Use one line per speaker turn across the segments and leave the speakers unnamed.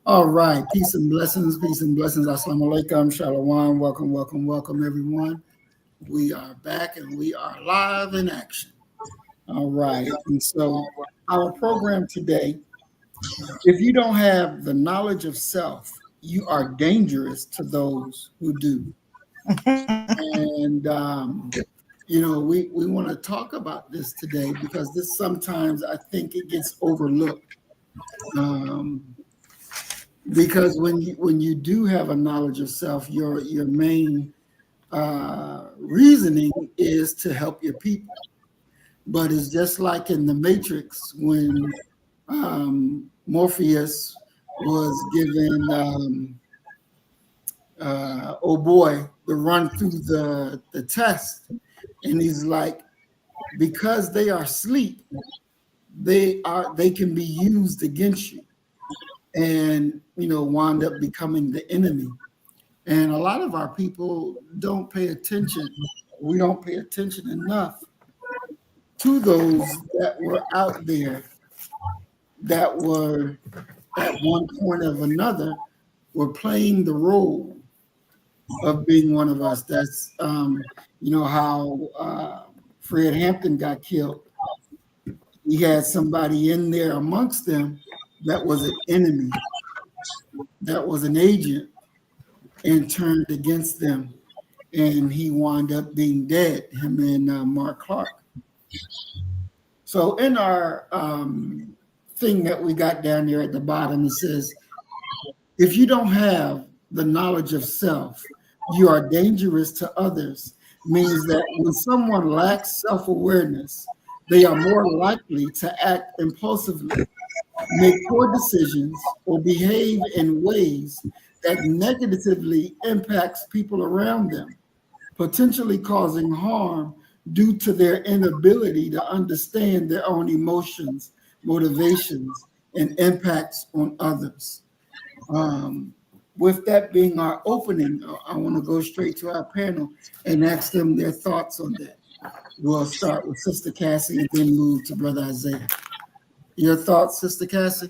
All right. Peace and blessings. Peace and blessings. Assalamu alaikum. Shalom. Welcome, welcome, welcome, everyone. We are back and we are live in action. All right. And so, our program today, if you don't have the knowledge of self, you are dangerous to those who do. And, we want to talk about this today because this sometimes I think it gets overlooked. Because when you do have a knowledge of self, your main reasoning is to help your people. But it's just like in the Matrix when Morpheus was given oh boy the run through the test, and he's like, because they are asleep, they can be used against you, and wind up becoming the enemy. And a lot of our people don't pay attention. We don't pay attention enough to those that were out there that were at one point or another were playing the role of being one of us. That's how Fred Hampton got killed. He had somebody in there amongst them that was an enemy, that was an agent, and turned against them, and he wound up being dead, him and Mark Clark. So in our thing that we got down there at the bottom, it says, if you don't have the knowledge of self, you are dangerous to others. Means that when someone lacks self-awareness, they are more likely to act impulsively, make poor decisions, or behave in ways that negatively impacts people around them, potentially causing harm due to their inability to understand their own emotions, motivations, and impacts on others. With that being our opening, I want to go straight to our panel and ask them their thoughts on that. We'll start with Sister Cassie and then move to Brother Isaiah. Your thoughts, Sister Cassie?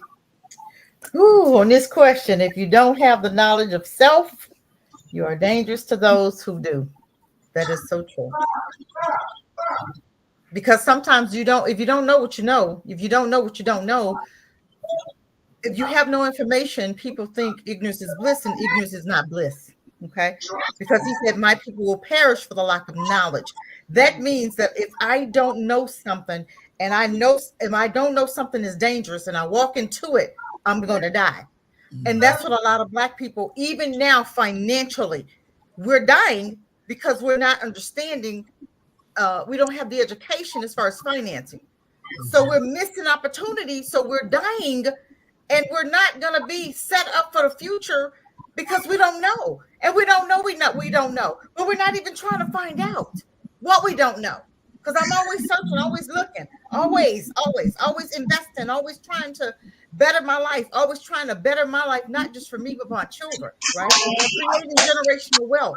Ooh, on this question, if you don't have the knowledge of self, you are dangerous to those who do. That is so true. Because sometimes if you don't know what you know, if you don't know what you don't know, if you have no information, people think ignorance is bliss, and ignorance is not bliss. Okay. Because he said, my people will perish for the lack of knowledge. That means that if I don't know something and if I don't know something is dangerous and I walk into it, I'm going to die. And that's what a lot of Black people, even now financially, we're dying because we're not understanding. We don't have the education as far as financing. So we're missing opportunities. So we're dying, and we're not going to be set up for the future because we don't know. And we don't know. We don't know. But we're not even trying to find out what we don't know. Because I'm always searching, always looking, always investing, always trying to better my life, always trying to better my life, not just for me, but my children, right? Creating generational wealth.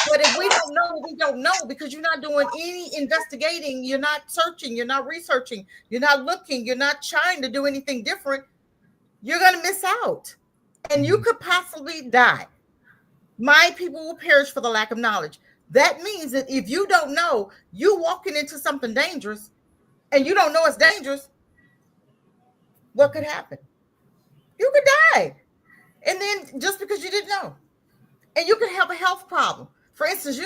But if we don't know, we don't know, because you're not doing any investigating, you're not searching, you're not researching, you're not looking, you're not trying to do anything different, you're going to miss out. And you could possibly die. My people will perish for the lack of knowledge. That means that if you don't know, you walking into something dangerous and you don't know it's dangerous, what could happen? You could die. And then just because you didn't know. And you could have a health problem. For instance,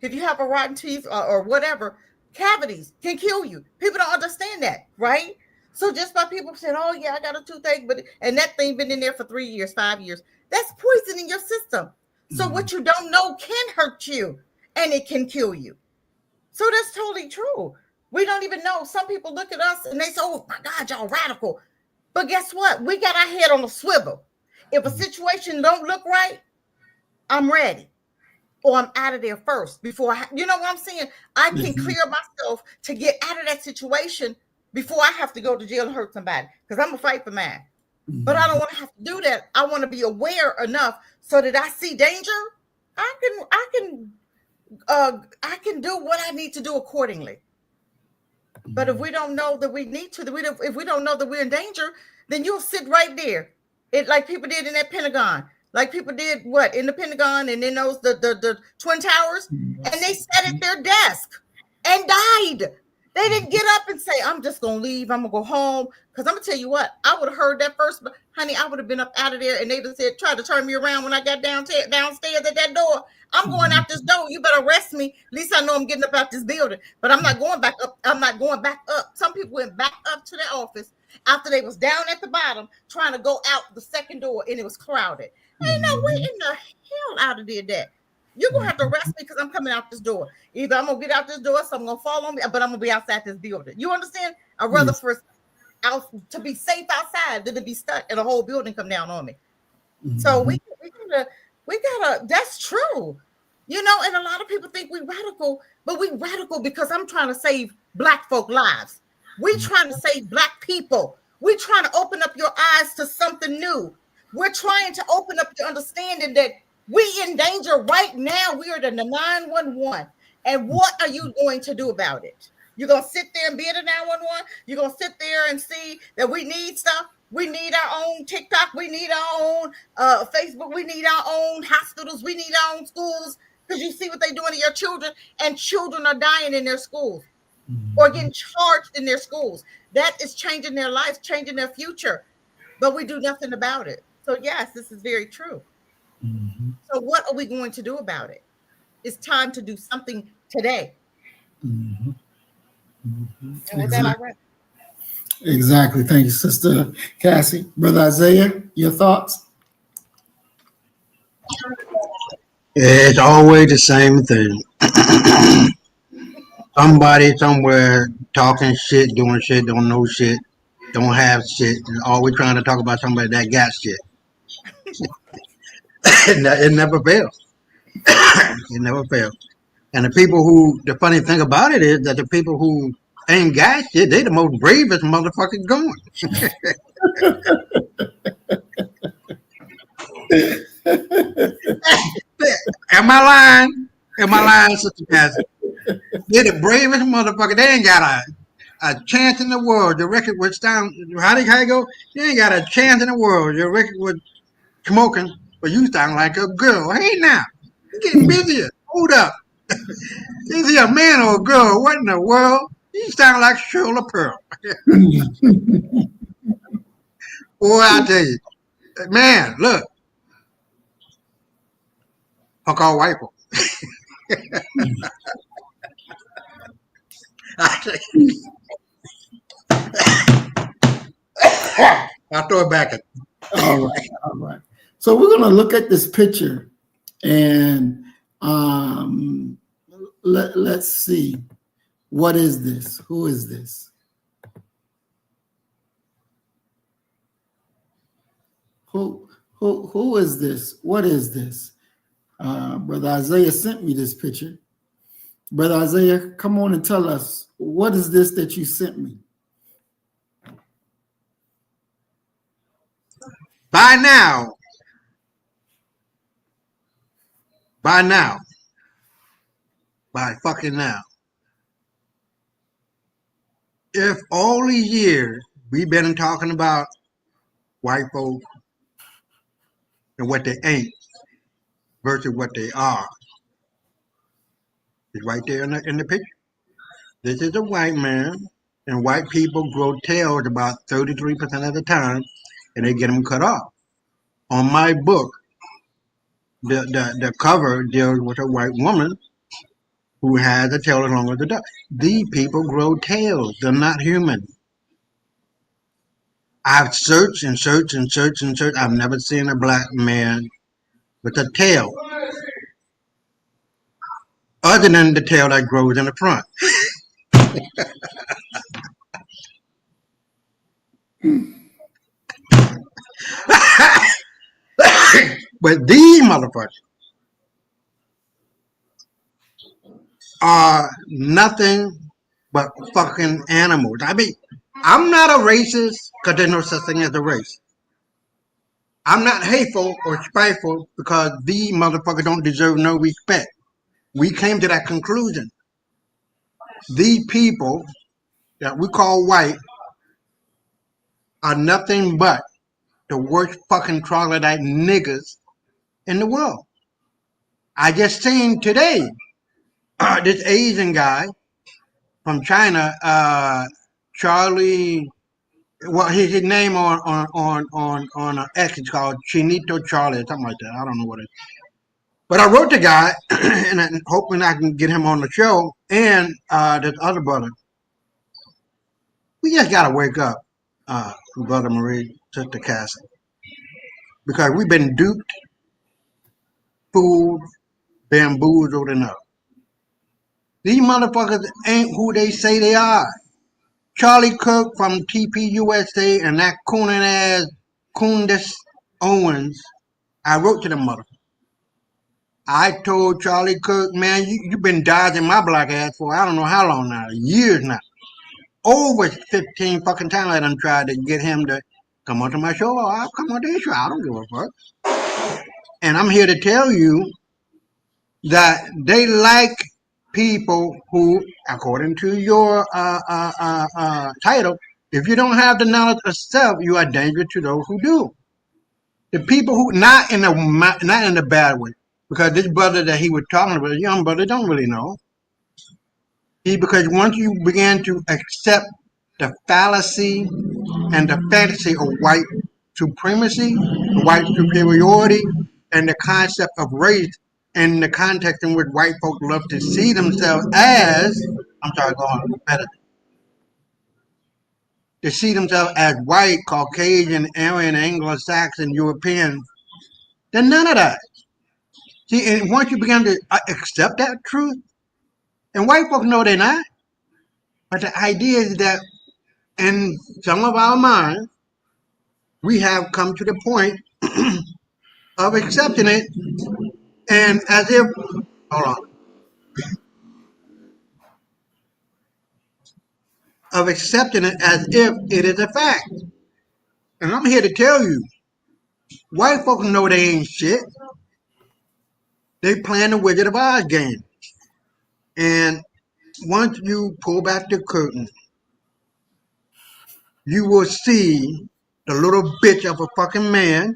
if you have a rotten teeth or whatever, cavities can kill you. People don't understand that, right? So just by people saying, oh, yeah, I got a toothache, and that thing been in there for 3 years, 5 years, that's poison in your system. So what you don't know can hurt you, and it can kill you. So that's totally true. We don't even know. Some people look at us and they say, oh, my God, y'all radical. But guess what? We got our head on a swivel. If a situation don't look right, I'm ready. Or I'm out of there first before you know what I'm saying? I can clear myself to get out of that situation before I have to go to jail and hurt somebody, because I'm gonna fight for mine. But I don't want to have to do that. I want to be aware enough so that I see danger. I can do what I need to do accordingly. But if we don't know that we need to, if we don't know that we're in danger, then you'll sit right there it like people did in that Pentagon. Like people did what in the Pentagon and then those the Twin Towers, and they sat at their desk and died. They didn't get up and say, I'm just gonna leave, I'm gonna go home. Because I'm gonna tell you what, I would have heard that first, but honey, I would have been up out of there and they'd have said, tried to turn me around when I got downstairs at that door. I'm going out this door. You better arrest me. At least I know I'm getting up out this building. But I'm not going back up. I'm not going back up. Some people went back up to their office after they was down at the bottom trying to go out the second door and it was crowded. Ain't no way in the hell out of there that. You're gonna have to arrest me because I'm coming out this door. Either I'm gonna get out this door, someone's gonna fall on me, but I'm gonna be outside this building. You understand? I'd rather for out to be safe outside than to be stuck and a whole building come down on me. So we gotta that's true. You know, and a lot of people think we radical, but we radical because I'm trying to save Black folk lives. We trying to save Black people. We trying to open up your eyes to something new. We're trying to open up your understanding that we in danger right now. We are the 911. And what are you going to do about it? You're going to sit there and be at a 911? You're going to sit there and see that we need stuff? We need our own TikTok. We need our own Facebook. We need our own hospitals. We need our own schools. Because you see what they're doing to your children. And children are dying in their schools or getting charged in their schools. That is changing their lives, changing their future. But we do nothing about it. So, yes, this is very true. So what are we going to do about it? It's time to do something today. And with that, I read.
Exactly. Thank you, Sister Cassie. Brother Isaiah, your thoughts?
It's always the same thing. Somebody somewhere talking shit, doing shit, don't know shit, don't have shit, and always trying to talk about somebody that got shit. It never fails. It never fails. And the funny thing about it is that the people who ain't got shit, they the most bravest motherfuckers going. Am I lying? Am I lying, Sister Cassie? They're the bravest motherfucker. They ain't got a chance in the world. The record was down. How you go? You ain't got a chance in the world. Your record was smoking, but you sound like a girl. Hey now, you're getting busier. Hold up. Is he a man or a girl? What in the world? You sound like Shirley Pearl. Boy, I tell you. Man, look. Fuck all white folk. I'll throw it back at you.
All right, all right. So we're going to look at this picture and let's see. What is this? Who is this? Who is this? What is this? Brother Isaiah sent me this picture. Brother Isaiah, come on and tell us, what is this that you sent me?
By now, by fucking now, if all these years we've been talking about white folks and what they ain't versus what they are, it's right there in the picture. This is a white man, and white people grow tails about 33% of the time, and they get them cut off. On my book, the cover deals with a white woman who has a tail as long as a duck. These people grow tails. They're not human. I've searched and searched and searched and searched. I've never seen a black man with a tail other than the tail that grows in the front. But these motherfuckers are nothing but fucking animals. I mean, I'm not a racist because there's no such thing as a race. I'm not hateful or spiteful because these motherfuckers don't deserve no respect. We came to that conclusion. These people that we call white are nothing but the worst fucking troglodyte niggas in the world. I just seen today this Asian guy from China, Charlie. Well, his name on X is called Chinito Charlie or something like that. I don't know what it is. But I wrote the guy, and I'm hoping I can get him on the show, and this other brother. We just gotta wake up, Brother Marie, Sister Cassie, because we've been duped, fooled, bamboozled enough. These motherfuckers ain't who they say they are. Charlie Cook from TPUSA and that cooning ass Kundis Owens. I wrote to them motherfuckers. I told Charlie Cook, man, you've been dodging my black ass for I don't know how long now, years now. Over 15 fucking times I done tried to get him to come onto my show. I'll come on this show. I don't give a fuck. And I'm here to tell you that they like people who, according to your title, if you don't have the knowledge of self, you are dangerous to those who do. The people who not in a bad way, because this brother that he was talking about, the young brother, don't really know. Because once you begin to accept the fallacy and the fantasy of white supremacy, white superiority, and the concept of race in the context in which white folk love to see themselves as, I'm sorry, go on, better. To see themselves as white, Caucasian, Aryan, Anglo-Saxon, European, then none of that. See, and once you begin to accept that truth, and white folk know they're not, but the idea is that in some of our minds, we have come to the point of accepting it, and as if, hold on, of accepting it as if it is a fact. And I'm here to tell you, white folks know they ain't shit. They playing the Wizard of Oz game. And once you pull back the curtain, you will see the little bitch of a fucking man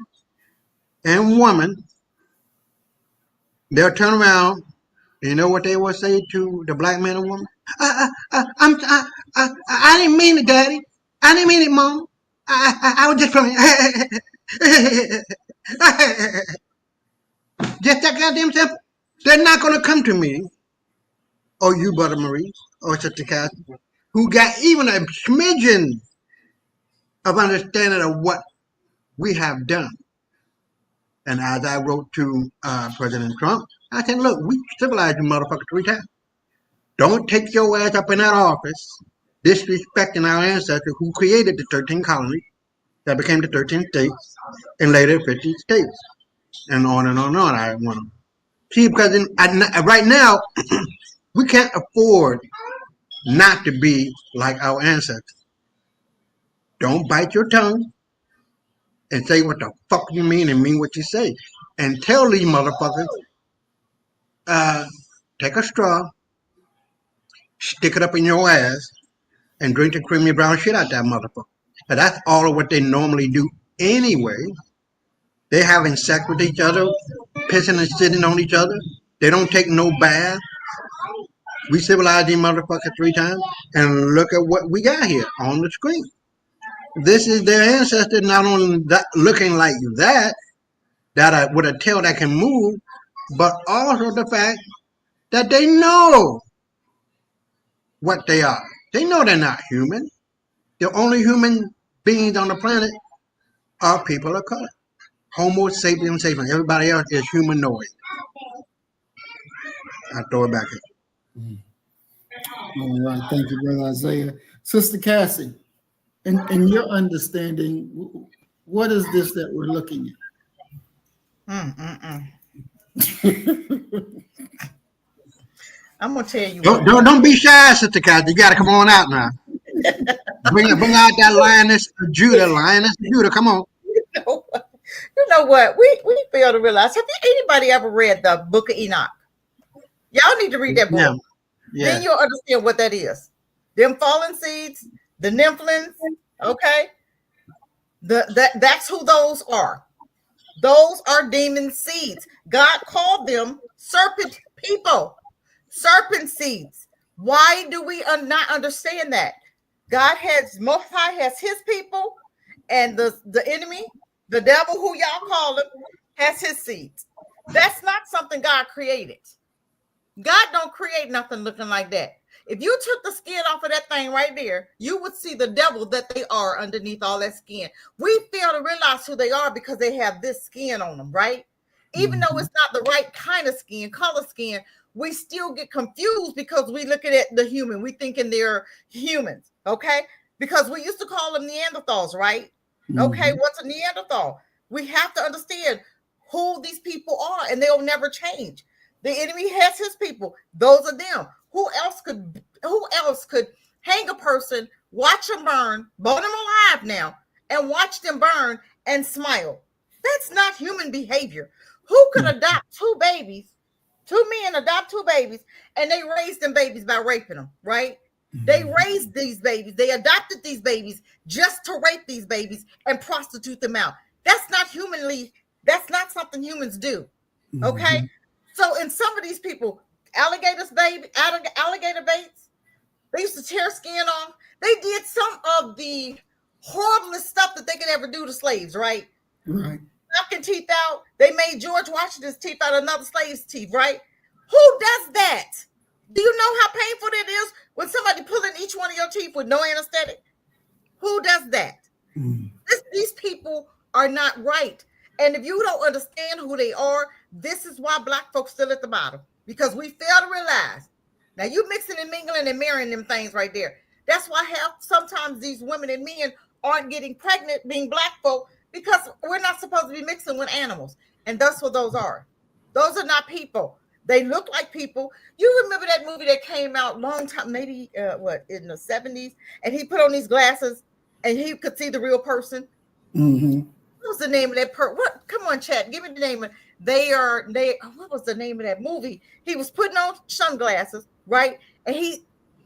and woman. They'll turn around. And you know what they will say to the black man and woman? I didn't mean it, Daddy. I didn't mean it, Mom. I was just playing. Just that goddamn simple. They're not going to come to me, or you, Brother Marie, or Sister Cass, who got even a smidgen of understanding of what we have done. And as I wrote to President Trump, I said, look, we civilized you motherfuckers 3 times. Don't take your ass up in that office disrespecting our ancestors who created the 13 colonies that became the 13 states and later 50 states. And on and on and on. I want to see, because right now, we can't afford not to be like our ancestors. Don't bite your tongue and say what the fuck you mean and mean what you say. And tell these motherfuckers, take a straw, stick it up in your ass, and drink the creamy brown shit out that motherfucker. But that's all of what they normally do anyway. They're having sex with each other, pissing and sitting on each other. They don't take no bath. We civilized these motherfuckers 3 times, and look at what we got here on the screen. This is their ancestors not only that, looking like that with a tail that can move, but also the fact that they know what they are. They know they're not human. The only human beings on the planet are people of color. Homo sapiens sapiens. Everybody else is humanoid. I throw it back in.
All right. Thank you, Brother Isaiah. Sister Cassie, in your understanding, what is this that we're looking at?
I'm gonna tell you.
Don't be shy, Sister Cat. You got to come on out now. bring out that lioness of Judah. Lioness of Judah, come on.
You know what? We fail to realize. Have anybody ever read the Book of Enoch? Y'all need to read that book. Yeah. Then you'll understand what that is. Them fallen seeds, the nymphins. Okay. That's who those are. Those are demon seeds. God called them serpent people, serpent seeds. Why do we not understand that? God has, Most High has his people, and the enemy, the devil, who y'all call him, has his seeds. That's not something God created. God don't create nothing looking like that. If you took the skin off of that thing right there, you would see the devil that they are underneath all that skin. We fail to realize who they are because they have this skin on them, right? Even though it's not the right kind of skin, color skin, we still get confused because we look at the human. We thinking they're humans, okay? Because we used to call them Neanderthals, right? Okay, what's a Neanderthal? We have to understand who these people are, and they'll never change. The enemy has his people. Those are them. Who else could hang a person, watch them burn them alive now, and watch them burn and smile? That's not human behavior. Who could adopt two babies? Two men adopt two babies, and they raised them babies by raping them, right? They raised these babies, they adopted these babies just to rape these babies and prostitute them out. That's not something humans do. Okay. So, in some of these people, alligator baits, they used to tear skin off. They did some of the horriblest stuff that they could ever do to slaves, right?
Right.
Knocking teeth out. They made George Washington's teeth out of another slave's teeth, right? Who does that? Do you know how painful it is when somebody pulling each one of your teeth with no anesthetic? Who does that? These people are not right. And if you don't understand who they are, this is why Black folks still at the bottom, because we fail to realize. Now you mixing and mingling and marrying them things right there. That's why sometimes these women and men aren't getting pregnant being Black folk, because we're not supposed to be mixing with animals. And that's what those are. Those are not people. They look like people. You remember that movie that came out long time, maybe in the 70s, and he put on these glasses and he could see the real person. What was the name of that what? Come on, chat. Give me the name of what was the name of that movie? He was putting on sunglasses, right? And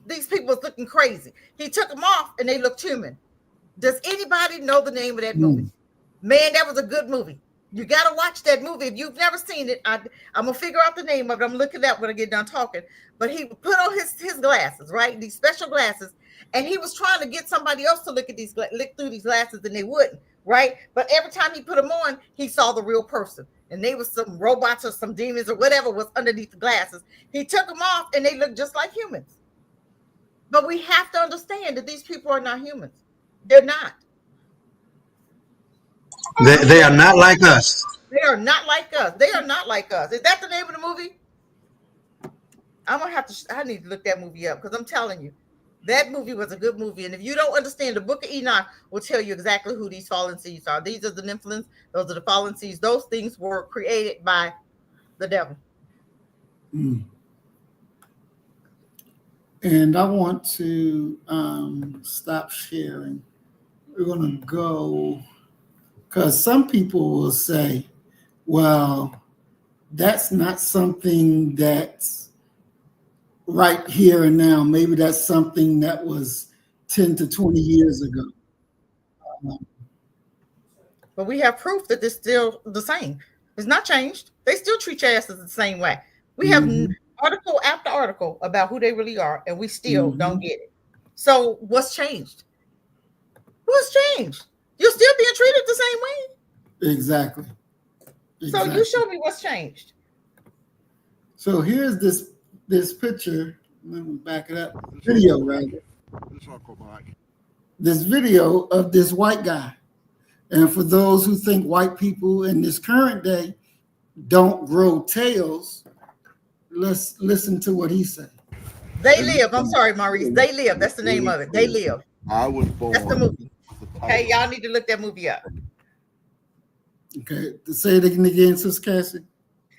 these people was looking crazy. He took them off and they looked human. Does anybody know the name of that movie? Man, that was a good movie. You got to watch that movie. If you've never seen it, I'm going to figure out the name of it. I'm looking it up when I get done talking. But he put on his glasses, right? These special glasses. And he was trying to get somebody else to look through these glasses, and they wouldn't, right? But every time he put them on, he saw the real person. And they was some robots or some demons or whatever was underneath the glasses. He took them off and they looked just like humans. But we have to understand that these people are not humans. They're not.
They are not like us.
They are not like us. They are not like us. Is that the name of the movie? I need to look that movie up, because I'm telling you, that movie was a good movie. And if you don't understand, the Book of Enoch will tell you exactly who these fallen seeds are. These are the Nephilims. Those are the fallen seeds. Those things were created by the devil.
And I want to stop sharing. We're going to go, because some people will say, well, that's not something that's right here and now. Maybe that's something that was 10 to 20 years ago.
But we have proof that it's still the same. It's not changed. They still treat your asses the same way. We have article after article about who they really are, and we still don't get it. So what's changed? What's changed? You're still being treated the same way.
Exactly.
So you show me what's changed.
So here's this picture. Let me back it up. Video, right? This video of this white guy. And for those who think white people in this current day don't grow tails, let's listen to what he said.
They Live. I'm sorry, Maurice. They Live. That's the name of it. They Live.
I was born.
That's the movie. Okay, y'all need to look that movie up.
Okay, to say it again, Sister Cassie.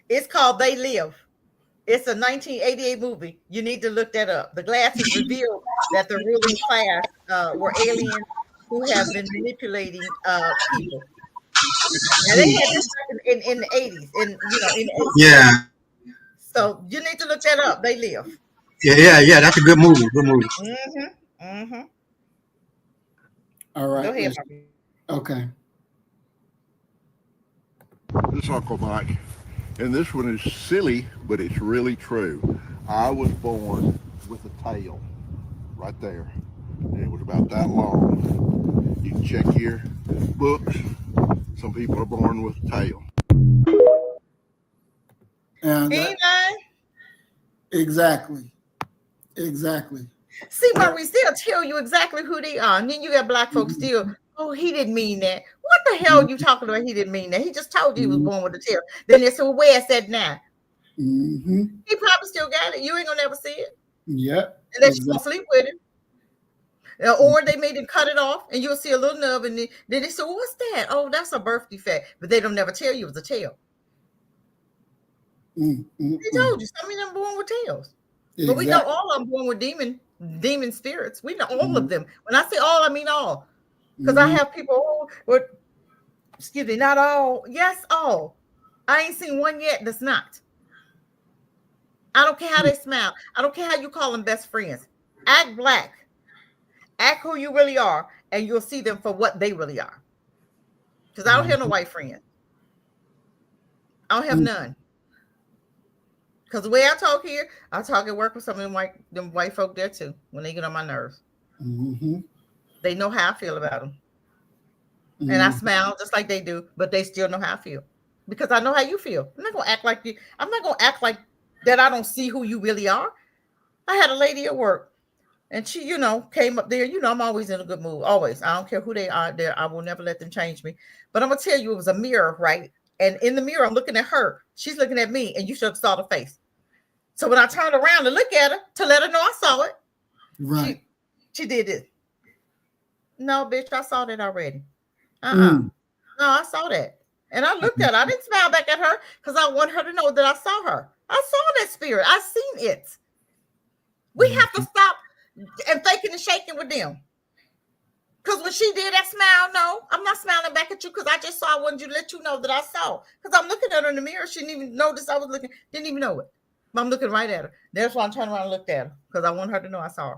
It's called They Live. It's a 1988 movie. You need to look that up. The glasses reveal that the ruling class were aliens who have been manipulating people. Now they had this in the 80s,
Yeah.
So you need to look that up. They Live.
Yeah. That's a good movie. Good movie.
All right.
Go ahead.
Okay.
This is Uncle Mike, and this one is silly, but it's really true. I was born with a tail right there, and it was about that long. You can check your books. Some people are born with a tail.
And that,
Ain't I?
exactly. Exactly.
See,
That,
Maurice, they'll tell you exactly who they are. And then you got black folks
mhm,
still, oh, he didn't mean that. What the hell are
mhm,
you talking about? He didn't mean that. He just told you he was
mhm,
born with a tail. Then they said, well, where's that now?
mhm.
He probably still got it. You ain't gonna never see it
Yep.
unless you
Exactly.
gonna sleep with him. Or they made him cut it off and you'll see a little nub. And then they say, well, what's that? Oh, that's a birth defect. But they don't never tell you it was a tail.
Mm, mm,
They
mm.
told you some of them born with tails. But we know
Exactly.
all of them born with demon spirits. We know all
Mm-hmm.
of them. When I say all, I mean all. Because I
Mm-hmm.
have people, oh, what, excuse me, not all. Yes, all. I ain't seen one yet that's not. I don't care how they smile. I don't care how you call them best friends. Act black. Act who you really are, and you'll see them for what they really are. Because I don't have no white friends. I don't have none. Because the way I talk here, I talk at work with some of them white folk there too. When they get on my nerves,
Mm-hmm.
they know how I feel about them, and I
Mm-hmm.
smile just like they do, but they still know how I feel because I know how you feel. I'm not gonna act like you. I'm not gonna act like that. I don't see who you really are. I had a lady at work, and she, came up there. I'm always in a good mood. Always. I don't care who they are there. I will never let them change me. But I'm gonna tell you, it was a mirror, right? And in the mirror, I'm looking at her. She's looking at me, and you should have saw the face. So when I turned around to look at her to let her know I saw it,
Right.
she did this. No, bitch, I saw that already. Uh-uh.
Mm.
No, I saw that. And I looked at her. I didn't smile back at her because I want her to know that I saw her. I saw that spirit. I seen it. We have to
Mm-hmm.
stop and faking and shaking with them. Because when she did that smile, no, I'm not smiling back at you because I just saw. I wanted you to let you know that I saw. Because I'm looking at her in the mirror. She didn't even notice I was looking. Didn't even know it. But I'm looking right at her. That's why I turned around and looked at her because I want her to know I saw her.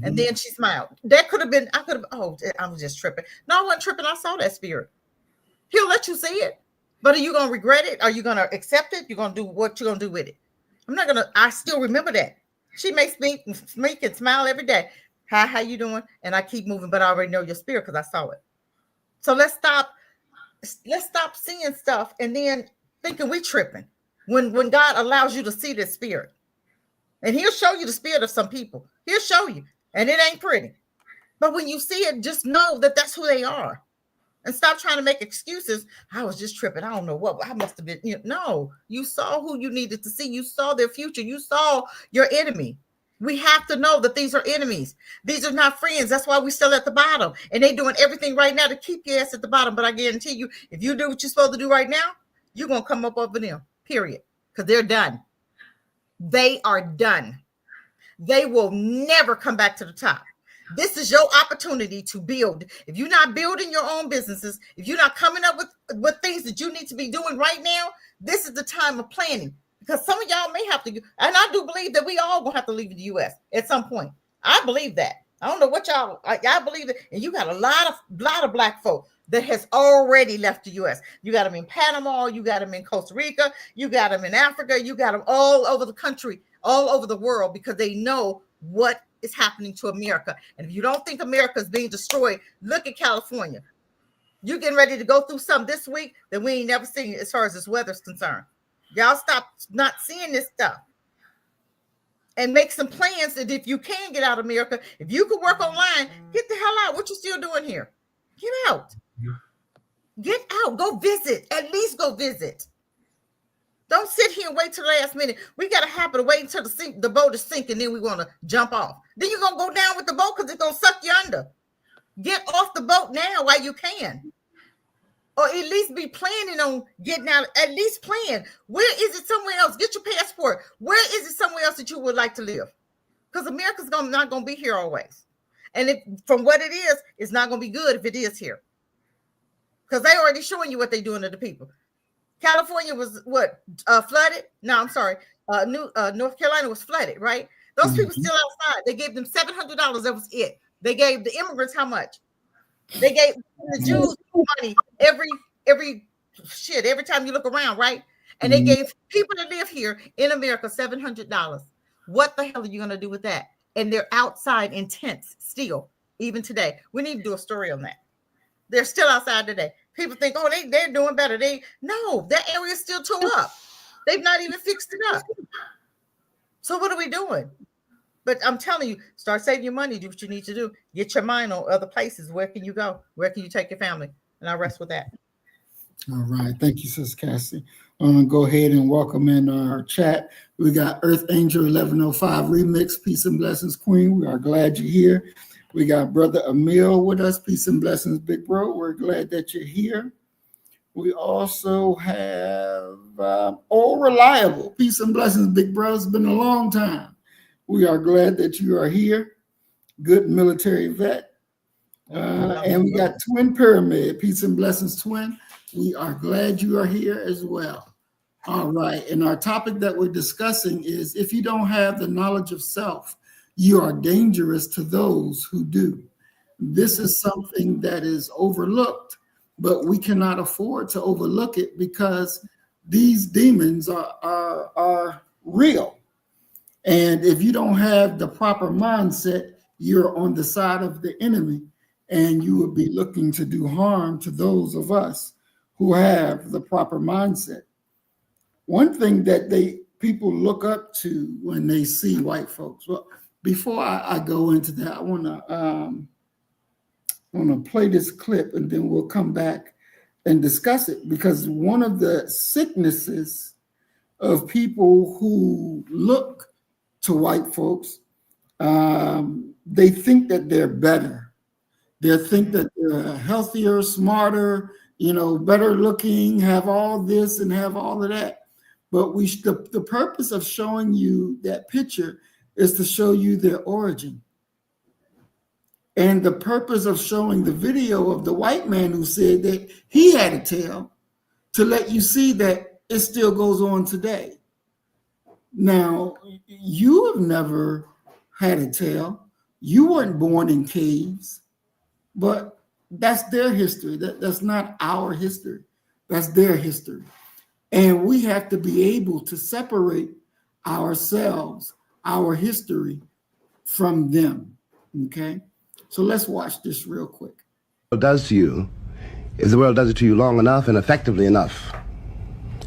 And
Mm-hmm.
then she smiled. That could have been, I could have, oh, I was just tripping. No, I wasn't tripping. I saw that spirit. He'll let you see it. But are you going to regret it? Are you going to accept it? You're going to do what you're going to do with it. I'm not going to, I still remember that. She makes me speak and smile every day. Hi, how you doing? And I keep moving, but I already know your spirit because I saw it. So let's stop seeing stuff and then thinking we tripping when God allows you to see this spirit. And he'll show you the spirit of some people. He'll show you. And it ain't pretty. But when you see it, just know that that's who they are. And stop trying to make excuses. I was just tripping. I don't know what. I must have been. No, you saw who you needed to see. You saw their future. You saw your enemy. We have to know that these are enemies. These are not friends. That's why we're still at the bottom. And they're doing everything right now to keep your ass at the bottom. But I guarantee you, if you do what you're supposed to do right now, you're going to come up over them, period. Because they're done. They are done. They will never come back to the top. This is your opportunity to build. If you're not building your own businesses, if you're not coming up with things that you need to be doing right now, this is the time of planning. Because some of y'all may have to, and I do believe that we all gonna have to leave the U.S. at some point. I believe that. I don't know what I believe it, and you got a lot of black folk that has already left the U.S. You got them in Panama, you got them in Costa Rica, you got them in Africa, you got them all over the country, all over the world, because they know what is happening to America. And if you don't think America is being destroyed, look at California. You're getting ready to go through something this week that we ain't never seen as far as this weather's concerned. Y'all stop not seeing this stuff and make some plans that if you can get out of America, if you could work online, get the hell out. What you still doing here? Get out. Get out. Go visit. At least go visit. Don't sit here and wait till the last minute. We got a habit of waiting until the boat is sinking, and then we want to jump off. Then you're going to go down with the boat because it's going to suck you under. Get off the boat now while you can. Or at least be planning on getting out. At least plan. Where is it somewhere else? Get your passport. Where is it somewhere else that you would like to live? Because America's not going to be here always. And from what it is, it's not going to be good if it is here. Because they already showing you what they're doing to the people. California was flooded? No, I'm sorry. North Carolina was flooded, right? Those people
Mm-hmm.
still outside. They gave them $700. That was it. They gave the immigrants how much? They gave the Jews money every time you look around, right? And they gave people that live here in America $700. What the hell are you going to do with that? And they're outside in tents still, even today. We need to do a story on that. They're still outside today. People think, oh, they're doing better. No, that area is still tore up. They've not even fixed it up. So what are we doing? But I'm telling you, start saving your money. Do what you need to do. Get your mind on other places. Where can you go? Where can you take your family? And I'll rest with that.
All right. Thank you, Sis Cassie. I'm going to go ahead and welcome in our chat. We got Earth Angel 1105 Remix. Peace and blessings, Queen. We are glad you're here. We got Brother Emil with us. Peace and blessings, Big Bro. We're glad that you're here. We also have All Reliable. Peace and blessings, Big Bro. It's been a long time. We are glad that you are here. Good military vet. And we got Twin Pyramid. Peace and blessings, Twin. We are glad you are here as well. All right. And our topic that we're discussing is, if you don't have the knowledge of self, you are dangerous to those who do. This is something that is overlooked, but we cannot afford to overlook it because these demons are real. And if you don't have the proper mindset, you're on the side of the enemy, and you will be looking to do harm to those of us who have the proper mindset. One thing that people look up to when they see white folks. Well, before I go into that, I want to play this clip, and then we'll come back and discuss it, because one of the sicknesses of people who look to white folks, they think that they're better. They think that they're healthier, smarter, better looking, have all this and have all of that. But the purpose of showing you that picture is to show you their origin. And the purpose of showing the video of the white man who said that he had a tail, to let you see that it still goes on today. Now, you have never had a tail. You weren't born in caves, but that's their history. That's not our history. That's their history. And we have to be able to separate ourselves, our history, from them. Okay? So let's watch this real quick.
What it does to you, if the world does it to you long enough and effectively enough,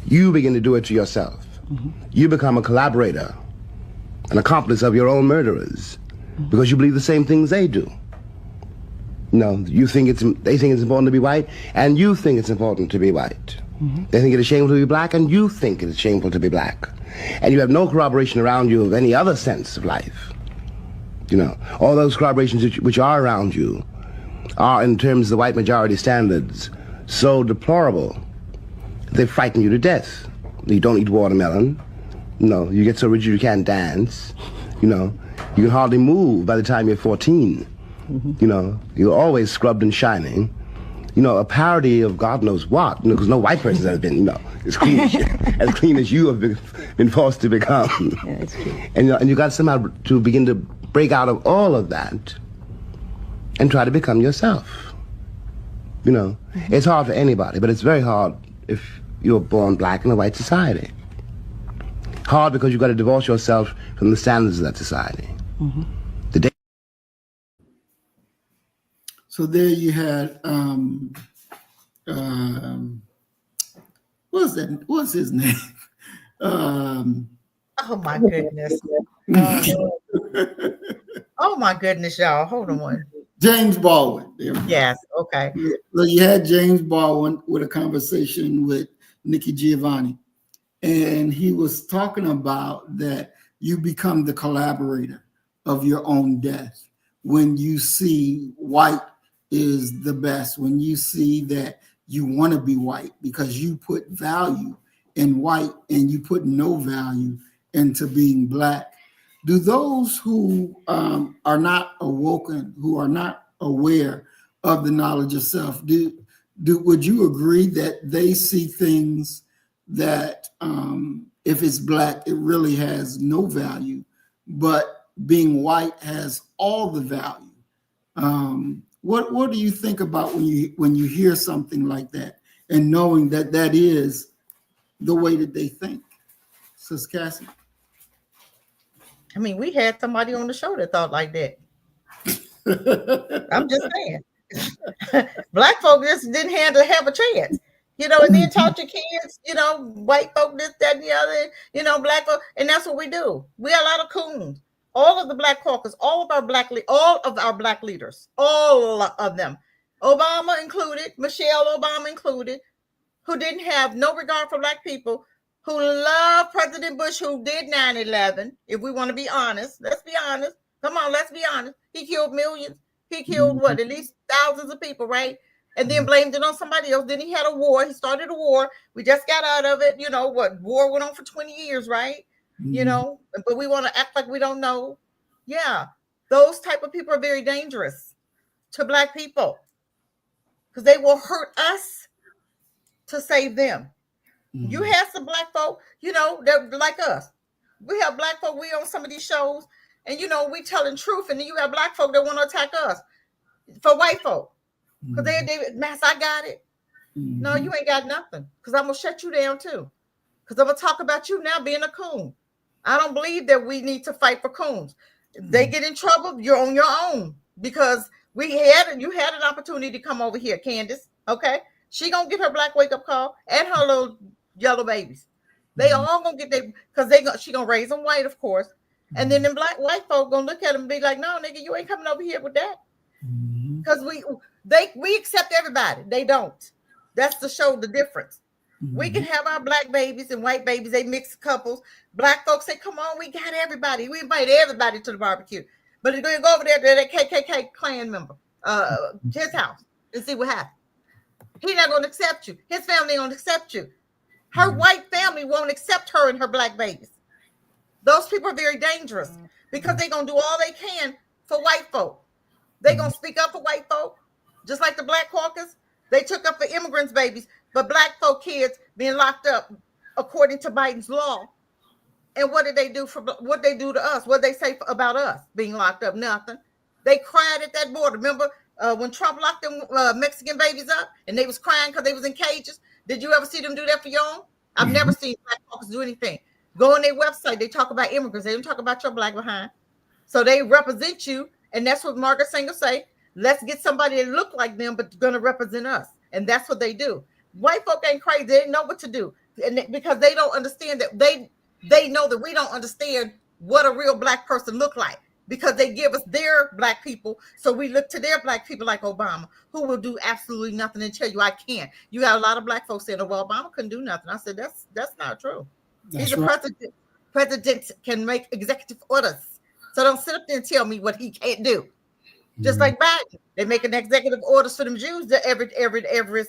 you begin to do it to yourself. You become a collaborator, an accomplice of your own murderers, because you believe the same things they do. They think it's important to be white, and you think it's important to be white. They think it is shameful to be black, and you think it is shameful to be black. And you have no corroboration around you of any other sense of life. All those corroborations which are around you are, in terms of the white majority standards, so deplorable, they frighten you to death. You don't eat watermelon. You get so rigid you can't dance. You can hardly move by the time you're 14. You're always scrubbed and shining. A parody of God knows what, because no white person has been, as clean as you have been forced to become.
Yeah, that's true.
And you got somehow to begin to break out of all of that and try to become yourself. It's hard for anybody, but it's very hard if you're born black in a white society. Hard because you've got to divorce yourself from the standards of that society.
So there you had, what's his name?
Oh my goodness. Oh my goodness, y'all. Hold on one.
James Baldwin.
Yes, okay.
So you had James Baldwin with a conversation with Nikki Giovanni, and he was talking about that you become the collaborator of your own death when you see white is the best, when you see that you want to be white because you put value in white and you put no value into being black. Do those who are not awoken, who are not aware of the knowledge of self, would you agree that they see things that if it's black, it really has no value, but being white has all the value? What do you think about when you hear something like that and knowing that that is the way that they think? Sis Cassie.
I mean, we had somebody on the show that thought like that. I'm just saying. Black folk just didn't have a chance. And then taught your kids, white folk, this, that, and the other, black folk, and that's what we do. We are a lot of coons. All of the Black caucus, all of our black leaders, all of them, Obama included, Michelle Obama included, who didn't have no regard for Black people, who loved President Bush, who did 9/11. If we want to be honest, let's be honest. Come on, let's be honest. He killed millions. He killed what? At least thousands of people, right? And then blamed it on somebody else. Then he had a war. He started a war. We just got out of it. War went on for 20 years, right? But we want to act like we don't know. Yeah, those type of people are very dangerous to Black people because they will hurt us to save them. You have some Black folk, they're like us. We have Black folk, we on some of these shows, and we telling truth, and then you have Black folk that want to attack us for white folk. Because they Mass, I got it. No, you ain't got nothing. Because I'm gonna shut you down too. Because I'm gonna talk about you now being a coon. I don't believe that we need to fight for coons. If they get in trouble, you're on your own. Because you had an opportunity to come over here, Candace. Okay. She gonna get her Black wake-up call and her little yellow babies. They all gonna get because she gonna raise them white, of course. And then them white folk gonna look at them and be like, no, nigga, you ain't coming over here with that. Because we accept everybody. They don't. That's to show the difference. We can have our Black babies and white babies. They mix couples. Black folks say, come on, we got everybody. We invite everybody to the barbecue. But they're going to go over there to that KKK Klan member, his house, and see what happens. He's not going to accept you. His family won't accept you. Her white family won't accept her and her Black babies. Those people are very dangerous because they're going to do all they can for white folk. They're going to speak up for white folk, just like the Black caucus. They took up for immigrants' babies, but Black folk kids being locked up according to Biden's law. And what did they do to us? What did they say about us being locked up? Nothing. They cried at that border. Remember when Trump locked them Mexican babies up and they was crying because they was in cages? Did you ever see them do that for your own? I've never seen Black caucus do anything. Go on their website. They talk about immigrants. They don't talk about your Black behind. So they represent you. And that's what Margaret Sanger say. Let's get somebody that look like them, but going to represent us. And that's what they do. White folk ain't crazy. They know what to do. And because they don't understand that they know that we don't understand what a real Black person look like because they give us their Black people. So we look to their Black people like Obama, who will do absolutely nothing and tell you I can't. You got a lot of Black folks saying, oh, well, Obama couldn't do nothing. I said, that's not true. He's a president. President can make executive orders. So don't sit up there and tell me what he can't do. Just like Biden, they make an executive orders for them Jews that every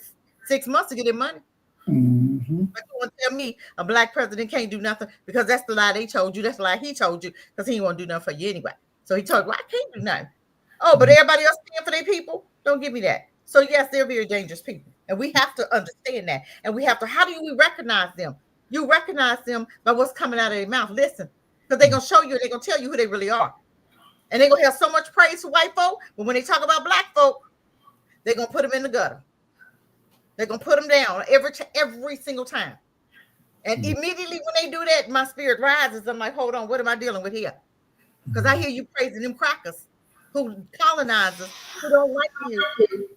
6 months to get their money. But you want to tell me a Black president can't do nothing because that's the lie they told you. That's the lie he told you because he won't do nothing for you anyway. So he told you, well, I can't do nothing. Oh, but everybody else paying for their people? Don't give me that. So yes, they're very dangerous people. And we have to understand that. And we have to, how do we recognize them? You recognize them by what's coming out of their mouth. Listen. Because they're going to show you, they're going to tell you who they really are. And they're going to have so much praise for white folk, but when they talk about Black folk, they're going to put them in the gutter. They're going to put them down every single time. And immediately when they do that, my spirit rises. I'm like, hold on, what am I dealing with here? Because I hear you praising them crackers who colonizers, who don't like you,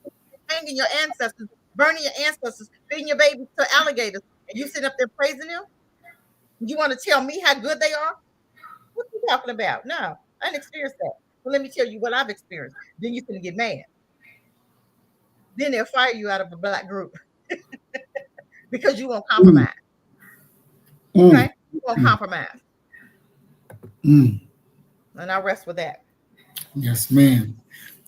hanging your ancestors, burning your ancestors, feeding your babies to alligators, and you sitting up there praising them? You want to tell me how good they are? What are you talking about? No, I didn't experience that. Well, let me tell you what I've experienced. Then you're going to get mad. Then they'll fire you out of a Black group because you won't compromise. Okay? You won't compromise. And I'll rest with that.
Yes, ma'am.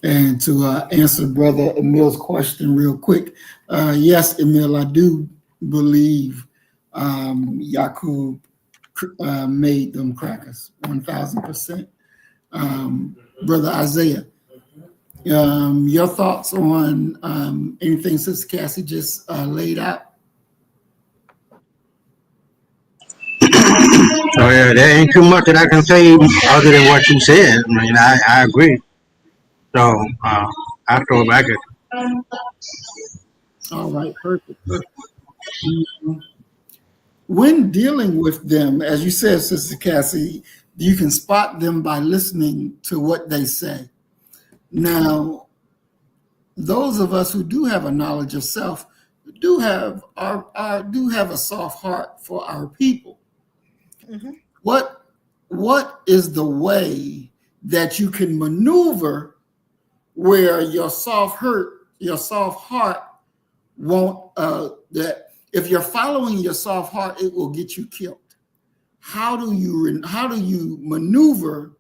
And to answer Brother Emil's question real quick, yes, Emil, I do believe Yakub made them crackers, 1,000%. Brother Isaiah, your thoughts on anything Sister Cassie just laid out?
Oh yeah, there ain't too much that I can say other than what you said. I mean, I agree. So I throw it back at
All right, perfect. When dealing with them, as you said, Sister Cassie, you can spot them by listening to what they say. Now, those of us who do have a knowledge of self do have do have a soft heart for our people.
Mm-hmm.
What is the way that you can maneuver where your soft heart won't that if you're following your soft heart, it will get you killed. How do you maneuver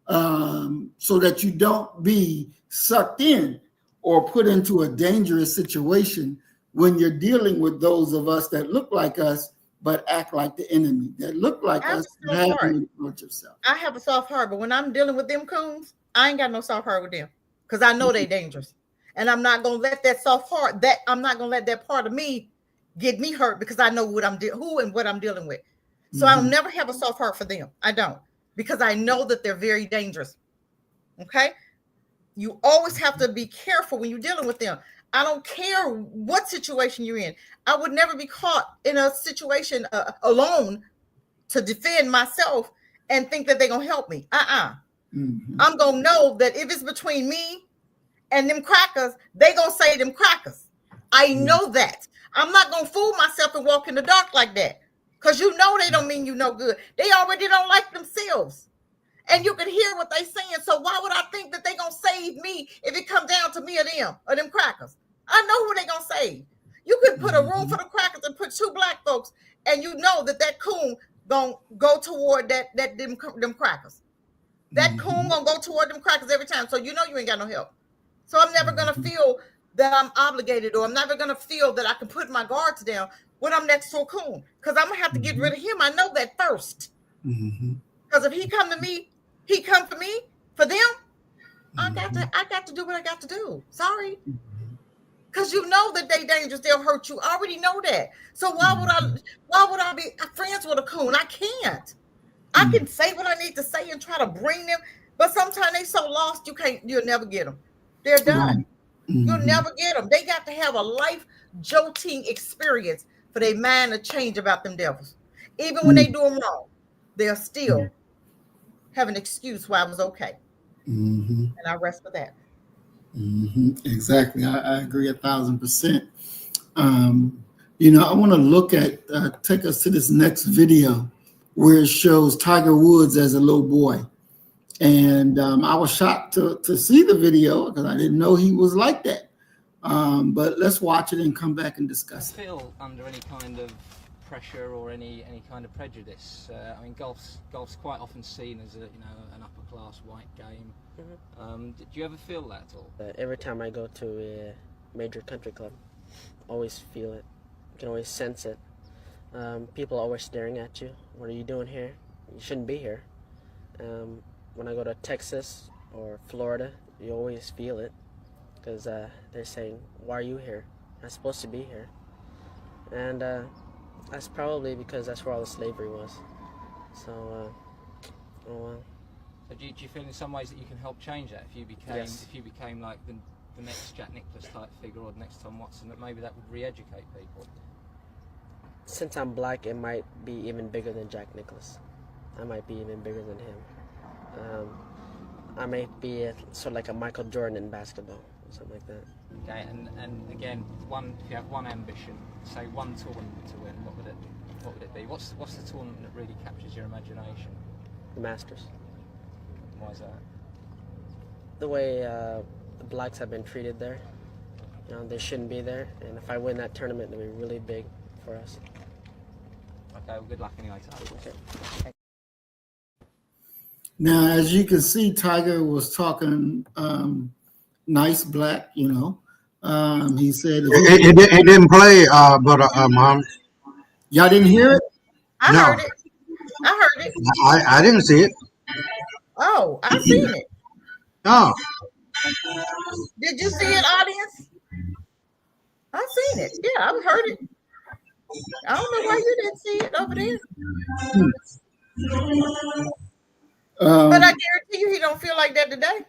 so that you don't be sucked in or put into a dangerous situation when you're dealing with those of us that look like us but act like the enemy, that look like
I have
us
a
but
soft
have
heart.
no knowledge of self?
I have a soft heart, but when I'm dealing with them coons, I ain't got no soft heart with them because I know they dangerous, and I'm not gonna let that soft heart I'm not gonna let that part of me get me hurt because I know who and what I'm dealing with. So I'll
Mhm.
never have a soft heart for them. I don't, because I know that they're very dangerous. Okay, you always have to be careful when you're dealing with them. I don't care what situation you're in. I would never be caught in a situation alone to defend myself and think that they're gonna help me.
Mhm.
I'm gonna know that if it's between me and them crackers, they gonna say them crackers. I know that. I'm not gonna fool myself and walk in the dark like that. Cause you know they don't mean you no good. They already don't like themselves. And you can hear what they saying. So why would I think that they gonna save me if it comes down to me or them crackers? I know who they gonna save. You could put a room for the crackers and put two black folks, and you know that coon gonna go toward them crackers. That coon gonna go toward them crackers every time. So you know you ain't got no help. So I'm never gonna feel that I'm obligated, or I'm never gonna feel that I can put my guards down when I'm next to a coon. Because I'm gonna have to get rid of him. I know that first.
Mhm.
Because if he come to me, he come for me, for them. I got to do what I got to do. Sorry. Because you know that they dangerous, they'll hurt you. I already know that. So why would I be friends with a coon? I can't. I can say what I need to say and try to bring them, but sometimes they so lost you'll never get them. They're done.
Right.
You'll
Mhm.
never get them. They got to have a life jolting experience for their mind to change about them devils. Even when they do them wrong, they'll still have an excuse why I was okay.
Mhm.
And I rest with that.
Exactly. I agree 1,000%. Um, I want to take us to this next video where it shows Tiger Woods as a little boy. And I was shocked to see the video because I didn't know he was like that. But let's watch it and come back and discuss it.
Feel under any kind of pressure or any kind of prejudice. I mean, golf's quite often seen as an upper class white game. Do you ever feel that at all?
Every time I go to a major country club, always feel it. You can always sense it. People are always staring at you. What are you doing here? You shouldn't be here. When I go to Texas or Florida, you always feel it because they're saying, "Why are you here? You're not supposed to be here." And that's probably because that's where all the slavery was. So, oh well.
So do you feel in some ways that you can help change that if you became
Yes.
like the next Jack Nicklaus type figure or the next Tom Watson, that maybe that would re-educate people?
Since I'm black, it might be even bigger than Jack Nicklaus. I might be even bigger than him. I might be sort of like a Michael Jordan in basketball, or something like that.
Okay, and again, if you have one ambition, say one tournament to win, what would it be? What's the tournament that really captures your imagination?
The Masters.
Why is that?
The way the blacks have been treated there, they shouldn't be there. And if I win that tournament, it'll be really big for us.
Okay, well, good luck anyway.
Okay.
Now, as you can see, Tiger was talking nice black, He said,
He didn't play, but Mom,
y'all didn't hear it?
I
no,
heard it. I heard it.
I didn't see it.
Oh, I seen it.
No,
Did you see it, audience? I seen it. Yeah, I heard it. I don't know why you didn't see it over there. But I
Um,
guarantee you he don't feel like that today.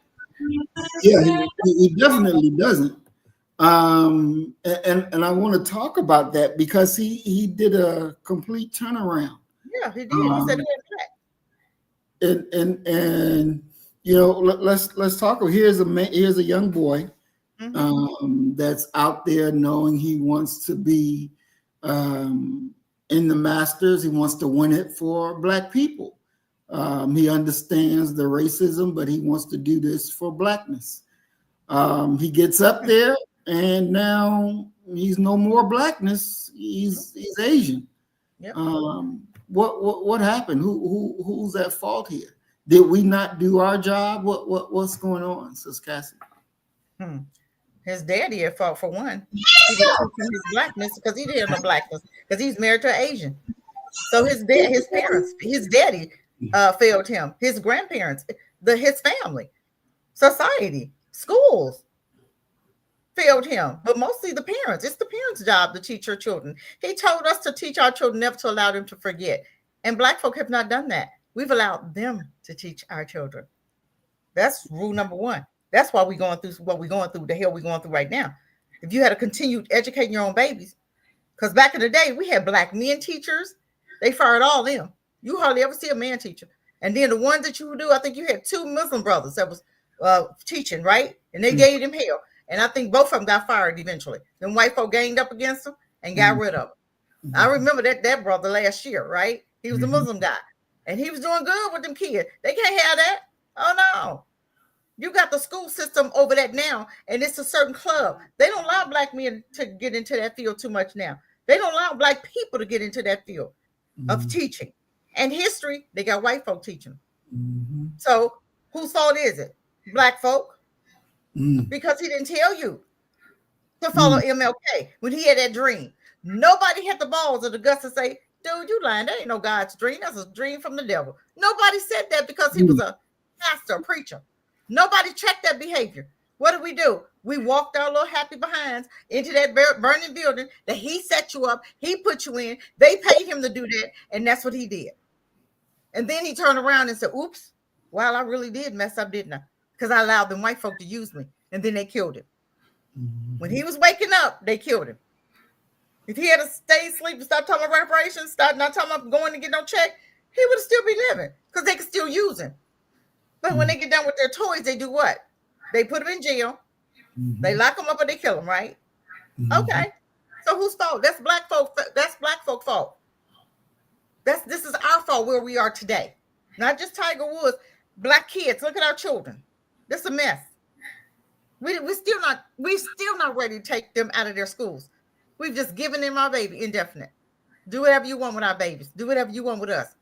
Yeah, he definitely doesn't. And I want to talk about that because he did a complete turnaround.
Yeah, he did. He said he went black.
And you know, let's talk. Here's a young boy that's out there knowing he wants to be in the Masters. He wants to win it for Black people. He understands the racism, but he wants to do this for Blackness. He gets up there, and now he's no more Blackness. He's Asian.
Yep.
What happened? Who's at fault here? Did we not do our job? What's going on, Sis Cassie?
His daddy at fault for one. He didn't teach him his Blackness because he didn't have no Blackness because he's married to an Asian. So his parents, his daddy failed him. His grandparents, his family, society, schools failed him, but mostly the parents. It's the parents' job to teach your children. He told us to teach our children, never to allow them to forget. And Black folk have not done that. We've allowed them to teach our children. That's rule number one. That's why we're going through what we're going through, the hell we're going through right now. If you had to continue educating your own babies, because back in the day, we had Black men teachers. They fired all them. You hardly ever see a man teacher. And then the ones that you would do, I think you had 2 Muslim brothers that was teaching, right? And they gave them hell. And I think both of them got fired eventually. Then white folk ganged up against them and got rid of them. I remember that brother last year, right? He was a Muslim guy. And he was doing good with them kids. They can't have that. Oh, no. You got the school system over that now, and it's a certain club. They don't allow Black men to get into that field too much now. They don't allow Black people to get into that field of teaching. And history, they got white folk teaching. So whose fault is it? Black folk? Because he didn't tell you to follow MLK when he had that dream. Nobody had the balls or the guts to say, dude, you lying. That ain't no God's dream. That's a dream from the devil. Nobody said that because he was a pastor, a preacher. Nobody checked that behavior. What do? We walked our little happy behinds into that burning building that he set you up. He put you in. They paid him to do that. And that's what he did. And then he turned around and said, oops, well, I really did mess up, didn't I? Because I allowed them white folk to use me. And then they killed him. When he was waking up, they killed him. If he had to stay asleep and stop talking about reparations, stop not talking about going to get no check, he would still be living because they could still use him. But when they get done with their toys, they do what? They put him in jail. They lock him up or they kill him, right? Okay. So whose fault? That's Black folk. That's Black folk fault. This is our fault where we are today. Not just Tiger Woods. Black kids. Look at our children. This is a mess. We're still not ready to take them out of their schools. We've just given them our baby indefinite. Do whatever you want with our babies. Do whatever you want with us.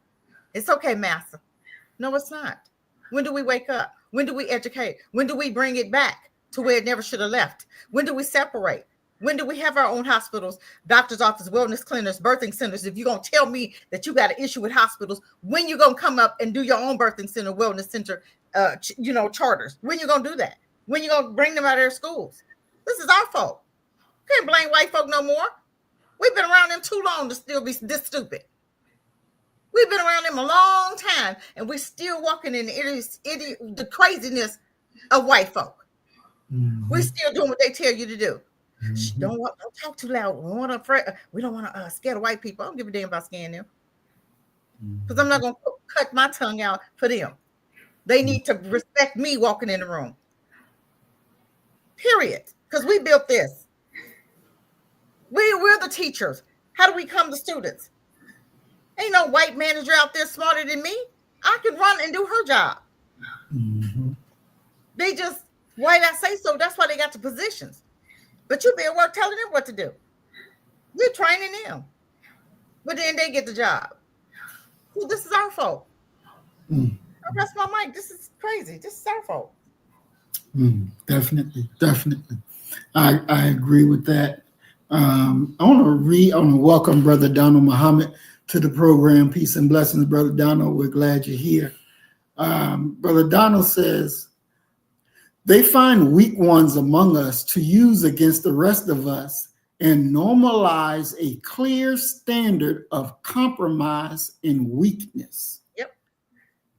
It's okay, master. No, it's not. When do we wake up? When do we educate? When do we bring it back to where it never should have left? When do we separate? When do we have our own hospitals, doctor's office, wellness clinics, birthing centers? If you're going to tell me that you got an issue with hospitals, when you going to come up and do your own birthing center, wellness center, charters? When you going to do that? When you going to bring them out of their schools? This is our fault. Can't blame white folk no more. We've been around them too long to still be this stupid. We've been around them a long time, and we're still walking in the craziness of white folk. We're still doing what they tell you to do. Don't talk too loud. We don't want to scare the white people. I don't give a damn about scaring them. Because I'm not going to cut my tongue out for them. They need to respect me walking in the room. Period. Because we built this. We're the teachers. How do we come to students? Ain't no white manager out there smarter than me. I can run and do her job. They just, why did I say so? That's why they got the positions. But you be at work telling them what to do. You're training them. But then they get the job. So this is our fault. I rest my mic. This is crazy. This is our fault.
Definitely. I agree with that. I want to welcome Brother Donald Muhammad to the program. Peace and blessings, Brother Donald. We're glad you're here. Brother Donald says, they find weak ones among us to use against the rest of us and normalize a clear standard of compromise and weakness.
Yep.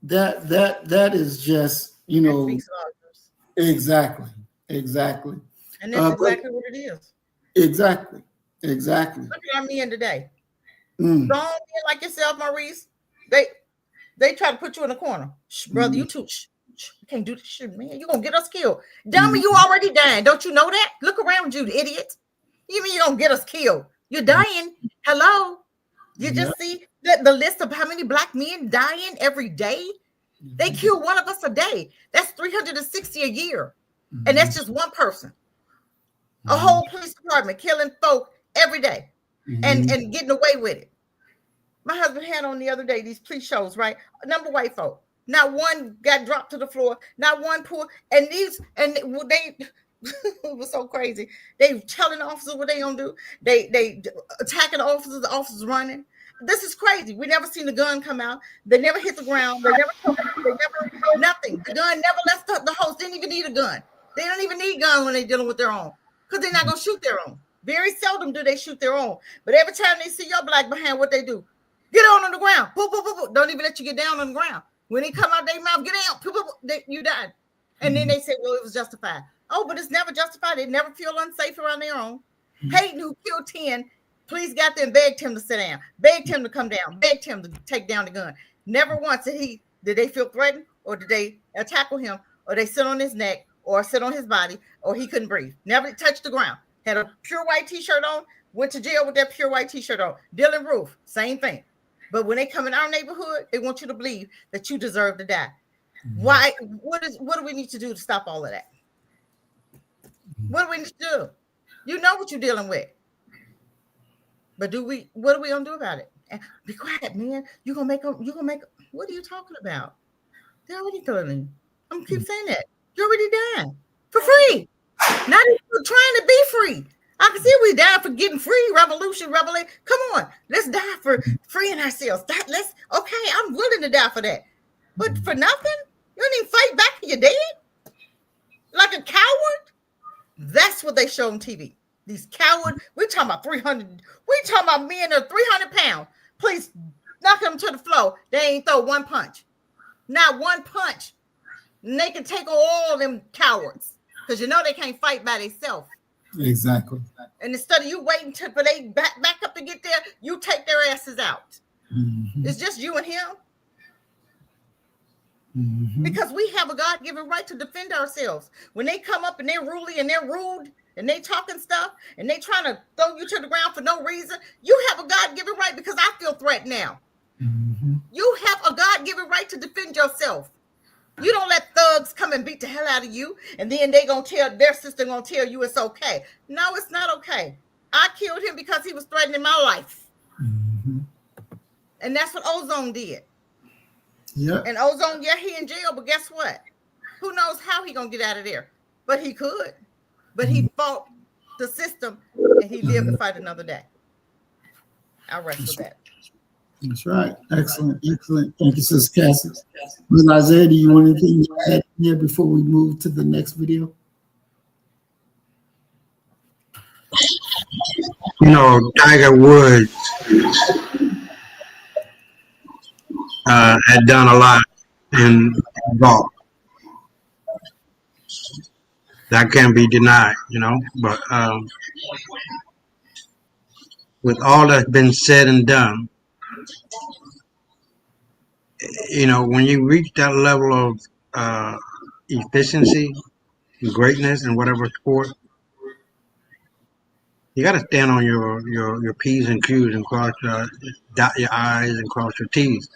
That is just, Exactly. Exactly.
And that's
But
exactly what it is.
exactly. Exactly.
Look at our men today.
Mm.
Strong men like yourself, Maurice. They try to put you in a corner. Shh, brother, you too. Shh, you can't do this shit, man. You're gonna get us killed. Dummy, you already dying. Don't you know that? Look around you, idiot. You mean you're gonna get us killed? You're dying. Hello. You just see the list of how many black men dying every day? They kill one of us a day. That's 360 a year. And that's just one person. A whole police department killing folk every day and getting away with it. My husband had on the other day these police shows, right? A number of white folk. Not one got dropped to the floor. Not one poor. And they it was so crazy. They telling the officers what they gonna do. They attacking the officers running. This is crazy. We never seen the gun come out. They never hit the ground. They never nothing. The gun never left the host. Didn't even need a gun. They don't even need guns when they're dealing with their own because they're not gonna shoot their own. Very seldom do they shoot their own. But every time they see your black behind, what they do? Get on the ground. Boop, boop, boop, boop. Don't even let you get down on the ground. When they come out their mouth, get out. Boop, boop, boop. You died. And then they say, well, it was justified. Oh, but it's never justified. They never feel unsafe around their own. Hayden, who killed 10, please got there and begged him to sit down, begged him to come down, begged him to take down the gun. Never once did they feel threatened or did they tackle him or they sit on his neck or sit on his body or he couldn't breathe. Never touched the ground. Had a pure white t-shirt on, went to jail with that pure white t-shirt on. Dylan Roof, same thing. But when they come in our neighborhood, they want you to believe that you deserve to die. Why? What do we need to do to stop all of that? What do we need to do? You know what you're dealing with. But what are we gonna do about it? Be quiet, man. You're gonna make what are you talking about? They're already killing. I'm gonna keep saying that. You're already dying for free. Not even trying to be free. I can see we die for getting free. Revolution. Come on, let's die for freeing ourselves. Okay, I'm willing to die for that. But for nothing? You don't even fight back when you're dead? Like a coward? That's what they show on TV. These cowards. We talking about 300. We talking about men that are 300 pounds. Please knock them to the floor. They ain't throw one punch. Not one punch. And they can take on all them cowards. Because you know they can't fight by themselves.
Exactly.
And instead of you waiting for they back up to get there, you take their asses out. It's just you and him. Because we have a God-given right to defend ourselves. When they come up and they're ruly and they're rude and they talking stuff and they trying to throw you to the ground for no reason, you have a God-given right because I feel threatened now. You have a God-given right to defend yourself. You don't let thugs come and beat the hell out of you and then their sister gonna tell you it's okay. No, it's not okay. I killed him because he was threatening my life. And that's what Ozone did. Yeah. And Ozone, he in jail, but guess what? Who knows how he gonna get out of there? But he could. But he fought the system and he lived to fight another day. I'll rest with that.
That's right. Excellent. Thank you, Sister Cassie. Brother Isaiah, do you want anything to add here before we move to the next video?
Tiger Woods had done a lot in golf. That can't be denied, but with all that's been said and done, when you reach that level of efficiency, greatness in whatever sport, you got to stand on your P's and Q's and dot your I's and cross your T's.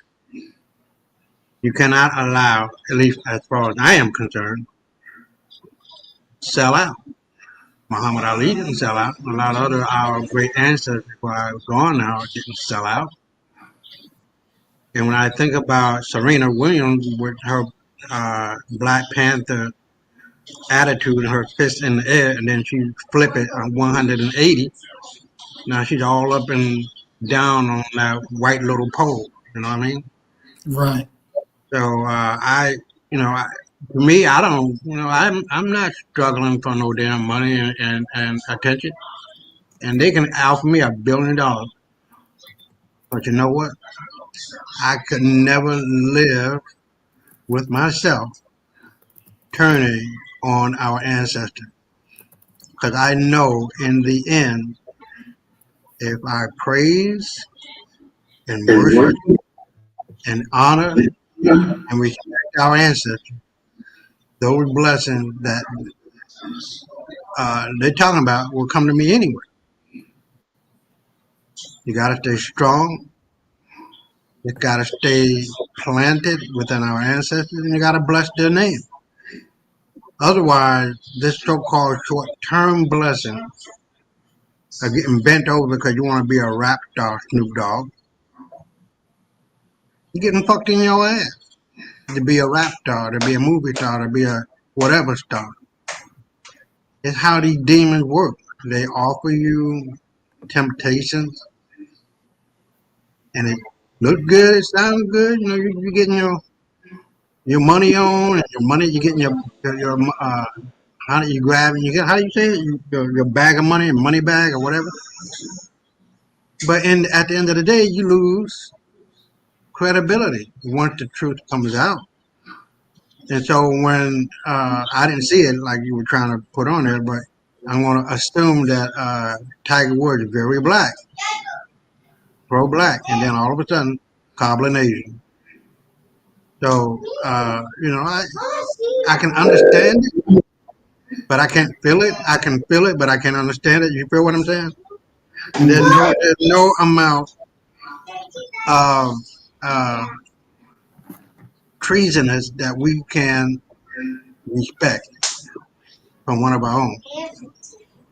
You cannot allow, at least as far as I am concerned, sell out. Muhammad Ali didn't sell out. A lot of our great ancestors before I was gone now didn't sell out. And when I think about Serena Williams with her Black Panther attitude and her fist in the air, and then she flip it on 180, now she's all up and down on that white little pole. You know what I mean?
Right.
So for me, I don't, I'm not struggling for no damn money and attention. And they can offer me $1 billion. But you know what? I could never live with myself turning on our ancestors. Because I know in the end, if I praise and worship and honor and respect our ancestors, those blessings that they're talking about will come to me anyway. You got to stay strong. You got to stay planted within our ancestors, and you got to bless their name. Otherwise, this so-called short-term blessing of getting bent over because you want to be a rap star, Snoop Dogg, you're getting fucked in your ass. To be a rap star, to be a movie star, to be a whatever star. It's how these demons work. They offer you temptations, and it looks good, it sounds good. You know, you're getting your money on, and your money, you're getting your how do you grab and you get, how do you say it? Your bag of money, and money bag or whatever. But at the end of the day, you lose credibility once the truth comes out. And so when I didn't see it like you were trying to put on there, but I'm going to assume that Tiger Woods is very black, pro-black, and then all of a sudden, cobbling Asian. So I can understand it, but I can't feel it. I can feel it, but I can't understand it. You feel what I'm saying? There's no amount of uh, treasonous that we can respect from one of our own.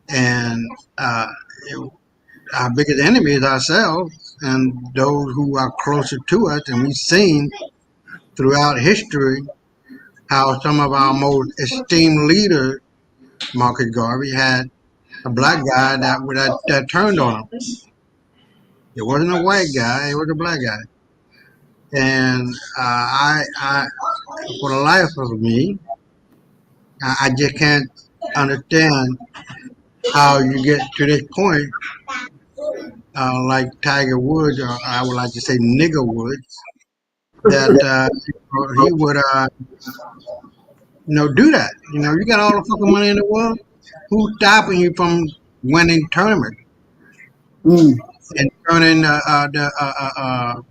And our biggest enemy is ourselves and those who are closer to us. And we've seen throughout history how some of our most esteemed leaders, Marcus Garvey, had a black guy that turned on him. It wasn't a white guy; it was a black guy. And for the life of me, I just can't understand how you get to this point, like Tiger Woods, or I would like to say Nigger Woods, that he would, do that. You got all the fucking money in the world. Who's stopping you from winning tournaments and turning the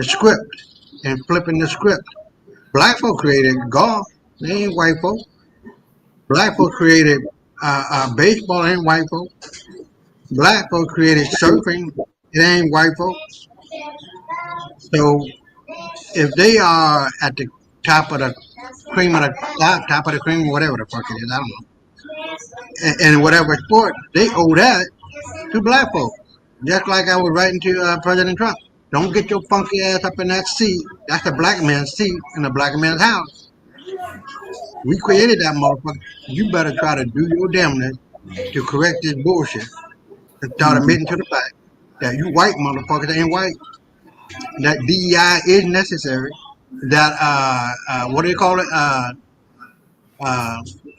script and flipping the script? Black folk created golf. They ain't white folk. Black folk created baseball. Ain't white folk. Black folk created surfing. It ain't white folk. So if they are at the top of the cream of the top of the cream, whatever the fuck it is, I don't know. And whatever sport, they owe that to black folk. Just like I was writing to President Trump. Don't get your funky ass up in that seat. That's a black man's seat in a black man's house. We created that motherfucker. You better try to do your damnness to correct this bullshit and start admitting to the fact that you white motherfuckers ain't white. That DEI is necessary. That what do you call it?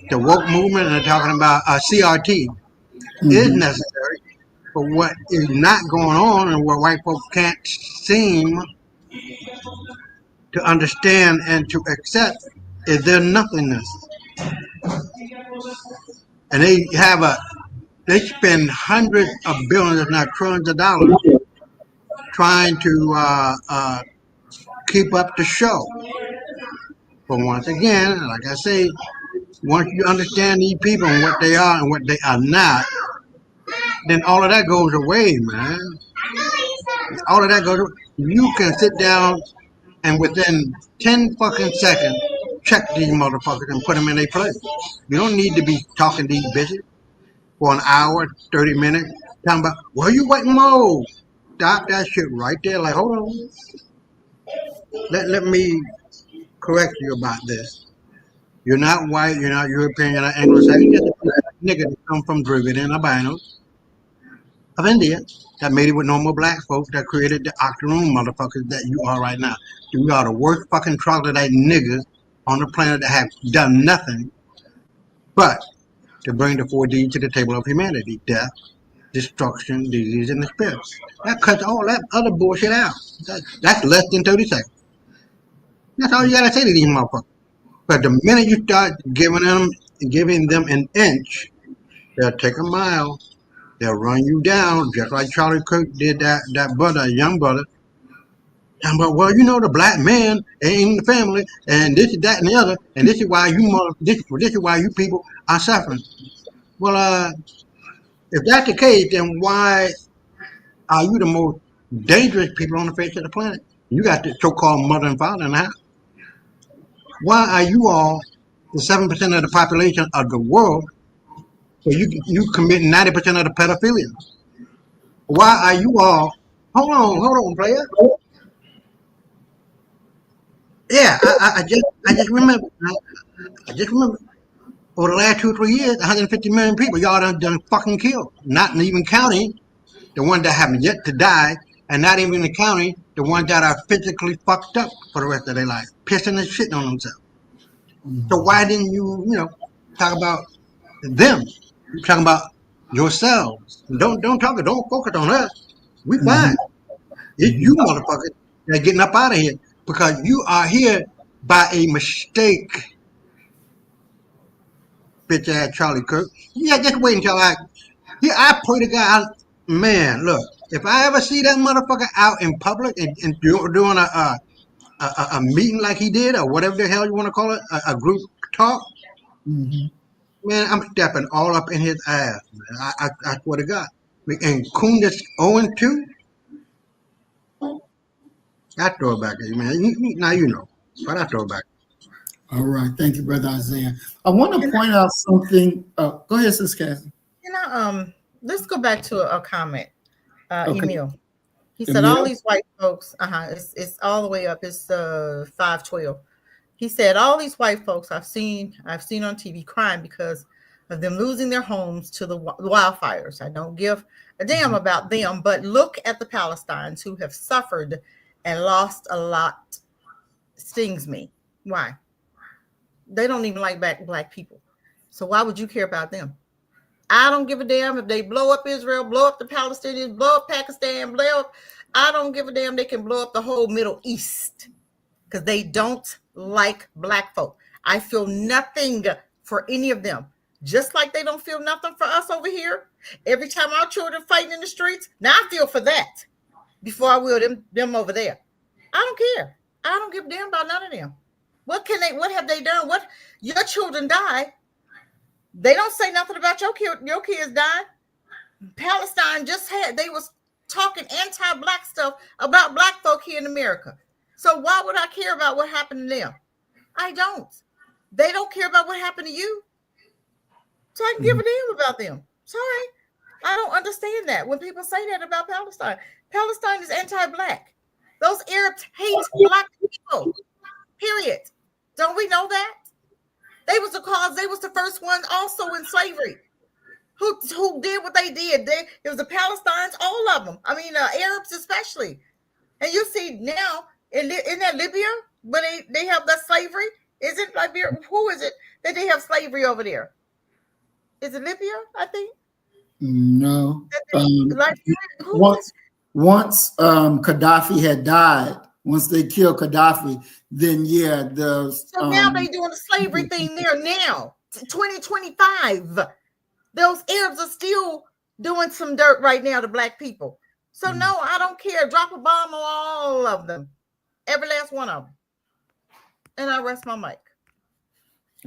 The woke movement, and they're talking about CRT is necessary. But what is not going on, and what white folks can't seem to understand and to accept, is their nothingness. And they spend hundreds of billions, if not trillions of dollars, trying to keep up the show. But once again, like I say, once you understand these people and what they are and what they are not, then all of that goes away, man. All of that goes away. You can sit down and within 10 fucking seconds, check these motherfuckers and put them in their place. You don't need to be talking to these bitches for an hour, 30 minutes, talking about, where you waiting more? Stop that shit right there. Like, hold on. Let me correct you about this. You're not white, you're not European, you're not Anglo-Saxon. You're just a nigga that come from Dravidian albinos of India that made it with normal black folks that created the octoroon motherfuckers that you are right now. You are the worst fucking troglodyte niggas on the planet that have done nothing but to bring the 4D to the table of humanity. Death, destruction, disease, and the spirit. That cuts all that other bullshit out. That's less than 30 seconds. That's all you gotta say to these motherfuckers. But the minute you start giving them an inch, they'll take a mile. They'll run you down, just like Charlie Kirk did that brother, young brother. Talking about, well, you know, the black man ain't in the family, and this is that and the other, and this is why this is why you people are suffering. Well, if that's the case, then why are you the most dangerous people on the face of the planet? You got the so-called mother and father in the house. Why are you all the 7% of the population of the world? So you commit 90% of the pedophilia. Why are you all? Hold on, player. Yeah, I just remember. I just remember over the last 2 or 3 years, 150 million people y'all done fucking killed. Not even counting the ones that have yet to die, and not even counting the ones that are physically fucked up for the rest of their life, pissing and shitting on themselves. So why didn't you talk about them? You talking about yourselves. Don't focus on us. We fine. It's you motherfuckers that are getting up out of here because you are here by a mistake, bitch ass Charlie Kirk. Yeah, just wait until I pray to God, man, look, if I ever see that motherfucker out in public and doing a meeting like he did or whatever the hell you want to call it, a group talk, man, I'm stepping all up in his ass, man. I swear to God. And Kundis 0-2, I throw it back at you, man. Now you know, but I throw it back.
All right. Thank you, Brother Isaiah. I want to point out something. Go ahead, Sis Cassie.
Let's go back to a comment.
Okay.
Emil. He said all
Emil?
these white folks, it's all the way up. It's 512. He said all these white folks I've seen on TV crying because of them losing their homes to the wildfires. I don't give a damn about them, but look at the Palestinians who have suffered and lost a lot. Stings me. Why? They don't even like black people. So why would you care about them? I don't give a damn if they blow up Israel, blow up the Palestinians, blow up Pakistan, blow up. I don't give a damn. They can blow up the whole Middle East because they don't like black folk. I feel nothing for any of them. Just like they don't feel nothing for us over here. Every time our children fighting in the streets, now I feel for that before I will them over there. I don't care. I don't give a damn about none of them. What have they done? What your children die? They don't say nothing about your kids dying. Palestine they was talking anti-black stuff about black folk here in America. So why would I care about what happened to them? I don't. They don't care about what happened to you. So I can give a damn about them. Sorry. I don't understand that when people say that about Palestine. Palestine is anti-black. Those Arabs hate black people. Period. Don't we know that? They was the first ones also in slavery. Who did what they did? It was the Palestinians, all of them. I mean, Arabs especially. And you see now in that Libya, when they have that slavery, is it Liberia? Who is it that they have slavery over there? Is it Libya? I think.
No.
Who is?
Once Gaddafi had died, once they killed Gaddafi, then yeah,
So now they doing the slavery thing there now, 2025. Those Arabs are still doing some dirt right now to black people. So no, I don't care. Drop a bomb on all of them, every last one of them. And I rest my mic.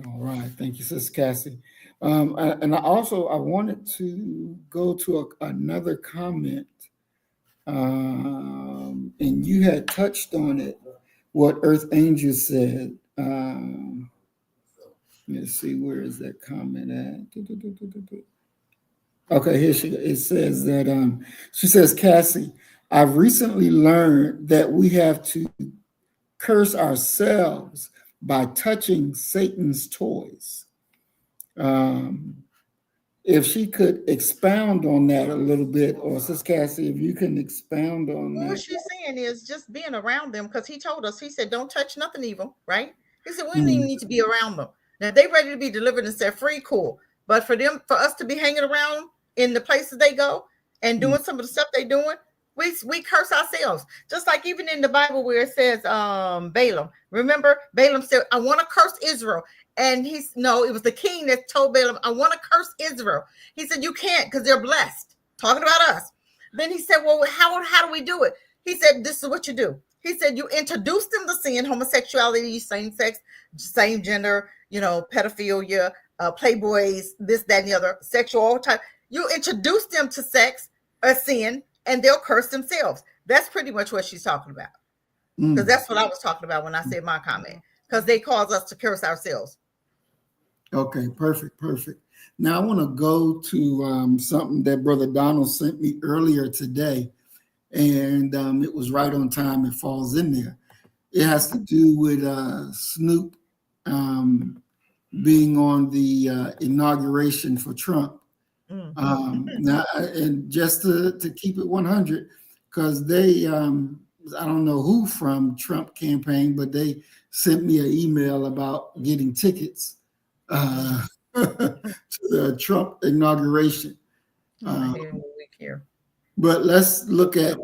All right, thank you, Sister Cassie. And I wanted to go to another comment, and you had touched on it. What Earth Angel said. Let's see, where is that comment at? Okay, here it says that she says, Cassie, I've recently learned that we have to curse ourselves by touching Satan's toys. If she could expound on that a little bit, or Sis Cassie, if you can expound on that.
What she's saying is just being around them, because he told us, he said, don't touch nothing evil, right? He said, we don't even need to be around them. Now, if they ready to be delivered and set free, cool. But for us to be hanging around them in the places they go and doing some of the stuff they doing, We curse ourselves. Just like even in the Bible where it says Balaam. Remember, Balaam said, I want to curse Israel. And it was the king that told Balaam, I want to curse Israel. He said, you can't because they're blessed. Talking about us. Then he said, well, how do we do it? He said, this is what you do. He said, you introduce them to sin, homosexuality, same sex, same gender, pedophilia, playboys, this, that, and the other, sexual, all type. You introduce them to sex or sin, and they'll curse themselves. That's pretty much what she's talking about. Because that's what I was talking about when I said my comment. Because they cause us to curse ourselves.
Okay, perfect. Now I want to go to something that Brother Donald sent me earlier today, and it was right on time. It falls in there. It has to do with Snoop being on the inauguration for Trump. Now, and just to keep it 100, because they, I don't know who from Trump campaign, but they sent me an email about getting tickets to the Trump inauguration. But let's look at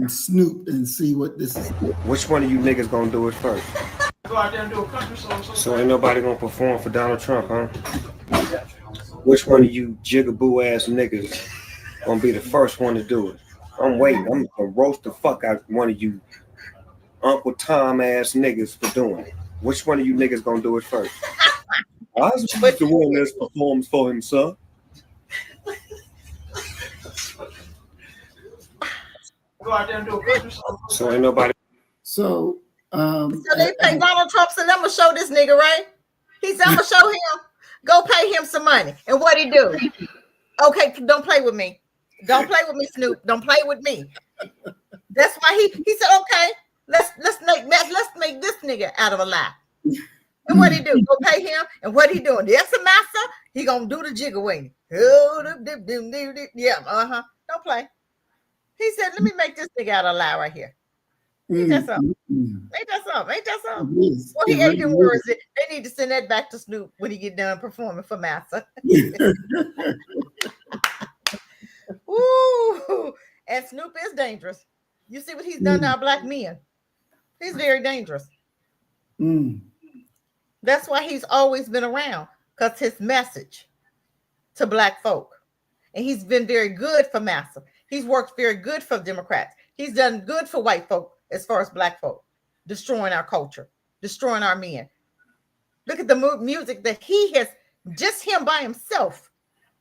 Snoop and see what this is.
Which one of you niggas gonna do it first?
Go out there and do a country song.
So ain't nobody gonna perform for Donald Trump, huh? Which one of you jigaboo ass niggas gonna be the first one to do it? I'm waiting. I'm gonna roast the fuck out one of you Uncle Tom ass niggas for doing it. Which one of you niggas gonna do it first? I was the one that performs for himself.
Go out there and do a country song.
So ain't nobody.
So
they pay Donald Trump, so I'm gonna show this nigga, right? He said, I'm gonna show him. Go pay him some money. And what he do? Okay, don't play with me. Don't play with me, Snoop. Don't play with me. That's why he said, okay, let's make this nigga out of a lie. And what he do? Go pay him. And what he doing? That's a master. He gonna do the jigger wing. Yeah, Don't play. He said, let me make this nigga out of a lie right here. Ain't that something? Ain't that something? Well, he ate them words. They need to send that back to Snoop when he get done performing for Massa. Ooh, and Snoop is dangerous. You see what he's done to our black men. He's very dangerous. That's why he's always been around, because his message to black folk. And he's been very good for Massa. He's worked very good for Democrats. He's done good for white folk as far as black folk, destroying our culture, destroying our men. Look at the music that he has, just him by himself,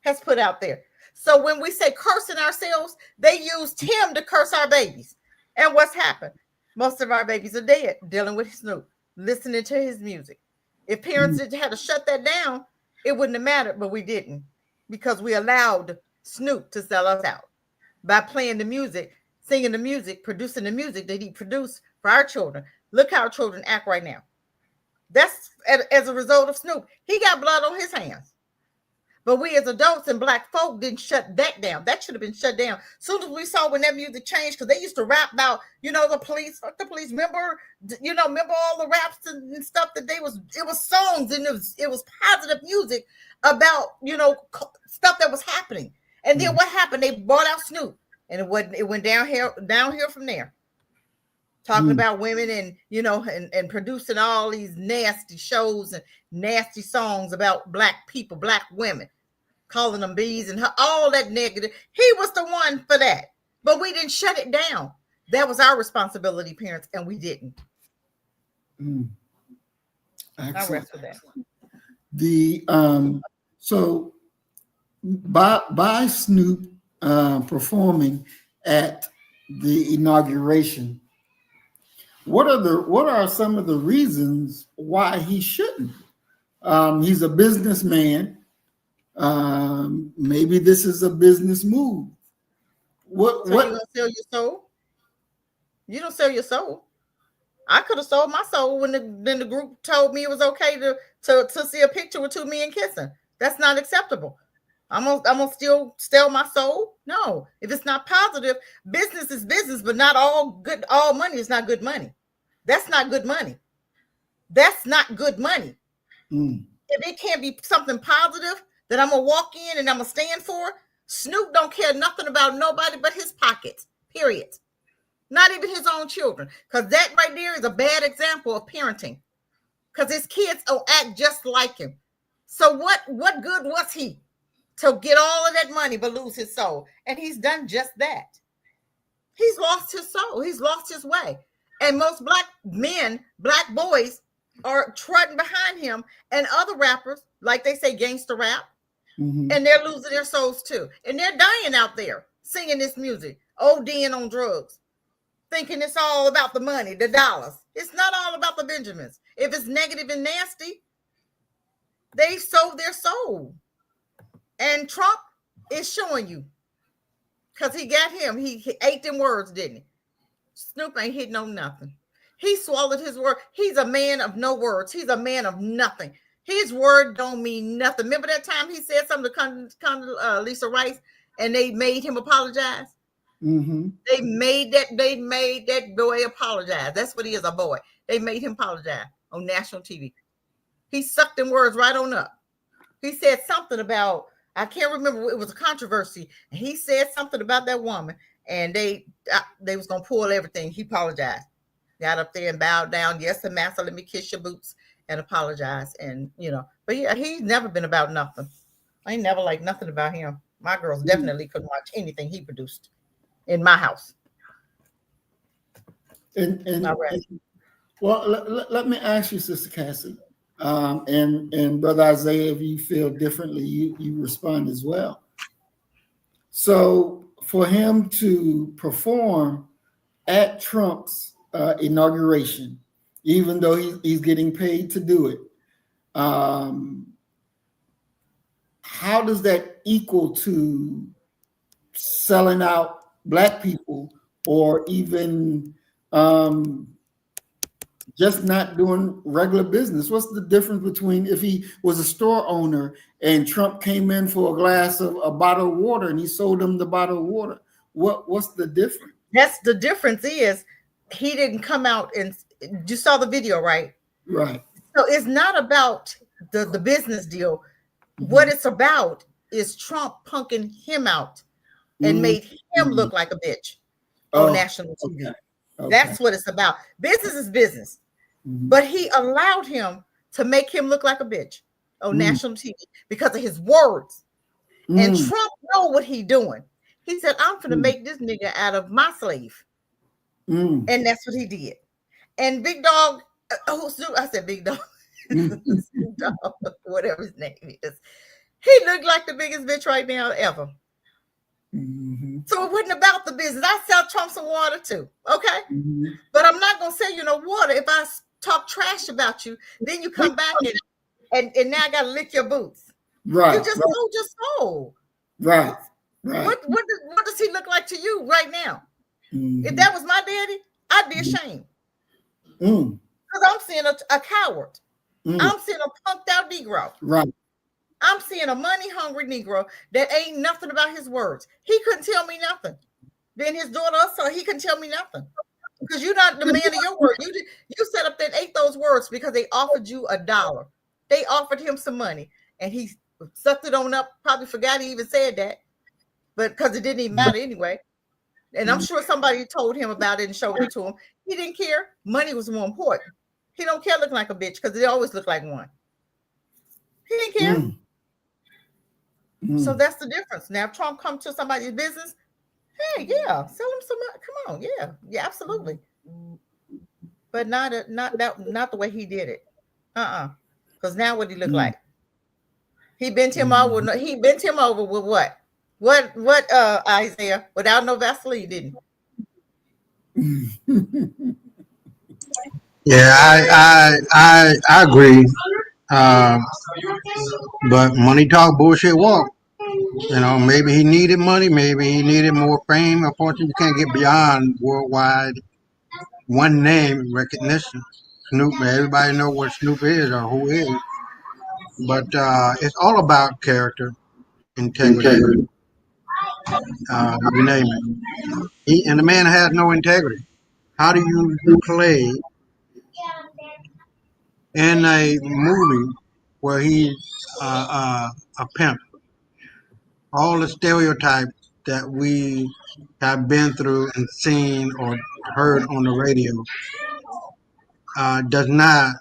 has put out there. So when we say cursing ourselves, they used him to curse our babies. And what's happened? Most of our babies are dead dealing with Snoop, listening to his music. If parents had to shut that down, it wouldn't have mattered, but we didn't, because we allowed Snoop to sell us out by playing the music, singing the music, producing the music that he produced for our children. Look how our children act right now. That's as a result of Snoop. He got blood on his hands. But we as adults and black folk didn't shut that down. That should have been shut down. Soon as we saw when that music changed, because they used to rap about, the police, fuck the police. Remember all the raps and stuff that it was songs, and it was positive music about, stuff that was happening. And then what happened? They brought out Snoop, and it went downhill from there. Talking about women and, and producing all these nasty shows and nasty songs about black people, black women, calling them bees and all that negative. He was the one for that, but we didn't shut it down. That was our responsibility, parents, and we didn't. I'll rest with that.
So by Snoop performing at the inauguration, what are some of the reasons why he shouldn't? He's a businessman. Maybe this is a business move. What
you gonna sell your soul? You don't sell your soul. I could have sold my soul when the group told me it was okay to see a picture with two men kissing. That's not acceptable. I'm gonna still sell my soul? No. If it's not positive, business is business, but not all money is not good money. That's not good money. That's not good money. If it can't be something positive that I'm gonna walk in and I'm gonna stand for, Snoop don't care nothing about nobody but his pockets. Period. Not even his own children. Because that right there is a bad example of parenting. Because his kids will act just like him. So what good was he to get all of that money but lose his soul? And he's done just that. He's lost his soul. He's lost his way. And most black men, black boys are trotting behind him and other rappers, like they say gangster rap, and they're losing their souls too. And they're dying out there singing this music, ODing on drugs, thinking it's all about the money, the dollars. It's not all about the Benjamins. If it's negative and nasty, they sold their soul. And Trump is showing you. Because he got him. He ate them words, didn't he? Snoop ain't hitting on nothing. He swallowed his word. He's a man of no words. He's a man of nothing. His word don't mean nothing. Remember that time he said something to Lisa Rice and they made him apologize? They made that boy apologize. That's what he is, a boy. They made him apologize on national TV. He sucked them words right on up. He said something about, I can't remember, it was a controversy. And he said something about that woman and they was going to pull everything. He apologized. Got up there and bowed down. Yes, the master, let me kiss your boots and apologize. And, but yeah, he's never been about nothing. I ain't never liked nothing about him. My girls definitely couldn't watch anything he produced in my house.
Well, let me ask you, Sister Cassie, and Brother Isaiah, if you feel differently, you respond as well. So for him to perform at Trump's inauguration, even though he's getting paid to do it, how does that equal to selling out Black people, or even just not doing regular business? What's the difference between if he was a store owner and Trump came in for a glass of a bottle of water and he sold him the bottle of water? What's the difference?
That's the difference is he didn't come out and you saw the video, right?
Right.
So it's not about the business deal. What it's about is Trump punking him out and made him look like a bitch on national TV. Okay. That's what it's about. Business is business. But he allowed him to make him look like a bitch on national TV because of his words. And Trump know what he doing. He said, I'm going to make this nigga out of my slave. And that's what he did. And Big Dog, I said Big Dog, whatever his name is. He looked like the biggest bitch right now ever. So it wasn't about the business. I sell Trump some water too, okay? But I'm not going to sell you no water. If I talk trash about you, then you come back and now I got to lick your boots.
Right.
You just sold your soul.
Right.
What does he look like to you right now? If that was my daddy, I'd be ashamed. Because I'm seeing a coward. I'm seeing a punked out Negro.
Right.
I'm seeing a money hungry Negro that ain't nothing about his words. He couldn't tell me nothing. Then his daughter also, he couldn't tell me nothing. Because you're not the man of your word. You set up that ate those words because they offered you $1. They offered him some money and he sucked it on up. Probably forgot he even said that. But because it didn't even matter anyway. And I'm sure somebody told him about it and showed it to him. He didn't care. Money was more important. He don't care looking like a bitch because they always look like one. He didn't care. So that's the difference. Now, if Trump come to somebody's business, hey, yeah, sell him some. Come on, yeah, absolutely. But not the way he did it. Because now what he look like? He bent him over. He bent him over with what? What? Isaiah, without no Vaseline, didn't he?
Yeah, I agree. But money talk, bullshit walk. Maybe he needed money. Maybe he needed more fame or fortune. You can't get beyond worldwide one name recognition. Snoop, everybody know what Snoop is or who is. But it's all about character, integrity. You name it. And the man has no integrity. How do you play in a movie where he's a pimp? All the stereotypes that we have been through and seen or heard on the radio does not,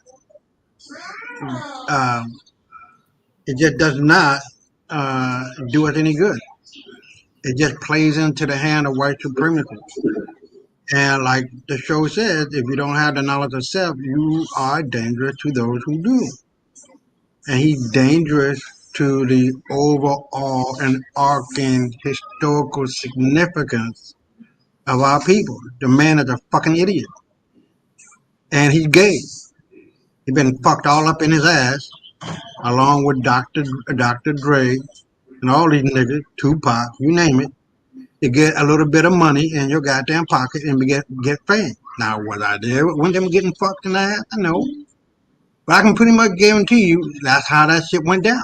um, it just does not do us any good. It just plays into the hand of white supremacy. And like the show says, if you don't have the knowledge of self, you are dangerous to those who do. And he's dangerous to the overall and arcing historical significance of our people. The man is a fucking idiot. And he's gay. He's been fucked all up in his ass, along with Dr. Dre and all these niggas, Tupac, you name it. You get a little bit of money in your goddamn pocket and get fame. Now, was I there when them getting fucked in the ass? I know. But I can pretty much guarantee you that's how that shit went down.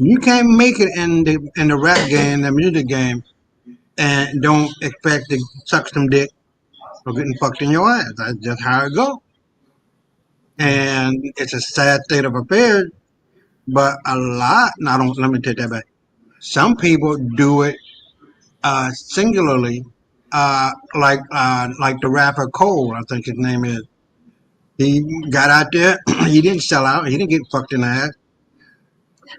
You can't make it in the rap game, the music game, and don't expect to suck some dick or getting fucked in your ass. That's just how it goes. And it's a sad state of affairs, but a lot, no, don't, let me take that back. Some people do it singularly, like the rapper Cole, I think his name is. He got out there, he didn't sell out, he didn't get fucked in the ass.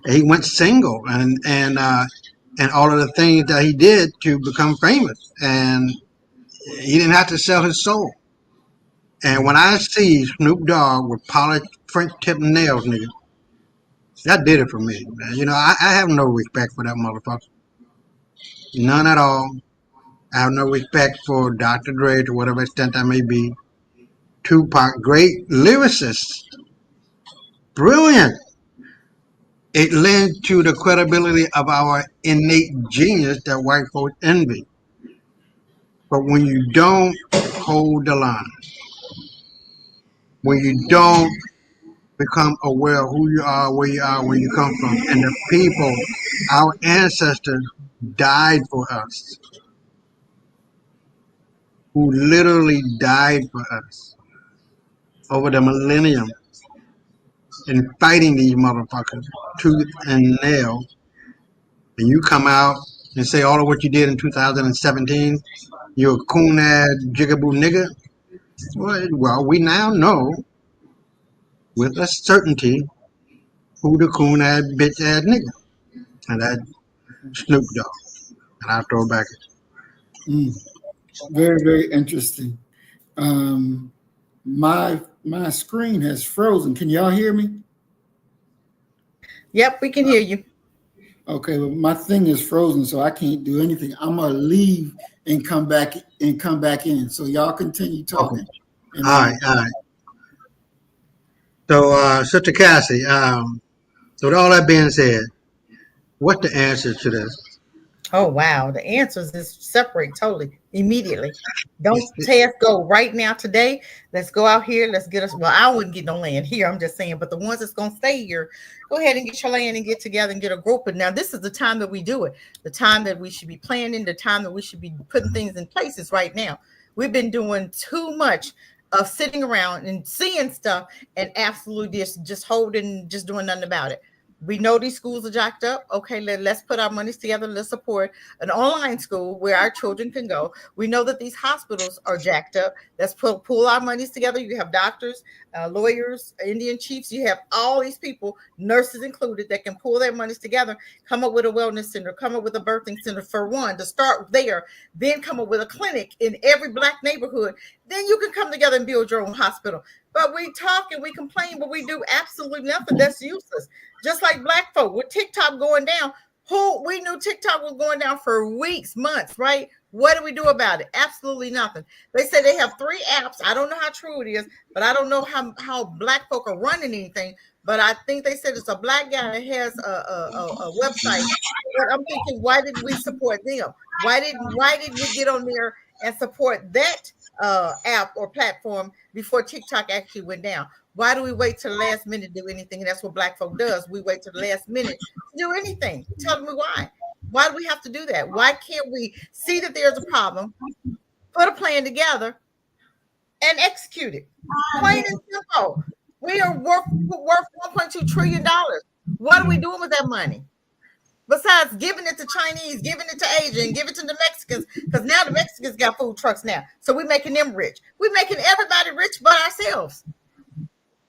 He went single and all of the things that he did to become famous. And he didn't have to sell his soul. And when I see Snoop Dogg with polished French tip nails, nigga, that did it for me, man. You know, I have no respect for that motherfucker. None at all. I have no respect for Dr. Dre to whatever extent that may be. Tupac, great lyricist, brilliant. It lends to the credibility of our innate genius that white folks envy. But when you don't hold the line, when you don't become aware of who you are, where you are, where you come from, and the people, our ancestors died for us, who literally died for us over the millennium in fighting these motherfuckers tooth and nail, and you come out and say all of what you did in 2017, you're a coon ass jigaboo nigga. Well, we now know with a certainty who the coon ass bitch ass nigga, and that Snoop Dogg. And I'll throw it back.
Very, very interesting. Um, my screen has frozen. Can y'all hear me?
Yep, we can hear you.
Okay, but my thing is frozen, so I can't do anything. I'm gonna leave and come back in. So y'all continue talking.
Okay. All right. So, Sister Cassie, so with all that being said, what's the answer to this?
Oh wow, the answers is separate totally immediately. Don't task go right now today. Let's go out here. Let's get us. Well, I wouldn't get no land here. I'm just saying, but the ones that's gonna stay here, go ahead and get your land and get together and get a group. And now this is the time that we do it. The time that we should be planning. The time that we should be putting things in places right now. We've been doing too much of sitting around and seeing stuff and absolutely just holding, just doing nothing about it. We know these schools are jacked up. Okay, let's put our monies together. Let's support an online school where our children can go. We know that these hospitals are jacked up. Let's pull our monies together. You have doctors, lawyers, Indian chiefs. You have all these people, nurses included, that can pull their monies together, come up with a wellness center, come up with a birthing center for one, to start there, then come up with a clinic in every Black neighborhood. Then you can come together and build your own hospital. But we talk and we complain, but we do absolutely nothing. That's useless. Just like Black folk with TikTok going down. We knew TikTok was going down for weeks, months, right? What do we do about it? Absolutely nothing. They say they have 3 apps. I don't know how true it is, but I don't know how Black folk are running anything. But I think they said it's a Black guy that has a website. But I'm thinking, why didn't we support them? Why didn't we get on there and support that app or platform before TikTok actually went down? Why do we wait till the last minute to do anything? And that's what Black folk does. We wait till the last minute to do anything. Tell me why. Why do we have to do that? Why can't we see that there's a problem, put a plan together, and execute it? Plain and simple. We are worth $1.2 trillion. What are we doing with that money? Besides giving it to Chinese, giving it to Asian, giving it to the Mexicans, because now the Mexicans got food trucks now. So we're making them rich. We're making everybody rich but ourselves.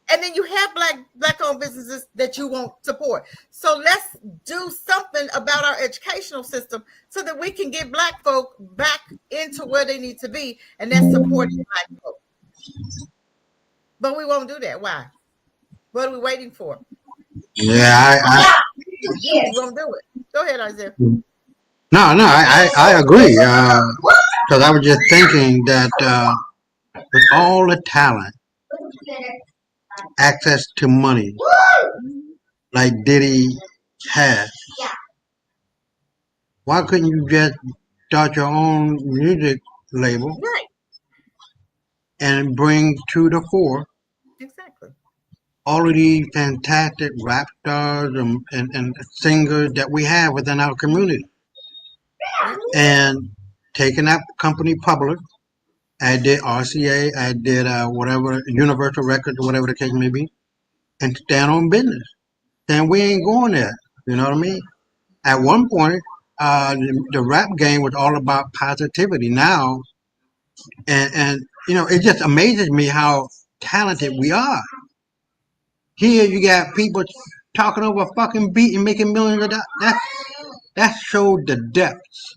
And then you have black owned businesses that you won't support. So let's do something about our educational system so that we can get black folk back into where they need to be, and that's supporting black folk. But we won't do that. Why? What are we waiting for?
Yeah,
We won't do it. Go ahead, Isaiah.
I agree. Because I was just thinking that with all the talent, access to money, like Diddy has, why couldn't you just start your own music label
Right.
and bring to the fore
Exactly.
all of these fantastic rap stars and singers that we have within our community,
Yeah.
and taking that company public? I did RCA, I did whatever, Universal Records, or whatever the case may be, and stand on business. And we ain't going there. You know what I mean? At one point, the rap game was all about positivity. Now, and it just amazes me how talented we are. Here, you got people talking over a fucking beat and making millions of dollars. That showed the depths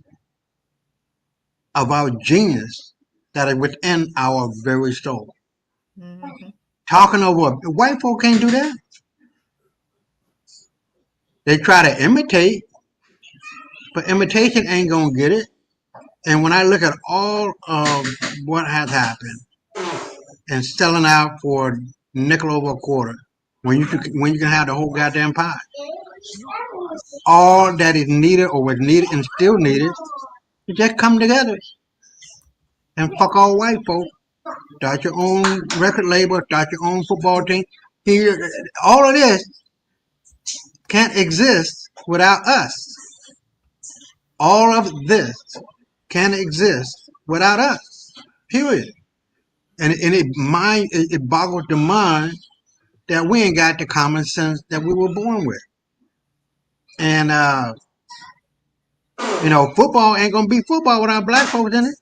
of our genius that is within our very soul.
Mm-hmm.
Talking over white folk can't do that. They try to imitate, but imitation ain't gonna get it. And when I look at all of what has happened and selling out for nickel over a quarter, when you can have the whole goddamn pie, all that is needed or was needed and still needed is just come together and fuck all white folk. Start your own record label, start your own football team. Here, all of this can't exist without us. All of this can't exist without us. Period. And it boggles the mind that we ain't got the common sense that we were born with. And football ain't gonna be football without black folks in it.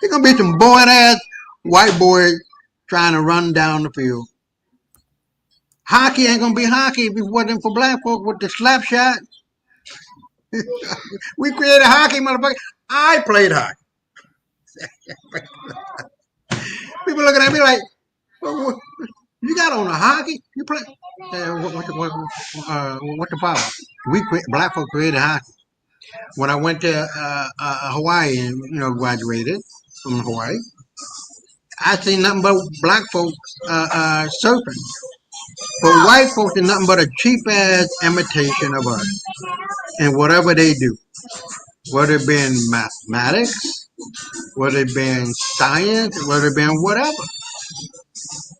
It's gonna be some bored ass white boys trying to run down the field. Hockey ain't gonna be hockey if it wasn't for black folk with the slap shot. We created hockey, motherfucker. I played hockey. People looking at me like, what you got on a hockey? You play? What the power? Black folk created hockey. When I went to Hawaii and graduated from Hawaii, I seen nothing but black folks surfing. But white folks are nothing but a cheap ass imitation of us in whatever they do, whether it be in mathematics, whether it be in science, whether it be in whatever.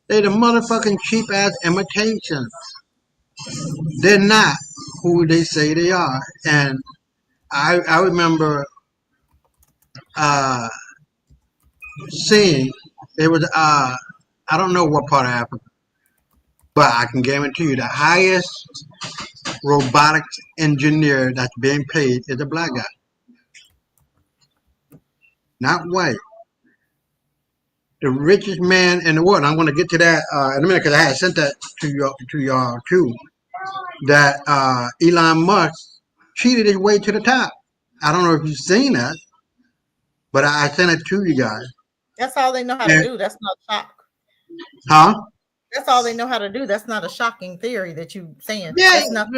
They the motherfucking cheap ass imitations. They're not who they say they are. And I remember seeing it was I don't know what part of Africa, but I can guarantee you the highest robotics engineer that's being paid is a black guy, not white. The richest man in the world. I'm going to get to that in a minute because I had sent that to y'all too. That Elon Musk cheated his way to the top. I don't know if you've seen that, but I sent it to you guys.
That's all they know how to do. That's not shock.
Huh?
That's all they know how to do. That's not a shocking theory that you saying.
Yeah,
That's not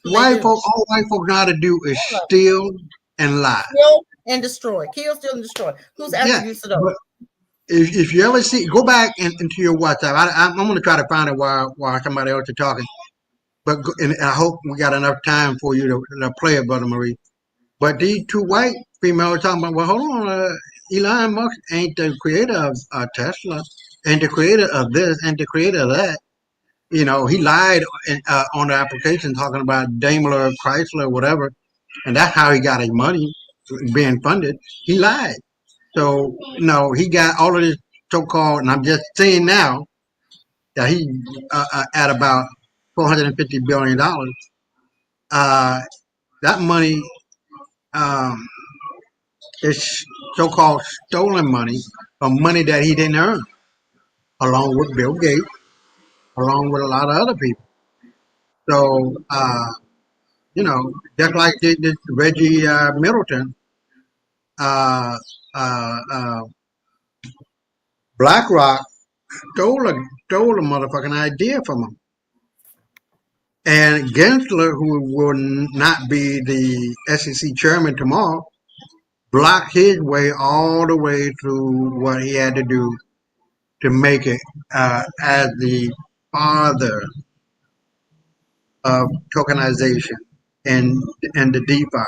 white folk. All white folk know how to do is steal and lie.
Kill and destroy. Kill, steal, and destroy. Who's attributes to those?
If you ever see, go back into your WhatsApp. I'm going to try to find it while somebody else is talking. But and I hope we got enough time for you to play it, Brother Marie. But these two white females are talking about, well, hold on, Elon Musk ain't the creator of Tesla, ain't the creator of this, ain't the creator of that. He lied on the application talking about Daimler, Chrysler, whatever, and that's how he got his money being funded. He lied. So, he got all of this so-called, and I'm just saying now that he at about $450 billion. That money is so-called stolen money, or money that he didn't earn, along with Bill Gates, along with a lot of other people. So, just like this Reggie Middleton, uh, uh, uh, BlackRock stole a motherfucking idea from him. And Gensler, who will not be the SEC chairman tomorrow, blocked his way all the way through what he had to do to make it as the father of tokenization and the DeFi.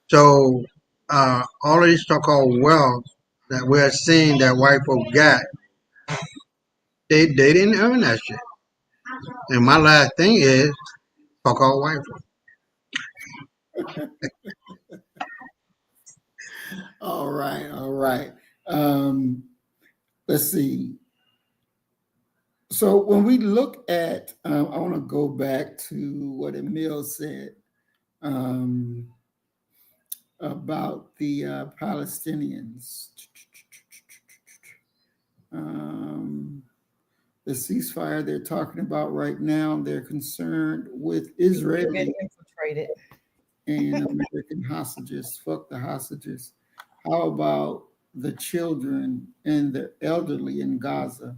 So all of this so-called wealth that we're seeing that white folks got, they didn't earn that shit. And my last thing is fuck all white folks.
All right, all right. Let's see. So when we look at, I want to go back to what Emil said about the Palestinians. The ceasefire they're talking about right now, they're concerned with Israeli
infiltrated
and American hostages. Fuck the hostages. How about the children and the elderly in Gaza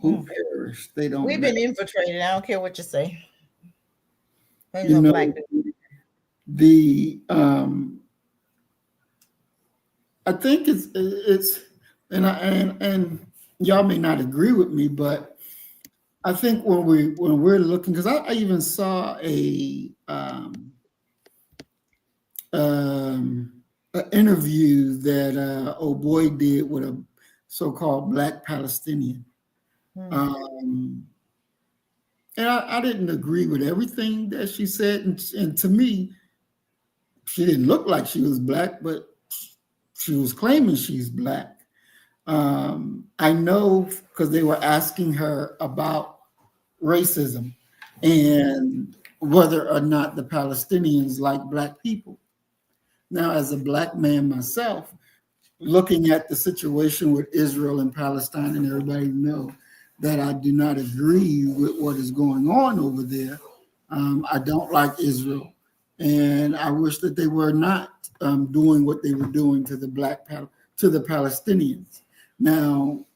who perished? They don't.
We've been infiltrated. I don't care what you say. There's
You
no
know,
black
the I think it's and y'all may not agree with me, but I think when we're looking, because I even saw an interview that old boy did with a so-called Black Palestinian. And I didn't agree with everything that she said. And to me, she didn't look like she was Black, but she was claiming she's Black. I know because they were asking her about racism and whether or not the Palestinians like Black people. Now, as a Black man myself, looking at the situation with Israel and Palestine, and everybody know that I do not agree with what is going on over there. I don't like Israel, and I wish that they were not doing what they were doing to the Palestinians. Now,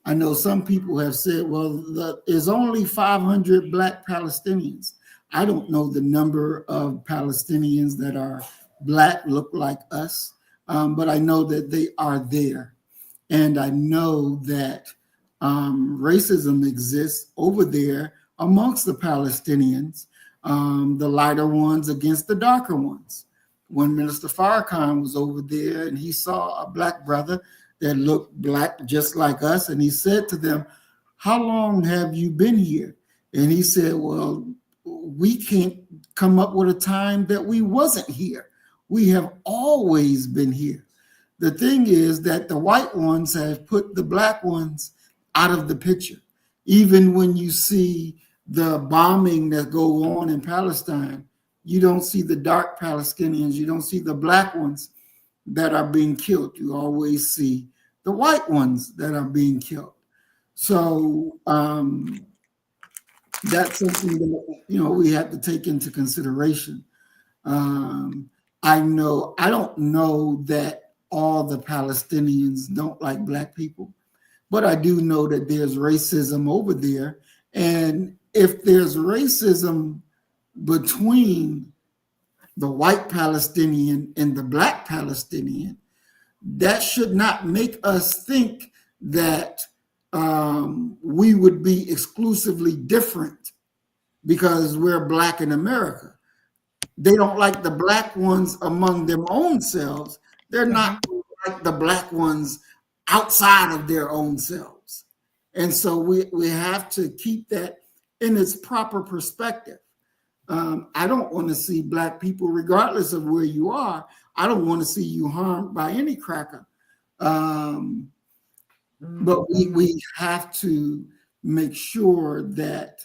I know some people have said, well, there's only 500 Black Palestinians. I don't know the number of Palestinians that are Black, look like us, but I know that they are there. And I know that racism exists over there amongst the Palestinians, the lighter ones against the darker ones. When Minister Farrakhan was over there and he saw a Black brother that looked Black just like us, and he said to them, how long have you been here? And he said, well, we can't come up with a time that we wasn't here. We have always been here. The thing is that the white ones have put the Black ones out of the picture. Even when you see the bombing that go on in Palestine, you don't see the dark Palestinians, you don't see the Black ones that are being killed. You always see the white ones that are being killed. So that's something that we have to take into consideration. I don't know that all the Palestinians don't like Black people, but I do know that there's racism over there. And if there's racism between the white Palestinian and the Black Palestinian, that should not make us think that we would be exclusively different because we're Black in America. They don't like the Black ones among their own selves. They're not like the Black ones outside of their own selves. And so we have to keep that in its proper perspective. I don't want to see Black people, regardless of where you are, I don't want to see you harmed by any cracker. But we have to make sure that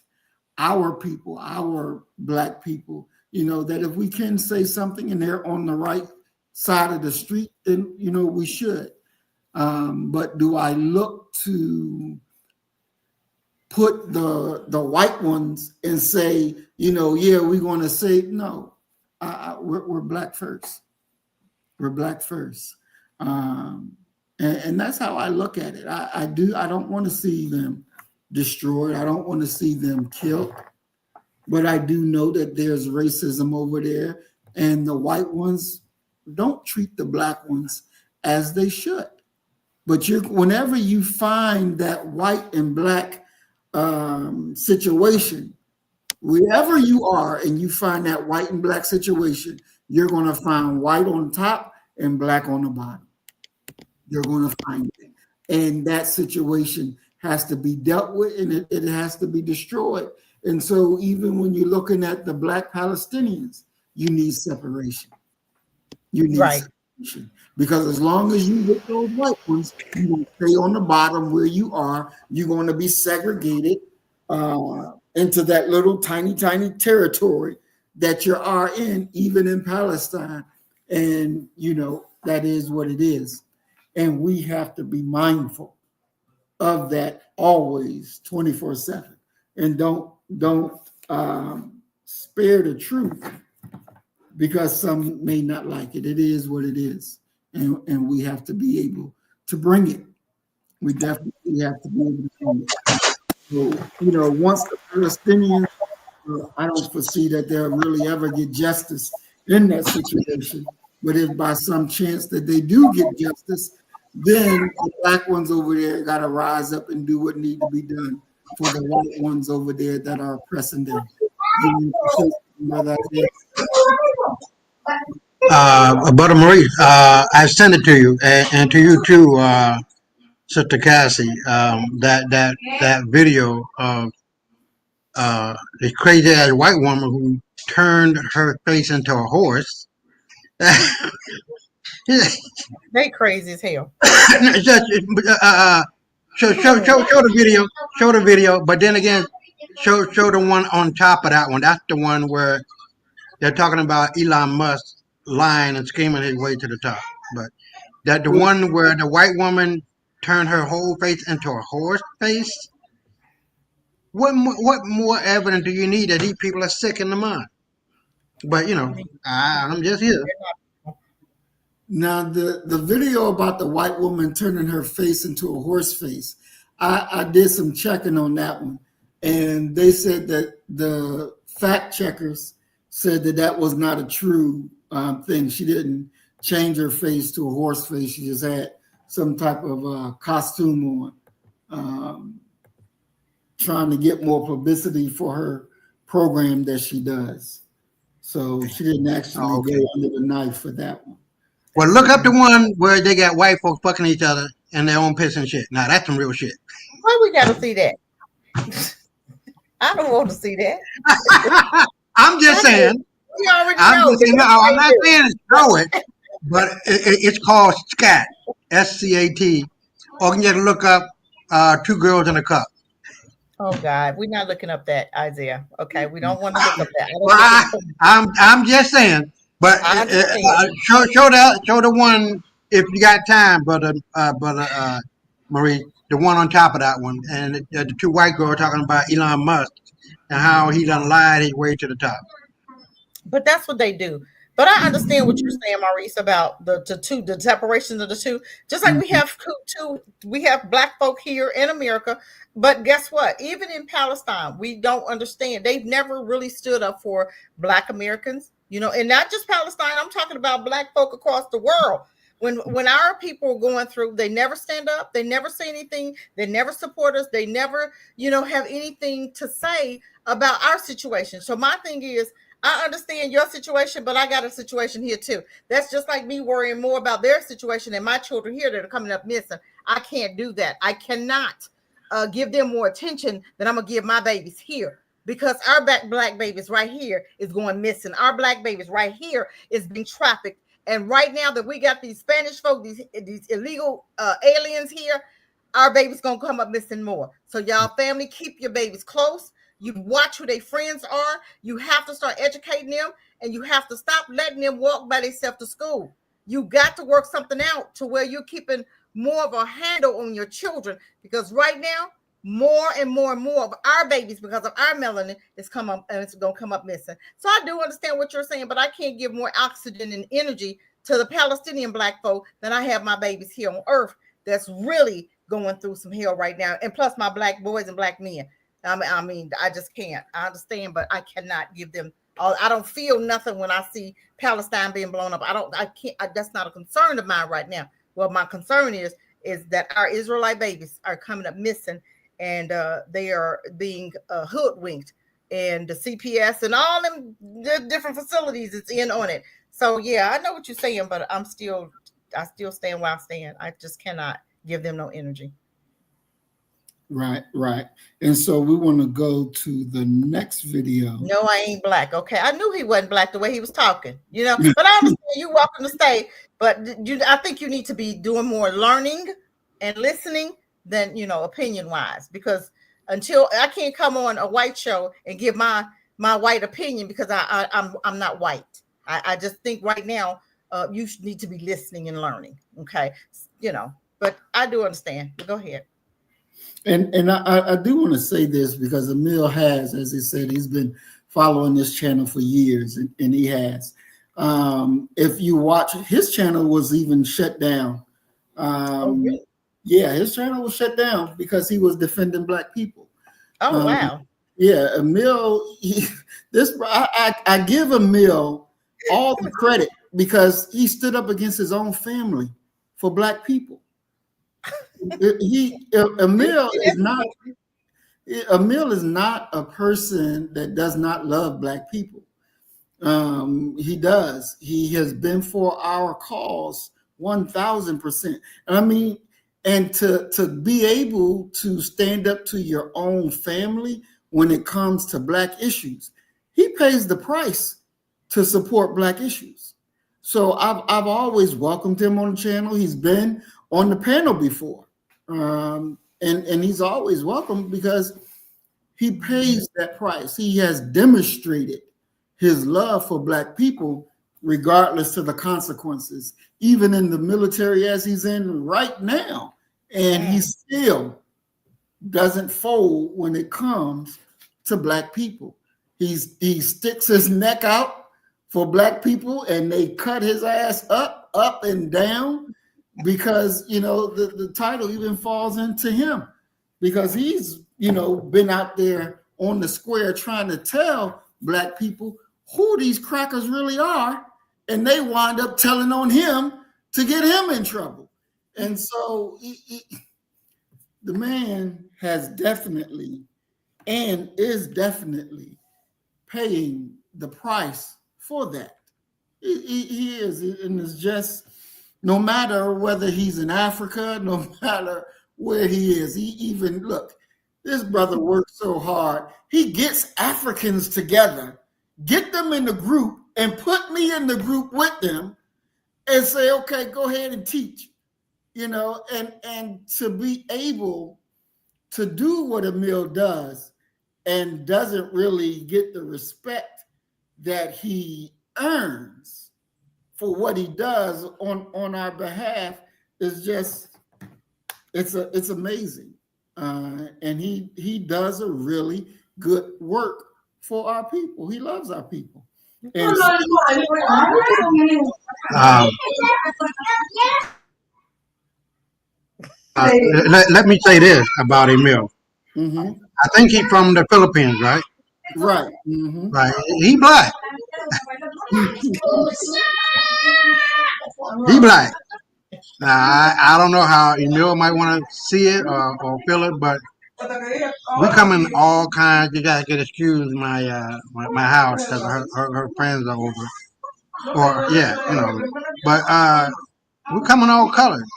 our people, our black people, that if we can say something and they're on the right side of the street, then, we should. But do I look to put the white ones and say, yeah, we're going to say, no, we're black first. We're black first. And that's how I look at it. I don't want to see them destroyed. I don't want to see them killed. But I do know that there's racism over there, and the white ones don't treat the black ones as they should. But whenever you find that white and black situation, wherever you are, and you find that white and black situation, you're going to find white on top and black on the bottom. You're going to find it. And that situation has to be dealt with, and it has to be destroyed. And so even when you're looking at the black Palestinians, you need separation. You need separation. Because as long as you get those white ones, you're going to stay on the bottom where you are. You're going to be segregated into that little tiny territory that you are in, even in Palestine. And, that is what it is. And we have to be mindful of that always, 24/7. And don't spare the truth because some may not like it. It is what it is. And we have to be able to bring it. We definitely have to be able to bring it. So, once the Palestinians, I don't foresee that they'll really ever get justice in that situation. But if by some chance that they do get justice, then the black ones over there got to rise up and do what need to be done for the white ones over there that are oppressing them.
Brother Maurice, I sent it to you, and to you too, Sister Cassie. That video of the crazy ass white woman who turned her face into a horse.
They crazy as hell.
Show the video. Show the video. But then again, show the one on top of that one. That's the one where they're talking about Elon Musk lying and scheming his way to the top. But that the one where the white woman turned her whole face into a horse face. What more evidence do you need that these people are sick in the mind? But I'm just here.
Now, the video about the white woman turning her face into a horse face, I did some checking on that one. And they said that the fact checkers said that was not a true thing. She didn't change her face to a horse face. She just had some type of costume on, trying to get more publicity for her program that she does. So she didn't actually go under the knife for that one.
Well, look up the one where they got white folks fucking each other in their own piss and shit. Now, that's some real shit.
Why we got to see that? I don't want to see that.
I'm just saying.
We already know.
I'm not saying show it, but it's called SCAT, SCAT. Or you can just look up Two Girls in a Cup.
Oh God, we're not looking up that, Isaiah. Okay, we don't want to look up that.
I'm just saying. But show the one if you got time, brother Marie, the one on top of that one, and the two white girls talking about Elon Musk and how he done lied his way to the top.
But that's what they do. But I understand what you're saying, Maurice, about the separation of the two. Just like we have black folk here in America. But guess what? Even in Palestine, we don't understand. They've never really stood up for black Americans, and not just Palestine. I'm talking about black folk across the world. When our people are going through, they never stand up. They never say anything. They never support us. They never, have anything to say about our situation. So my thing is, I understand your situation, but I got a situation here too. That's just like me worrying more about their situation and my children here that are coming up missing. I can't do that. I cannot give them more attention than I'm going to give my babies here, because our black babies right here is going missing. Our black babies right here is being trafficked. And right now that we got these Spanish folk, these illegal aliens here, our babies going to come up missing more. So y'all family, keep your babies close. You watch who their friends are. You have to start educating them, and you have to stop letting them walk by themselves to school. You got to work something out to where you're keeping more of a handle on your children, because right now, more and more and more of our babies, because of our melanin, is come up and it's gonna come up missing. So I do understand what you're saying, but I can't give more oxygen and energy to the Palestinian black folk than I have my babies here on Earth that's really going through some hell right now. And plus my black boys and black men. I mean, I just can't. I understand, but I cannot give them all. I don't feel nothing when I see Palestine being blown up. I can't. That's not a concern of mine right now. What my concern is that our Israelite babies are coming up missing, and they are being hoodwinked, and the CPS and all them different facilities is in on it. So yeah, I know what you're saying, but I still stand where I stand. I just cannot give them no energy.
Right, right. And so we want to go to the next video.
No, I ain't black. Okay, I knew he wasn't black the way he was talking, you know. But I understand you welcome to stay. But I think you need to be doing more learning and listening than opinion wise. Because until I can't come on a white show and give my white opinion, because I'm not white. I just think right now you need to be listening and learning. Okay, But I do understand. Go ahead.
And I do want to say this because Emil has, as he said, he's been following this channel for years, and he has. If you watch, his channel was even shut down.
Really?
Yeah, his channel was shut down because he was defending black people.
Oh, wow.
Yeah, Emil, I give Emil all the credit because he stood up against his own family for black people. Emil is not a person that does not love black people. He does. He has been for our cause 1,000%. I mean, and to be able to stand up to your own family when it comes to black issues, he pays the price to support black issues. So I've always welcomed him on the channel. He's been on the panel before. And he's always welcome because he pays that price. He has demonstrated his love for black people, regardless of the consequences, even in the military as he's in right now. And he still doesn't fold when it comes to black people. He sticks his neck out for black people, and they cut his ass up and down, because the title even falls into him, because he's been out there on the square trying to tell black people who these crackers really are, and they wind up telling on him to get him in trouble. And so the man has definitely and is definitely paying the price for that. He is, and it's just, no matter whether he's in Africa, no matter where he is, this brother works so hard. He gets Africans together, get them in the group, and put me in the group with them and say, okay, go ahead and teach, and to be able to do what Emil does and doesn't really get the respect that he earns for what he does on our behalf is just, it's amazing. And he does a really good work for our people. He loves our people. And
let me say this about Emil. I think he's from the Philippines, right?
Right.
Right. He black. He black. Now, I don't know how Emil might want to see it or feel it, but we come in all kinds. You gotta get excuse my house because her friends are over. Or yeah, But we come in all colors.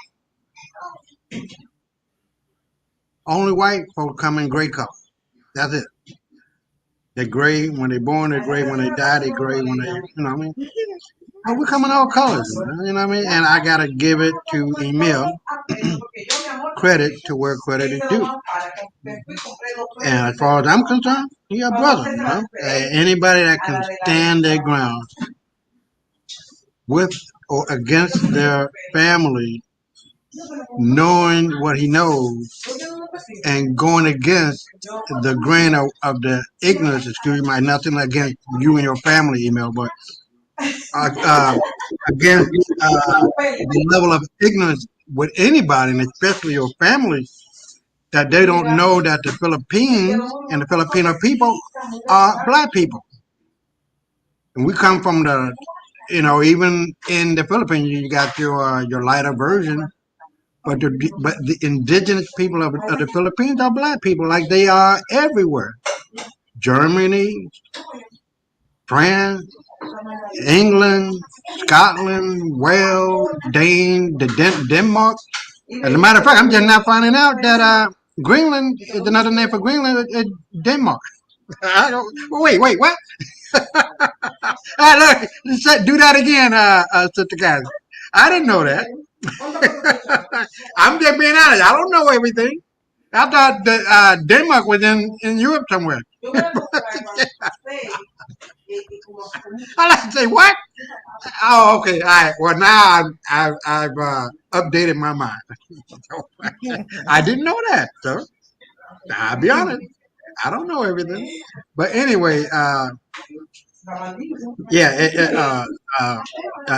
Only white folk come in gray color. That's it. They're gray when they're born. They're gray when they die. They're gray when they, what I mean. Oh, we come in all colors, you know what I mean? And I gotta give it to Emil. credit to where credit is due. And as far as I'm concerned, he a brother, you know. Anybody that can stand their ground with or against their family, knowing what he knows and going against the grain of the ignorance, excuse me, nothing against you and your family, email, but against the level of ignorance with anybody, and especially your family, that they don't know that the Philippines and the Filipino people are black people. And we come from the, you know, even in the Philippines, you got your lighter version, but the indigenous people of the Philippines are black people, like they are everywhere. Germany, France, England, Scotland, Wales, Denmark. As a matter of fact, I'm just now finding out that Greenland is another name for Greenland. It's Denmark. I don't, wait, what? Look, do that again, Sister Kathy. I didn't know that. I'm just being honest. I don't know everything. I thought that Denmark was in Europe somewhere. I like to say what? Oh, okay. All right. Well, now I've updated my mind. I didn't know that, so I'll be honest. I don't know everything, but anyway, yeah,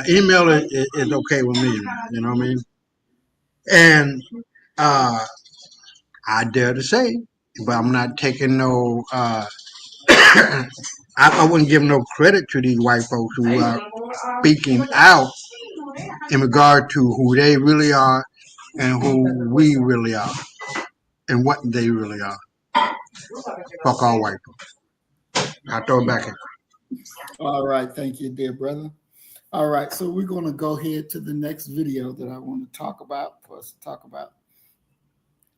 email is okay with me. You know what I mean? And I dare to say, but I'm not taking no. I wouldn't give no credit to these white folks who are speaking out in regard to who they really are and who we really are and what they really are. Fuck all white folks. I throw it back in.
All right, thank you, dear brother. All right, so we're going to go ahead to the next video that I want to talk about, for us to talk about.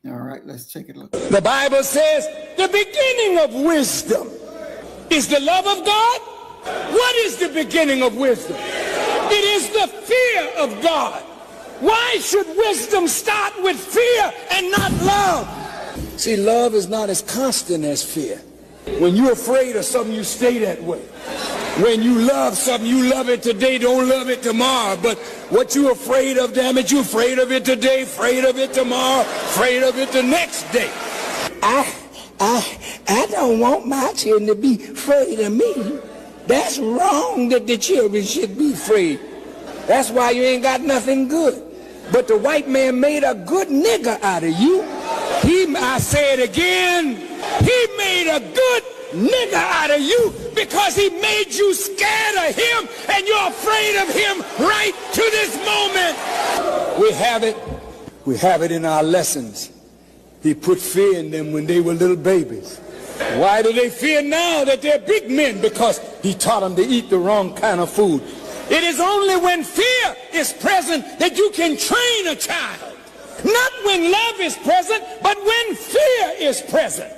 All right, let's take a look.
The Bible says the beginning of wisdom is the love of God. What is the beginning of wisdom? It is the fear of God. Why should wisdom start with fear and not love? See, love is not as constant as fear. When you're afraid of something, you stay that way. When you love something, you love it today, don't love it tomorrow. But what you're afraid of, damn it, you're afraid of it today, afraid of it tomorrow, afraid of it the next day. I don't want my children to be afraid of me. That's wrong that the children should be afraid. That's why you ain't got nothing good. But the white man made a good nigger out of you. I say it again, he made a good nigger out of you because he made you scared of him and you're afraid of him right to this moment. We have it in our lessons. He put fear in them when they were little babies. Why do they fear now that they're big men? Because he taught them to eat the wrong kind of food. It is only when fear is present that you can train a child. Not when love is present, but when fear is present.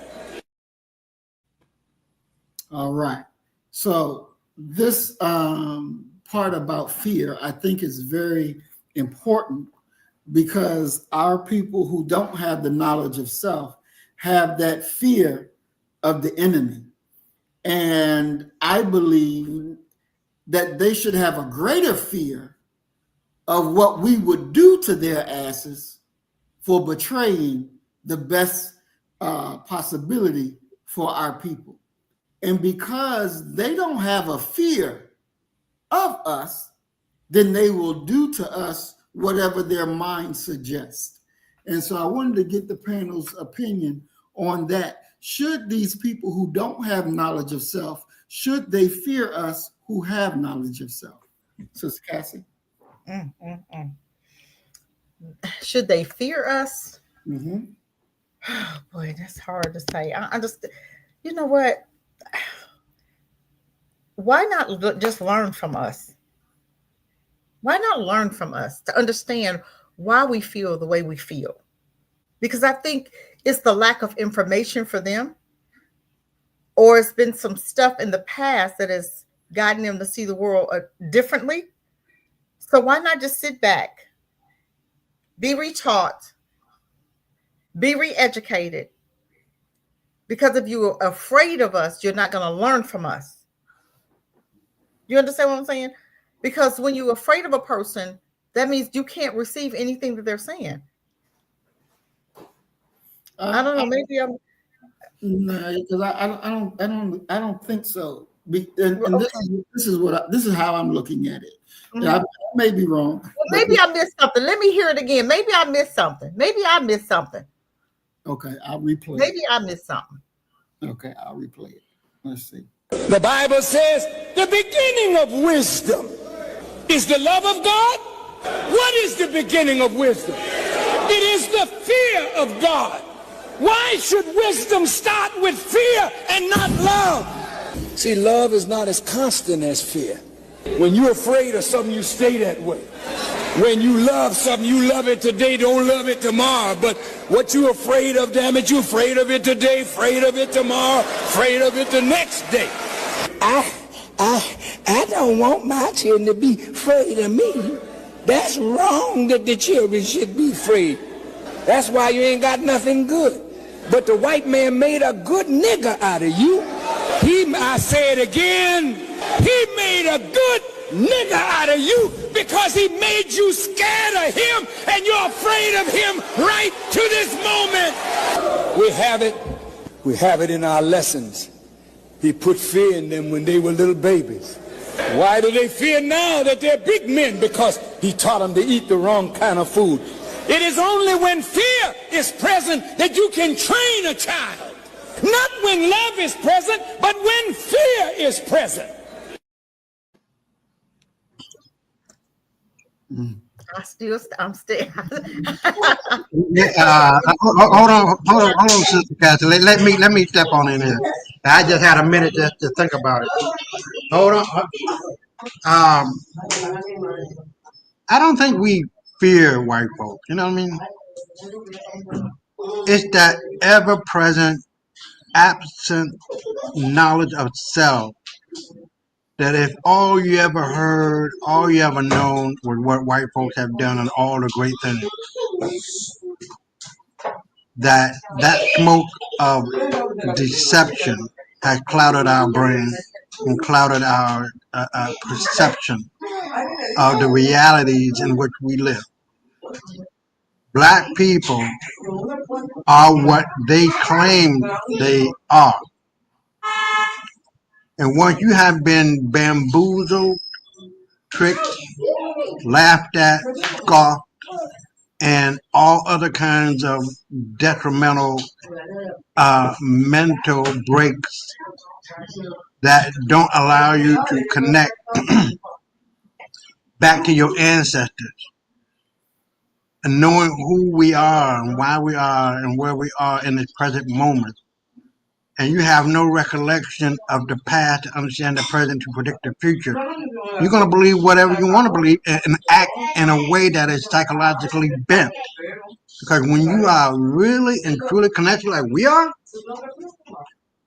All right. So this part about fear, I think, is very important because our people who don't have the knowledge of self have that fear of the enemy. And I believe that they should have a greater fear of what we would do to their asses for betraying the best possibility for our people. And because they don't have a fear of us, then they will do to us whatever their mind suggests. And so I wanted to get the panel's opinion on that. Should these people who don't have knowledge of self, should they fear us who have knowledge of self? Sister Cassie?
Should they fear us?
Mm-hmm.
Oh boy, that's hard to say. I just, you know what? Why not just learn from us? Why not learn from us to understand why we feel the way we feel? Because I think it's the lack of information for them, or it's been some stuff in the past that has gotten them to see the world differently. So why not just sit back, be retaught, Be re-educated. Because if you're afraid of us, you're not going to learn from us. You understand what I'm saying? Because when you're afraid of a person, that means you can't receive anything that they're saying. I don't know. Maybe I'm.
Because I don't think so. And this is how I'm looking at it.
Mhm.
I may be wrong.
Well, maybe I missed something. Let me hear it again. Maybe I missed something.
Okay, I'll replay it.
Maybe I missed something.
Okay, I'll replay it. Let's see.
The Bible says the beginning of wisdom is the love of God. What is the beginning of wisdom? It is the fear of God. Why should wisdom start with fear and not love? See, love is not as constant as fear. When you're afraid of something, you stay that way. When you love something, you love it today, don't love it tomorrow. But what you're afraid of, damn it, you're afraid of it today, afraid of it tomorrow, afraid of it the next day. I don't want my children to be afraid of me. That's wrong that the children should be afraid. That's why you ain't got nothing good. But the white man made a good nigger out of you. I say it again, he made a good nigger out of you because he made you scared of him and you're afraid of him right to this moment. We have it in our lessons. He put fear in them when they were little babies. Why do they fear now that they're big men? Because he taught them to eat the wrong kind of food. It is only when fear is present that you can train a child. Not when love is present, but when fear is present.
I'm still.
Hold on, Sister Kathy. Let me step on in here. I just had a minute just to think about it. Hold on. I don't think we fear white folks. You know what I mean? It's that ever-present, absent knowledge of self. That if all you ever heard, all you ever known was what white folks have done and all the great things, that smoke of deception has clouded our brain and clouded our perception of the realities in which we live. Black people are what they claim they are. And once you have been bamboozled, tricked, laughed at, scoffed, and all other kinds of detrimental mental breaks that don't allow you to connect back to your ancestors and knowing who we are and why we are and where we are in this present moment. And you have no recollection of the past to understand the present to predict the future. You're going to believe whatever you want to believe and act in a way that is psychologically bent. Because when you are really and truly connected like we are,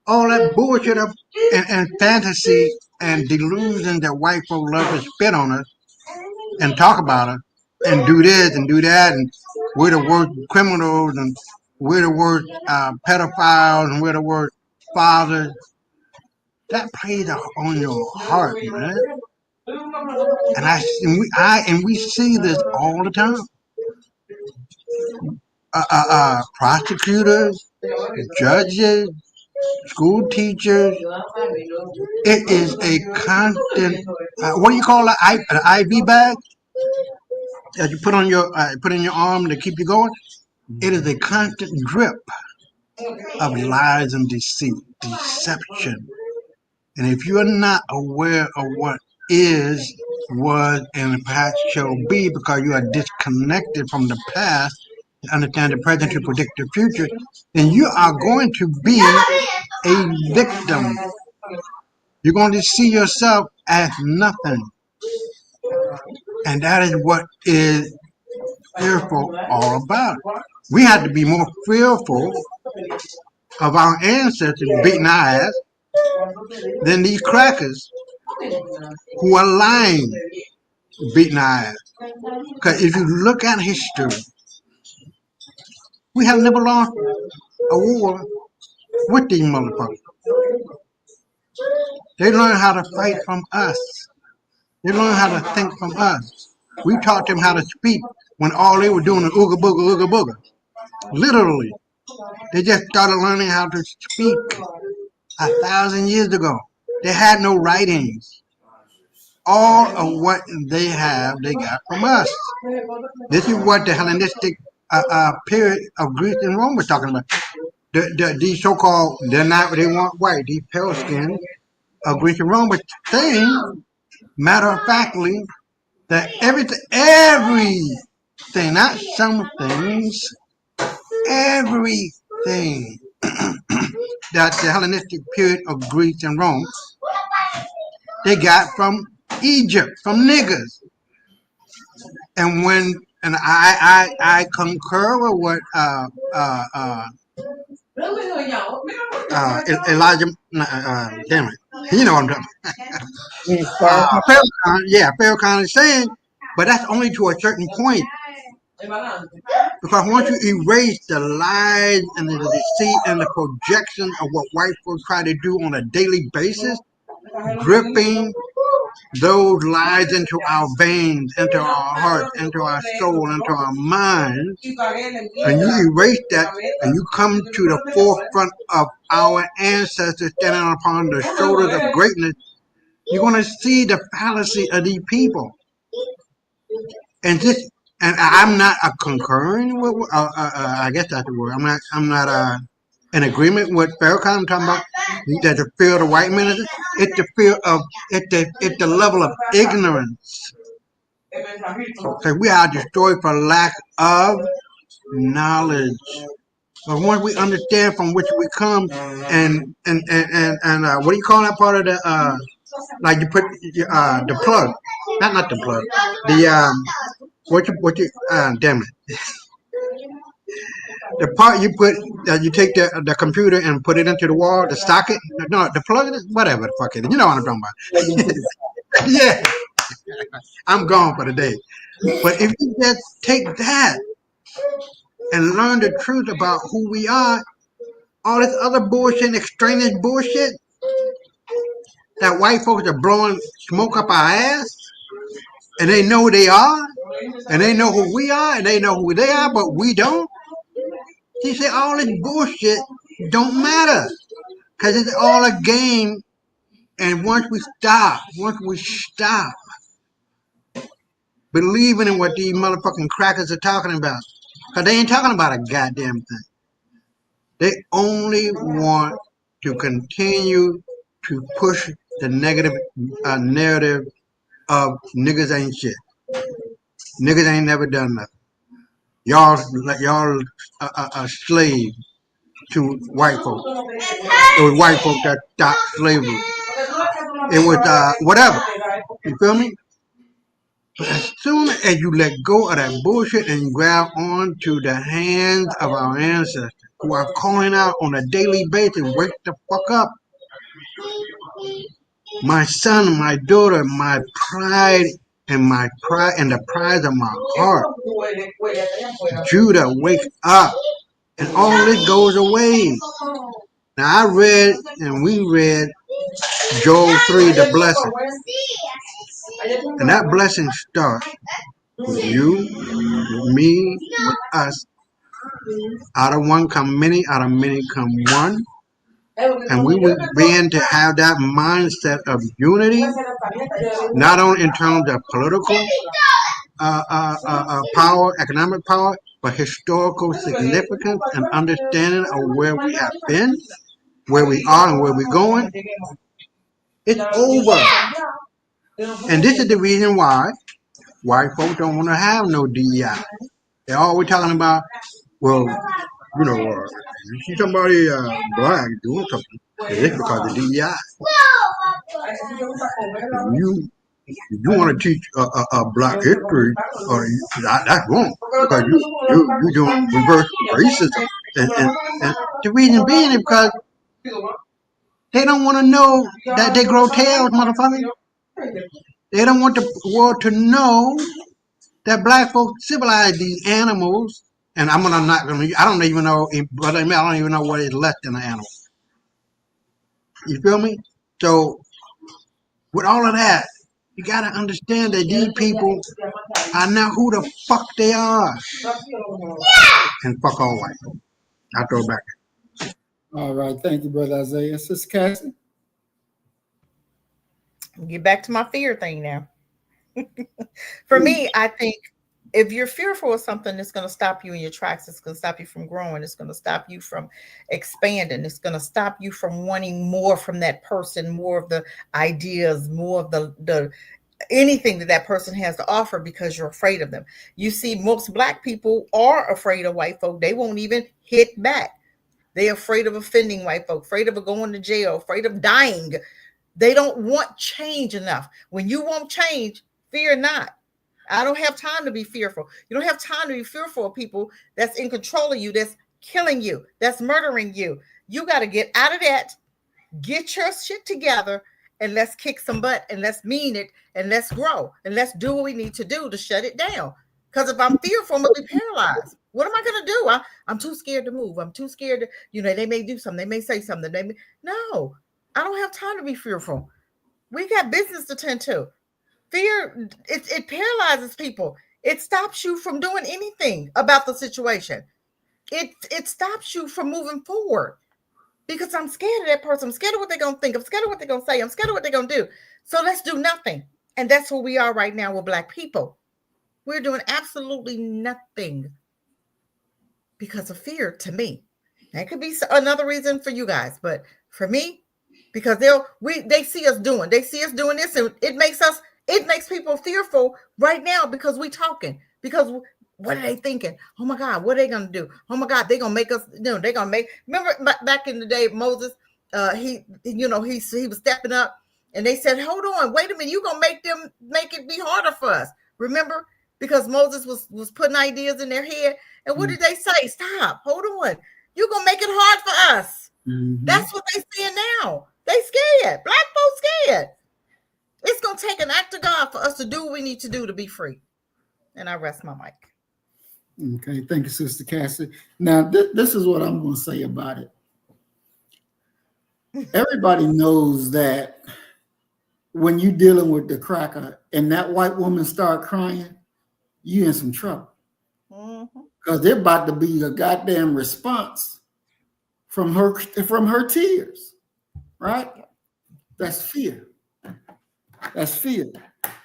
all that bullshit and fantasy and delusion that white folk love to spit on us and talk about us and do this and do that and we're the worst criminals and we're the worst pedophiles and we're the worst fathers. That plays on your heart, man. And we see this all the time. Prosecutors, judges, school teachers. It is a constant. What do you call it? An IV bag that you put on your put in your arm to keep you going. It is a constant drip of lies and deceit, deception. And if you are not aware of what is, was, and perhaps shall be, because you are disconnected from the past to understand the present to predict the future, then you are going to be a victim. You're going to see yourself as nothing. And that is what is fearful all about. We have to be more fearful of our ancestors beating our ass than these crackers who are lying beating our ass. Because if you look at history, We have never lost a war with these motherfuckers. They learn how to fight from us. They learn how to think from us. We taught them how to speak when all they were doing is ooga booga, ooga booga. Literally. They just started learning how to speak 1,000 years ago. They had no writings. All of what they have, they got from us. This is what the Hellenistic period of Greece and Rome was talking about. These so-called, they're not, they weren't white, these pale skins of Greece and Rome was saying, matter of factly, that everything, not some things, everything that the Hellenistic period of Greece and Rome, they got from Egypt, from niggas. And I concur with what Elijah, damn it, you know what I'm talking about. Farrakhan is saying, but that's only to a certain point. Because once you erase the lies and the deceit and the projection of what white folks try to do on a daily basis, dripping those lies into our veins, into our hearts, into our soul, into our minds, and you erase that and you come to the forefront of our ancestors standing upon the shoulders of greatness, you're going to see the fallacy of these people. And this, and I'm not concurring with. I guess that's the word. I'm not in agreement with Farrakhan. I'm talking about that the fear of the white man. It's the fear of it's the level of ignorance. Because we are destroyed for lack of knowledge. But once we understand from which we come, and what do you call that part of the like you put the plug, not the plug, the what you damn it, the part you put you take the computer and put it into the wall, the socket, no, the plug, whatever the fuck it is, you know what I'm talking about. Yeah, I'm gone for the day. But if you just take that and learn the truth about who we are, all this other bullshit, extraneous bullshit that white folks are blowing smoke up our ass, and they know they are, and they know who we are, and they know who they are, but we don't. He said all this bullshit don't matter because it's all a game. And once we stop believing in what these motherfucking crackers are talking about, because they ain't talking about a goddamn thing. They only want to continue to push the negative narrative of niggas ain't shit. Niggas ain't never done nothing. Y'all a slave to white folks. It was white folks that stopped slavery. It was whatever. You feel me? But as soon as you let go of that bullshit and grab on to the hands of our ancestors who are calling out on a daily basis, wake the fuck up. My son, my daughter, my pride and the pride of my heart. Judah, wake up. And all this goes away. Now I read and we read Joel 3, the blessing. And that blessing starts with you, with me, with us. Out of one come many, out of many come one. And we will begin to have that mindset of unity, not only in terms of political power, economic power, but historical significance and understanding of where we have been, where we are, and where we're going. It's over. And this is the reason why white folks don't want to have no DEI. They're always talking about, well, you know, you see somebody black doing something, it's because of DEI. You want to teach black history, or that's wrong because you doing reverse racism, and the reason being is because they don't want to know that they grow tails, motherfucker. They don't want the world to know that black folks civilized these animals And I'm not gonna. I don't even know. But I mean, I don't even know what is left in the animal. You feel me? So with all of that, you gotta understand that these people, I know who the fuck they are, and fuck all white. I throw it back.
All right. Thank you, Brother Isaiah. Sister Cassie?
Get back to my fear thing now. For me, I think if you're fearful of something, it's going to stop you in your tracks. It's going to stop you from growing. It's going to stop you from expanding. It's going to stop you from wanting more from that person, more of the ideas, more of the anything that that person has to offer because you're afraid of them. You see, most Black people are afraid of white folk. They won't even hit back. They're afraid of offending white folk, afraid of going to jail, afraid of dying. They don't want change enough. When you won't change, fear not. I don't have time to be fearful. You don't have time to be fearful of people that's in control of you, that's killing you, that's murdering you. You got to get out of that, get your shit together, and let's kick some butt and let's mean it and let's grow and let's do what we need to do to shut it down. Because if I'm fearful, I'm going to be paralyzed. What am I going to do? I'm too scared to move. I'm too scared to, they may do something. They may say something. No, I don't have time to be fearful. We got business to tend to. Fear, it paralyzes people. It stops you from doing anything about the situation. It stops you from moving forward because I'm scared of that person. I'm scared of what they're going to think. I'm scared of what they're going to say. I'm scared of what they're going to do. So let's do nothing. And that's where we are right now with Black people. We're doing absolutely nothing because of fear to me. That could be another reason for you guys, but for me, because they see us doing this, and it makes people fearful right now because we talking. Because what are they thinking? Oh my God, what are they gonna do? Oh my God, they're gonna make us. They're gonna make. Remember back in the day, Moses, he was stepping up, and they said, "Hold on, wait a minute, you gonna make it be harder for us." Remember, because Moses was putting ideas in their head, and what did they say? Stop, hold on, you're gonna make it hard for us. Mm-hmm. That's what they saying now. They scared. Black folks scared. It's going to take an act of God for us to do what we need to do to be free. And I rest my mic.
Okay. Thank you, Sister Cassie. Now, this is what I'm going to say about it. Everybody knows that when you're dealing with the cracker and that white woman start crying, you in some trouble. Because they're about to be a goddamn response from her tears, right? That's fear. That's fear.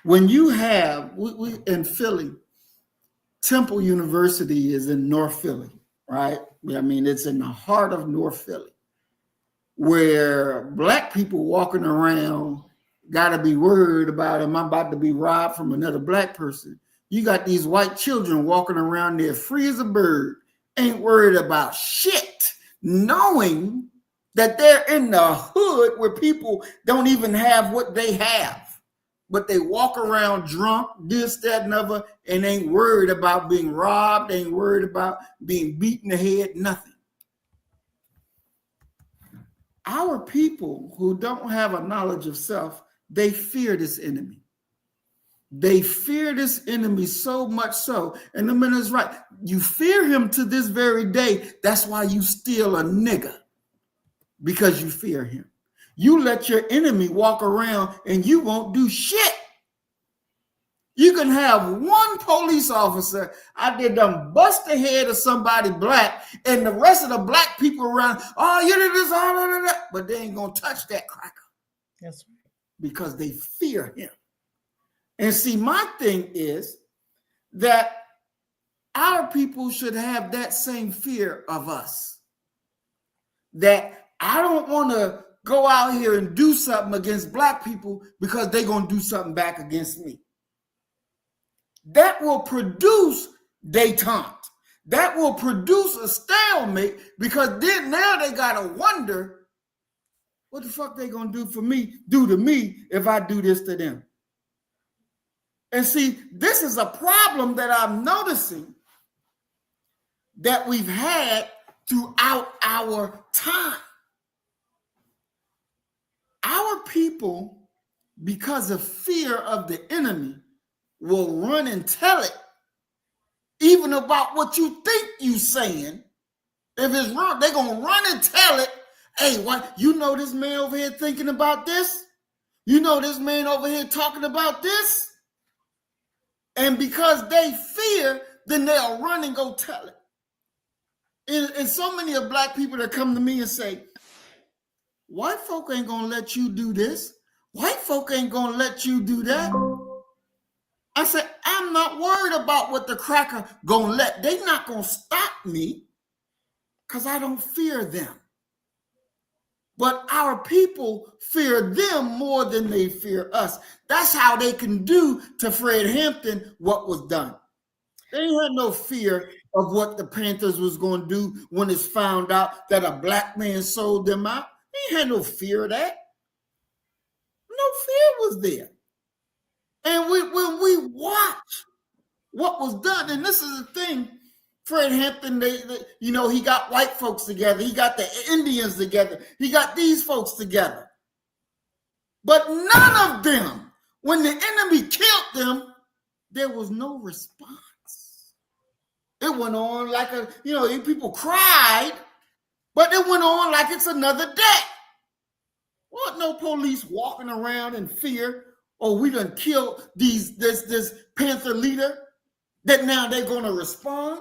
When you have, we in Philly, Temple University is in North Philly, right? I mean, it's in the heart of North Philly, where Black people walking around got to be worried about, am I about to be robbed from another Black person? You got these white children walking around there free as a bird, ain't worried about shit, knowing that they're in the hood where people don't even have what they have. But they walk around drunk, this, that, and other, and ain't worried about being robbed, ain't worried about being beaten in the head, nothing. Our people who don't have a knowledge of self, they fear this enemy. They fear this enemy so much so, and the man is right. You fear him to this very day. That's why you still a nigga, because you fear him. You let your enemy walk around and you won't do shit. You can have one police officer out there done bust the head of somebody Black, and the rest of the Black people around, oh, you did this, but they ain't gonna touch that cracker.
That's right.
Because they fear him. And see, my thing is that our people should have that same fear of us. That I don't want to go out here and do something against Black people because they're gonna do something back against me. That will produce detente. That will produce a stalemate, because then now they gotta wonder what the fuck they gonna do to me if I do this to them. And see, this is a problem that I'm noticing that we've had throughout our time. Our people, because of fear of the enemy, will run and tell it even about what you think you saying. If it's wrong, they're going to run and tell it. Hey, what? You know this man over here thinking about this? You know this man over here talking about this? And because they fear, then they'll run and go tell it. And so many of black people that come to me and say, white folk ain't going to let you do this. White folk ain't going to let you do that. I said, I'm not worried about what the cracker going to let. They not going to stop me because I don't fear them. But our people fear them more than they fear us. That's how they can do to Fred Hampton what was done. They ain't had no fear of what the Panthers was going to do when it's found out that a black man sold them out. They ain't had no fear of that. No fear was there. And when we watch what was done, and this is the thing, Fred Hampton, he got white folks together. He got the Indians together. He got these folks together. But none of them, when the enemy killed them, there was no response. It went on like people cried, but it went on like it's another day. Well, no police walking around in fear, we done killed this Panther leader, that now they're going to respond.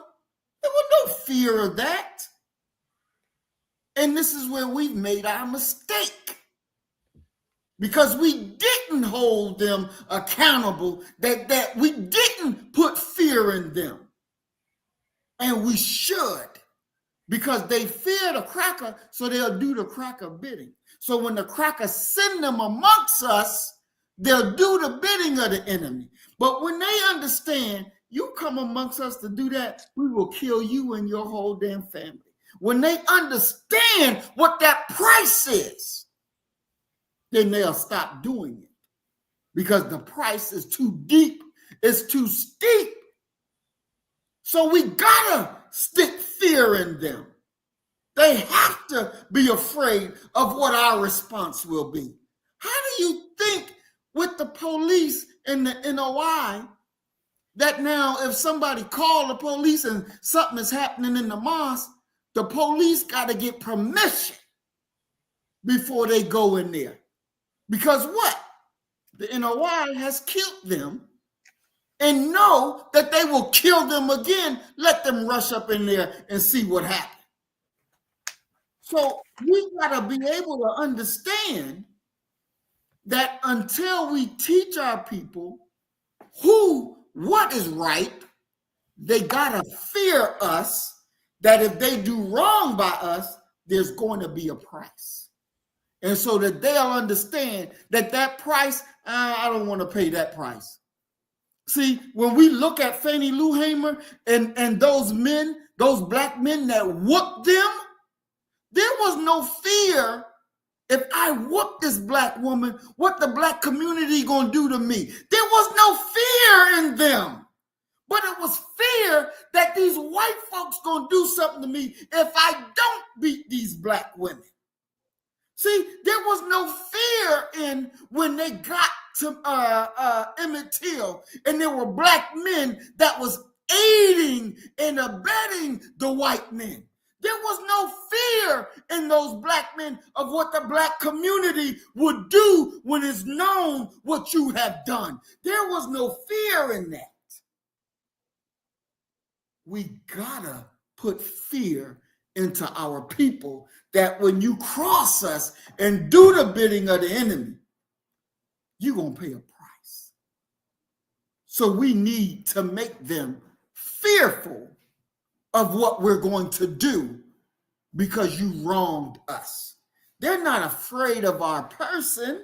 There was no fear of that. And this is where we've made our mistake. Because we didn't hold them accountable, that we didn't put fear in them. And we should. Because they fear the cracker, so they'll do the cracker bidding. So when the cracker send them amongst us, they'll do the bidding of the enemy. But when they understand, you come amongst us to do that, we will kill you and your whole damn family. When they understand what that price is, then they'll stop doing it. Because the price is too deep, it's too steep. So we gotta stick fear in them. They have to be afraid of what our response will be. How do you think with the police and the NOI that now if somebody called the police and something is happening in the mosque, the police got to get permission before they go in there? Because what? The NOI has killed them and know that they will kill them again. Let them rush up in there and see what happens. So we got to be able to understand that until we teach our people what is right, they got to fear us, that if they do wrong by us, there's going to be a price. And so that they'll understand that price, I don't want to pay that price. See, when we look at Fannie Lou Hamer and those men, those black men that whooped them, there was no fear. If I whoop this black woman, what the black community gonna do to me? There was no fear in them. But it was fear that these white folks gonna do something to me if I don't beat these black women. See, there was no fear in when they got to Emmett Till, and there were black men that was aiding and abetting the white men. There was no fear in those black men of what the black community would do when it's known what you have done. There was no fear in that. We gotta put fear into our people that when you cross us and do the bidding of the enemy, you're gonna pay a price. So we need to make them fearful of what we're going to do because you wronged us. They're not afraid of our person.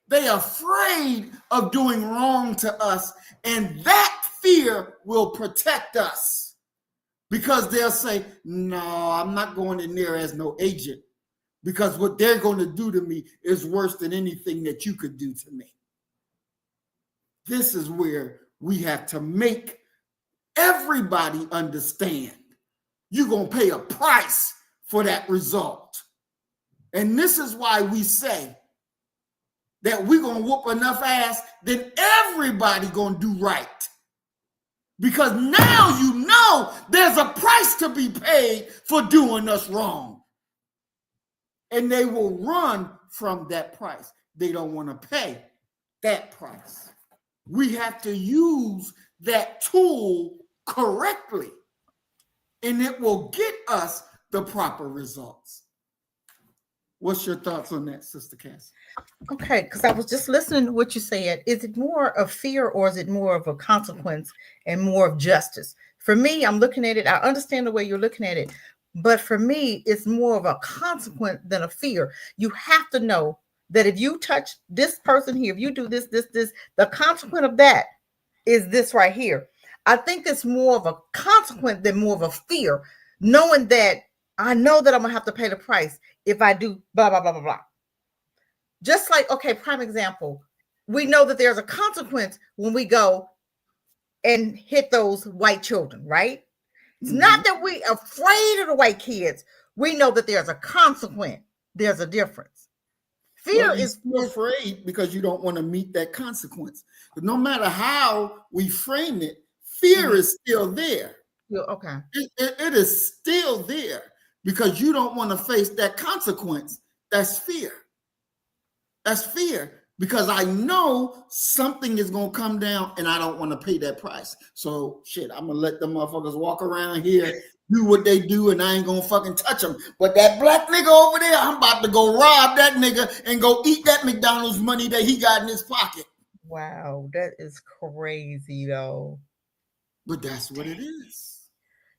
They're afraid of doing wrong to us, and that fear will protect us because they'll say, no, I'm not going in there as no agent because what they're going to do to me is worse than anything that you could do to me. This is where we have to make everybody understand you're going to pay a price for that result. And this is why we say that we're going to whoop enough ass that everybody going to do right. Because now you know there's a price to be paid for doing us wrong. And they will run from that price. They don't want to pay that price. We have to use that tool correctly, and it will get us the proper results. What's your thoughts on that, Sister Cassie?
Okay, because I was just listening to what you said. Is it more of fear or is it more of a consequence and more of justice? For me, I'm looking at it. I understand the way you're looking at it, but for me, it's more of a consequence than a fear. You have to know that if you touch this person here, if you do this, the consequence of that is this right here. I think it's more of a consequence than more of a fear, knowing that I know that I'm gonna have to pay the price if I do blah blah blah blah blah. Just like, okay, prime example, we know that there's a consequence when we go and hit those white children, right? It's not that we afraid of the white kids. We know that there's a consequence. There's a difference. Fear
Well,
is
still afraid because you don't want to meet that consequence. But no matter how we frame it, fear is still there.
okay.
It is still there because you don't want to face that consequence. That's fear. That's fear because I know something is going to come down and I don't want to pay that price. So shit, I'm going to let them motherfuckers walk around here, do what they do, and I ain't going to fucking touch them. But that black nigga over there, I'm about to go rob that nigga and go eat that McDonald's money that he got in his pocket.
Wow, that is crazy though.
But that's what it is.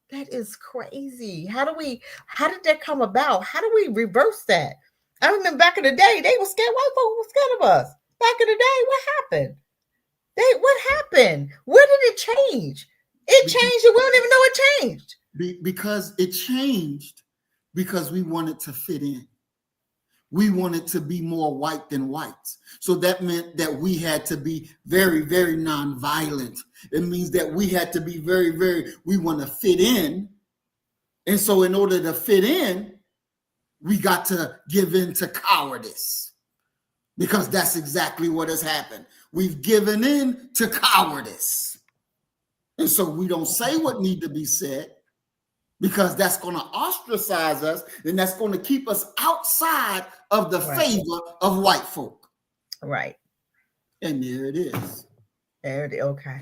That is crazy. How did that come about? How do we reverse that? I remember back in the day, they were scared. White folks were scared of us. Back in the day, what happened? What happened? Where did it change? It changed and we don't even know it changed.
Because it changed because we wanted to fit in. We wanted to be more white than whites. So that meant that we had to be very, very nonviolent. It means that we had to be very, we want to fit in. And so in order to fit in, we got to give in to cowardice because that's exactly what has happened. We've given in to cowardice. And so we don't say what need to be said because that's going to ostracize us and that's going to keep us outside of the favor of white folk.
Right.
And there it is.
There it is. Okay.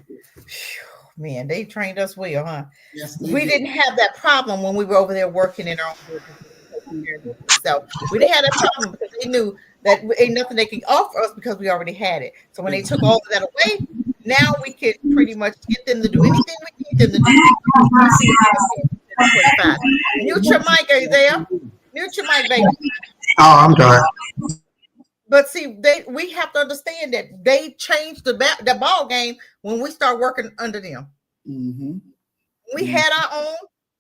Man, they trained us well, huh?
Yes,
we didn't have that problem when we were over there working in our own business. So we didn't have that problem because they knew that ain't nothing they could offer us because we already had it. So when they took all of that away, now we could pretty much get them to do anything we need them to do. Mute your mic, Isaiah. Mute your mic, baby.
Oh, I'm sorry.
But see, we have to understand that they changed the ball game when we start working under them.
Mm-hmm.
We had our own.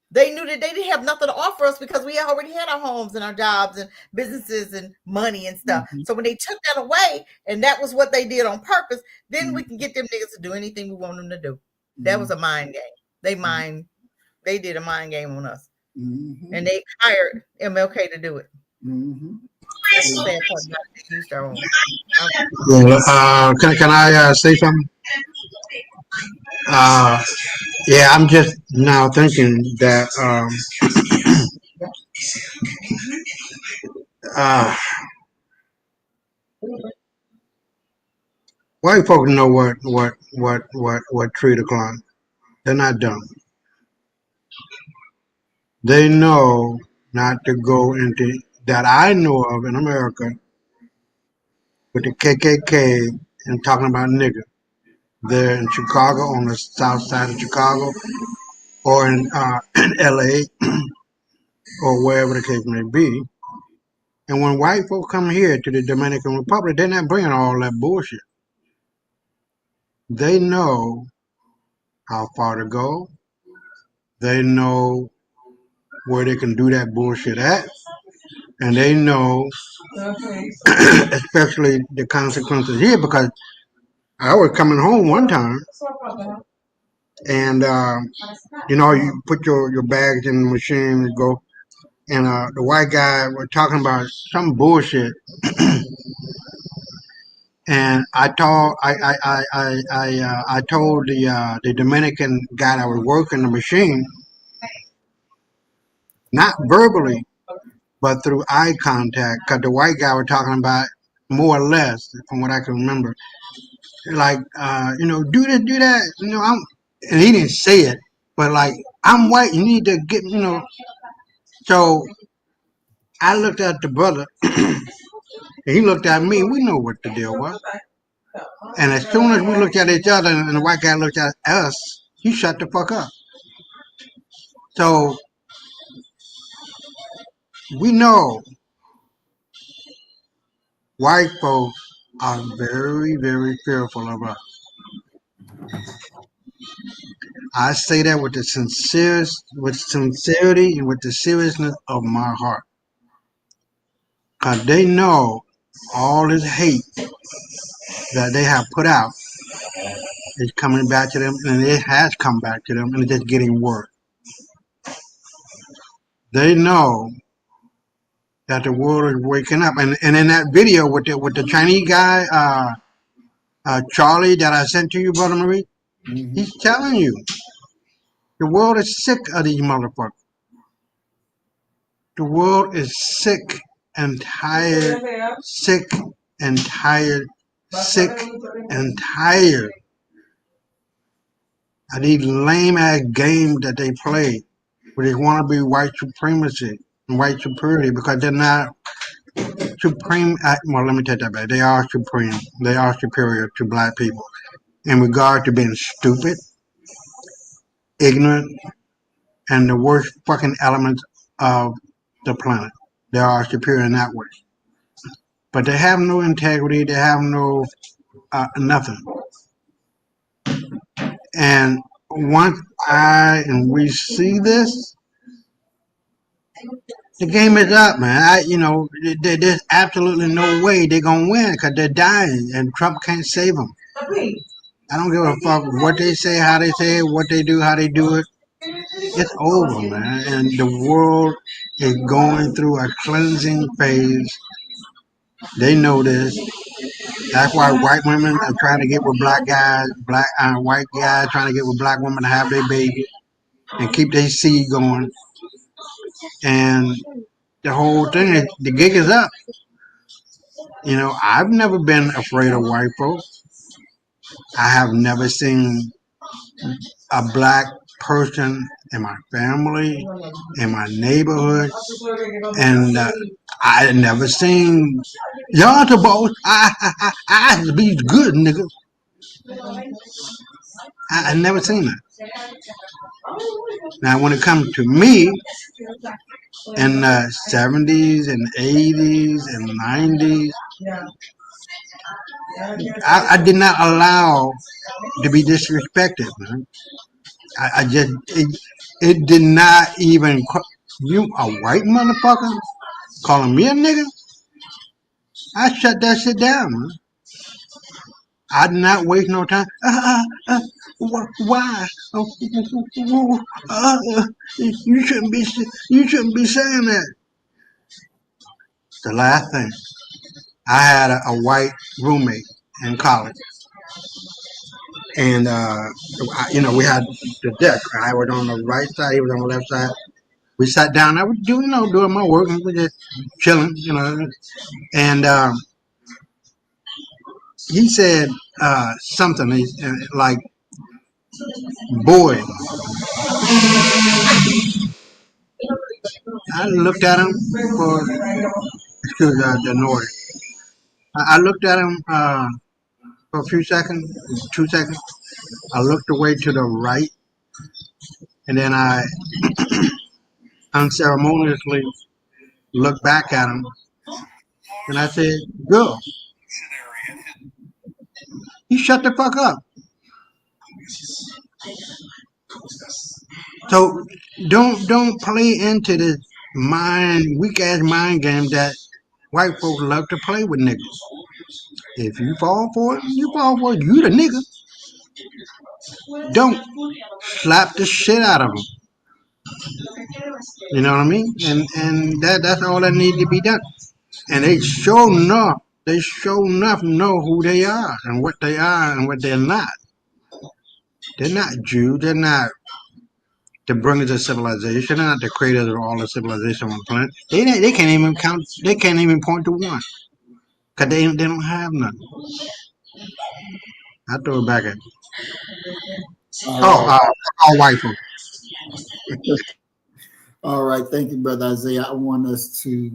They knew that they didn't have nothing to offer us because we already had our homes and our jobs and businesses and money and stuff. So when they took that away, and that was what they did on purpose, then we can get them niggas to do anything we want them to do. That was a mind game. They did a mind game on us. And they hired MLK to do it. That's the sad part about it. They used our own.
Can I say something? Yeah, I'm just now thinking that white folks know what tree to climb. They're not dumb. They know not to go into that I know of in America with the KKK and talking about nigger. They're in Chicago, on the south side of Chicago, or in LA, or wherever the case may be. And when white folks come here to the Dominican Republic, they're not bringing all that bullshit. They know how far to go. They know where they can do that bullshit at. And they know, especially the consequences here, because I was coming home one time, and you put your bags in the machine and go, and the white guy was talking about some bullshit, And I told the Dominican guy that was working the machine, not verbally, but through eye contact, because the white guy was talking about more or less, from what I can remember, like do this, do that. And he didn't say it, but like, I'm white, you need to get. So I looked at the brother, and he looked at me. We know what the deal was. And as soon as we looked at each other, and the white guy looked at us, he shut the fuck up. So we know white folks are very, very fearful of us. I say that with with sincerity and with the seriousness of my heart. Because they know all this hate that they have put out is coming back to them, and it has come back to them, and it's just getting worse. They know that the world is waking up. And in that video with the Chinese guy, Charlie, that I sent to you, Brother Marie, he's telling you the world is sick of these motherfuckers. The world is sick and tired, sick and tired, sick and tired of these lame ass games that they play, where they want to be white supremacy and white superiority, because they're not supreme. Well, let me take that back. They are supreme. They are superior to black people in regard to being stupid, ignorant, and the worst fucking elements of the planet. They are superior in that way. But they have no integrity. They have no nothing. And once we see this, the game is up, man. There's absolutely no way they're gonna win, because they're dying, and Trump can't save them. I don't give a fuck what they say, how they say it, what they do, how they do it. It's over, man. And the world is going through a cleansing phase. They know this. That's why white women are trying to get with black guys, white guys trying to get with black women to have their baby and keep their seed going. And the whole thing is, the gig is up. I've never been afraid of white folks. I have never seen a black person in my family, in my neighborhood, and I never seen y'all the boss. I be good, nigga. I never seen that. Now, when it comes to me, in the 70s and 80s and 90s, I did not allow to be disrespected, man. I just, it did not even, you a white motherfucker calling me a nigga? I shut that shit down, man. I did not waste no time. Why? You shouldn't be. You shouldn't be saying that. The last thing, I had a white roommate in college, and we had the desk. I was on the right side, he was on the left side. We sat down. I was doing my work, and we just chilling, And he said something like, "Boy." I looked at him for excuse the noise. I looked at him for a few seconds, 2 seconds. I looked away to the right, and then I unceremoniously looked back at him, and I said, "Girl." He shut the fuck up. So don't play into this weak ass mind game that white folks love to play with niggas. If you fall for it, you fall for it. You the nigga. Don't slap the shit out of them. You know what I mean? And that's all that needs to be done. And they sure enough they sure enough know who they are and what they are and what they're not. They're not Jew. They're not the bringers of civilization. They're not the creators of all the civilization on the planet. They can't even count. They can't even point to one because they don't have none. I throw it back at you.
All
Oh,
right.
all white folks.
All right. Thank you, Brother Isaiah. I want us to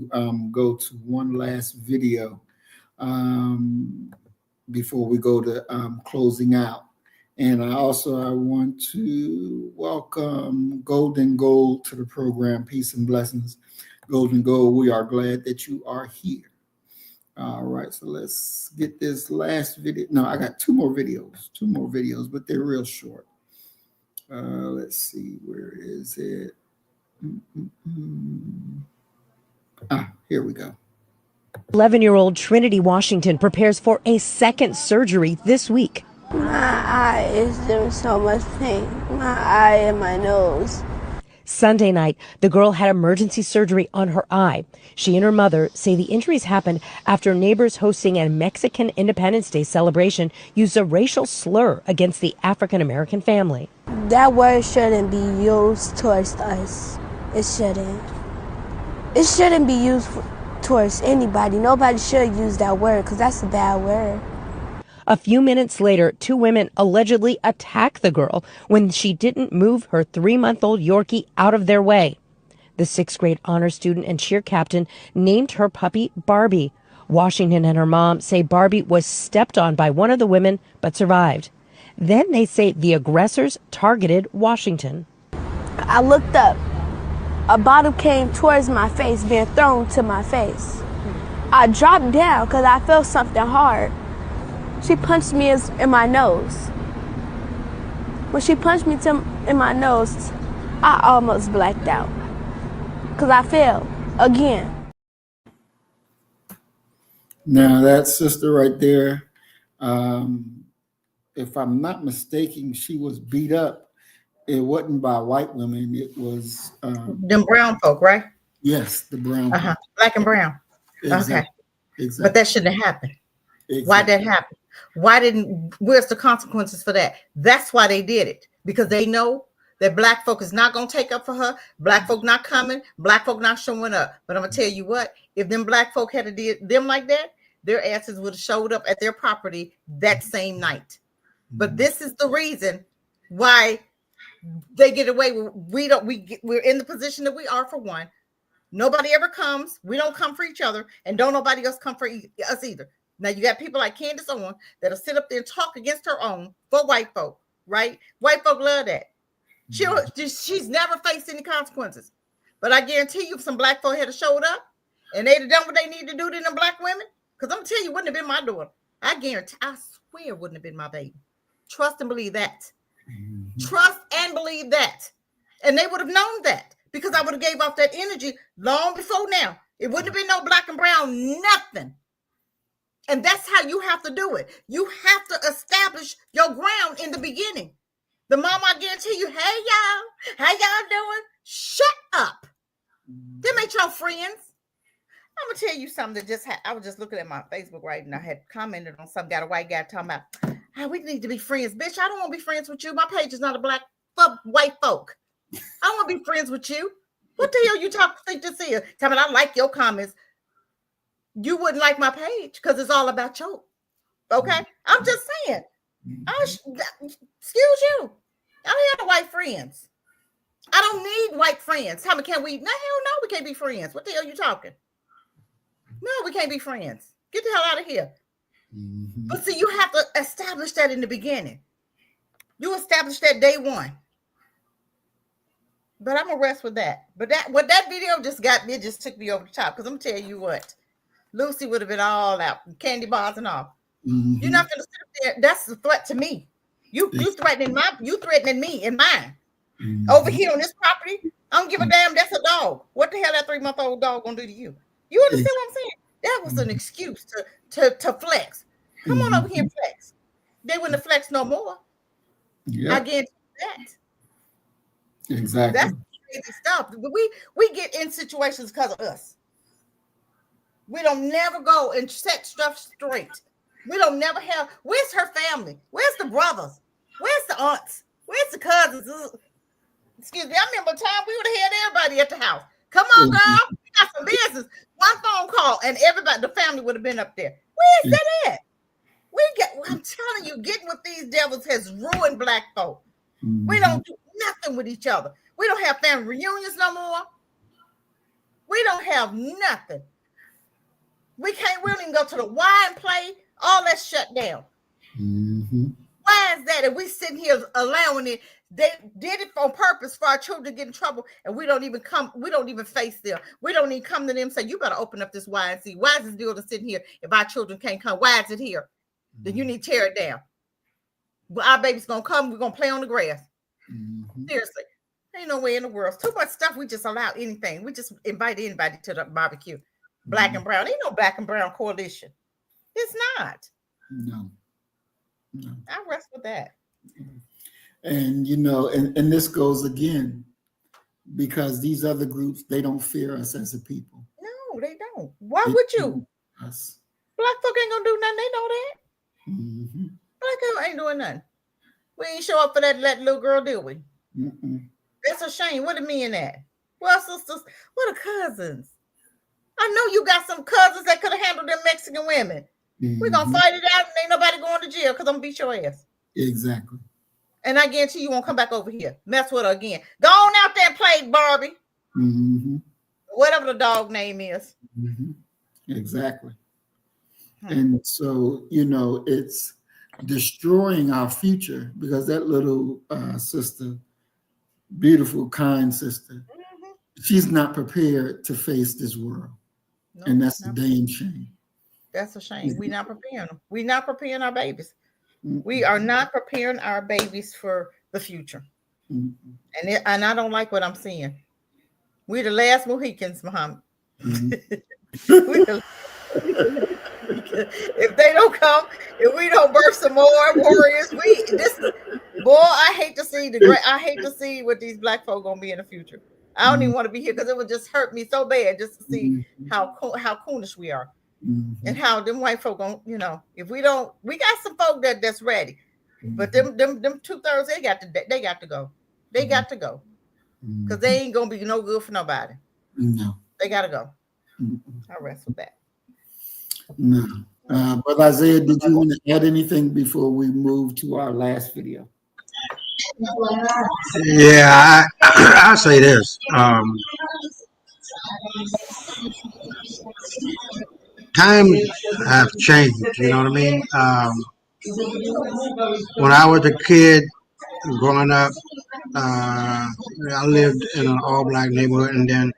go to one last video before we go to closing out. And I want to welcome Golden Gold to the program. Peace and blessings. Golden Gold, we are glad that you are here. All right, so let's get this last video. No, I got two more videos, but they're real short. Let's see, where is it? Here we go.
11-year-old Trinity Washington prepares for a second surgery this week.
My eye is doing so much pain. My eye and my nose.
Sunday night, the girl had emergency surgery on her eye. She and her mother say the injuries happened after neighbors hosting a Mexican Independence Day celebration used a racial slur against the African-American family.
That word shouldn't be used towards us. It shouldn't. It shouldn't be used towards anybody. Nobody should use that word because that's a bad word.
A few minutes later, two women allegedly attack the girl when she didn't move her 3-month-old Yorkie out of their way. The 6th grade honor student and cheer captain named her puppy Barbie. Washington and her mom say Barbie was stepped on by one of the women but survived. Then they say the aggressors targeted Washington.
I looked up. A bottle came towards my face, being thrown to my face. I dropped down because I felt something hard. She punched me in my nose. When she punched me in my nose, I almost blacked out because I fell again.
Now that sister right there, if I'm not mistaken, she was beat up. It wasn't by white women. It was
them brown folk, right?
Yes, the brown.
Black and brown.
Exactly.
Okay.
Exactly.
But that shouldn't have happened.
Exactly.
Why that happened? Where's the consequences for that? That's why they did it, because they know that black folk is not going to take up for her. Black folk not coming. Black folk not showing up. But I'm going to tell you what, if them black folk had to did them like that, their asses would have showed up at their property that same night. But this is the reason why they get away with. We're in the position that we are. For one, nobody ever comes. We don't come for each other, and don't nobody else come for us either. Now you got people like Candace Owens that'll sit up there and talk against her own for white folk, right? White folk love that. She's never faced any consequences. But I guarantee you, if some black folk had showed up and they'd have done what they need to do to them black women, because I'm gonna tell you, wouldn't have been my daughter. I guarantee, I swear, wouldn't have been my baby. Trust and believe that. Trust and believe that. And they would have known that, because I would have gave off that energy long before now. It wouldn't have been no black and brown, nothing. And that's how you have to do it. You have to establish your ground in the beginning. The mama, I guarantee you, hey y'all, how y'all doing? Shut up. Them ain't your friends. I'm gonna tell you something that I was just looking at my Facebook, right, and I had commented on something. Got a white guy talking about how we need to be friends. Bitch, I don't want to be friends with you. My page is not a black white folk. I don't want to be friends with you. What the hell you think this is? Tell me, I like your comments. You wouldn't like my page because it's all about you. Okay? I'm just saying. Excuse you. I don't have no white friends. I don't need white friends. Tell me, can we? No, hell no, we can't be friends. What the hell are you talking? No, we can't be friends. Get the hell out of here. Mm-hmm. But see, you have to establish that in the beginning. You establish that day one. But I'm gonna rest with that. But that video just got me, just took me over the top. Because I'm gonna tell you what, Lucy would have been all out, candy bars and all. Mm-hmm. You're not gonna sit up there. That's a threat to me. You threatening me and mine. Mm-hmm. Over here on this property. I don't give a damn. That's a dog. What the hell that 3-month-old dog gonna do to you? You understand what I'm saying? That was an excuse to flex. Come on over here and flex. They wouldn't have flexed no more. Yep. I guarantee that.
Exactly.
That's crazy stuff. We get in situations because of us. We don't never go and set stuff straight. We don't never have. Where's her family? Where's the brothers? Where's the aunts? Where's the cousins? Excuse me. I remember a time we would have had everybody at the house. Come on, girl. We got some business. One phone call and everybody, the family would have been up there. Where's that at? I'm telling you, getting with these devils has ruined black folk. We don't do nothing with each other. We don't have family reunions no more. We don't have nothing. We don't even go to the Y and play. All that's shut down. Why is that? And we sitting here allowing it. They did it on purpose for our children to get in trouble, and we don't even face them. We don't even come to them and say, you better open up this Y and see. Why is this deal to sitting here if our children can't come? Why is it here? Then you need to tear it down. But our baby's gonna come, we're gonna play on the grass. Seriously. Ain't no way in the world. Too much stuff. We just allow anything. We just invite anybody to the barbecue. Black and brown. Ain't no black and brown coalition. It's not.
No.
I rest with that.
And and this goes again, because these other groups, they don't fear us as a people.
No, they don't. Why would you?
Us.
Black folk ain't gonna do nothing. They know that. Black folk ain't doing nothing. We ain't show up for that little girl, did we? That's a shame. What are me and that? Well, sisters, what are cousins? I know you got some cousins that could have handled them Mexican women. We're gonna fight it out, and ain't nobody going to jail because I'm gonna beat your ass.
Exactly.
And I guarantee you won't come back over here. Mess with her again. Go on out there and play Barbie. Whatever the dog name is.
Exactly. And so, it's destroying our future, because that little sister, beautiful, kind sister, she's not prepared to face this world. No, and that's a damn shame.
That's a shame. We're not preparing them. We're not preparing our babies. We are not preparing our babies for the future. And I don't like what I'm seeing. We're the last Mohicans, Muhammad. If they don't come, if we don't birth some more warriors, boy, I hate to see what these black folk gonna be in the future. I don't even want to be here because it would just hurt me so bad just to see how coonish we are. And how them white folk gonna, if we don't, we got some folk that's ready, but them 2/3 they got to go. They got to go because they ain't gonna be no good for nobody.
No,
they gotta go. I rest with that.
No, but Isaiah, did you want to add anything before we move to our last video?
Yeah, I'll say this. Times have changed, you know what I mean? When I was a kid growing up, I lived in an all-black neighborhood, and then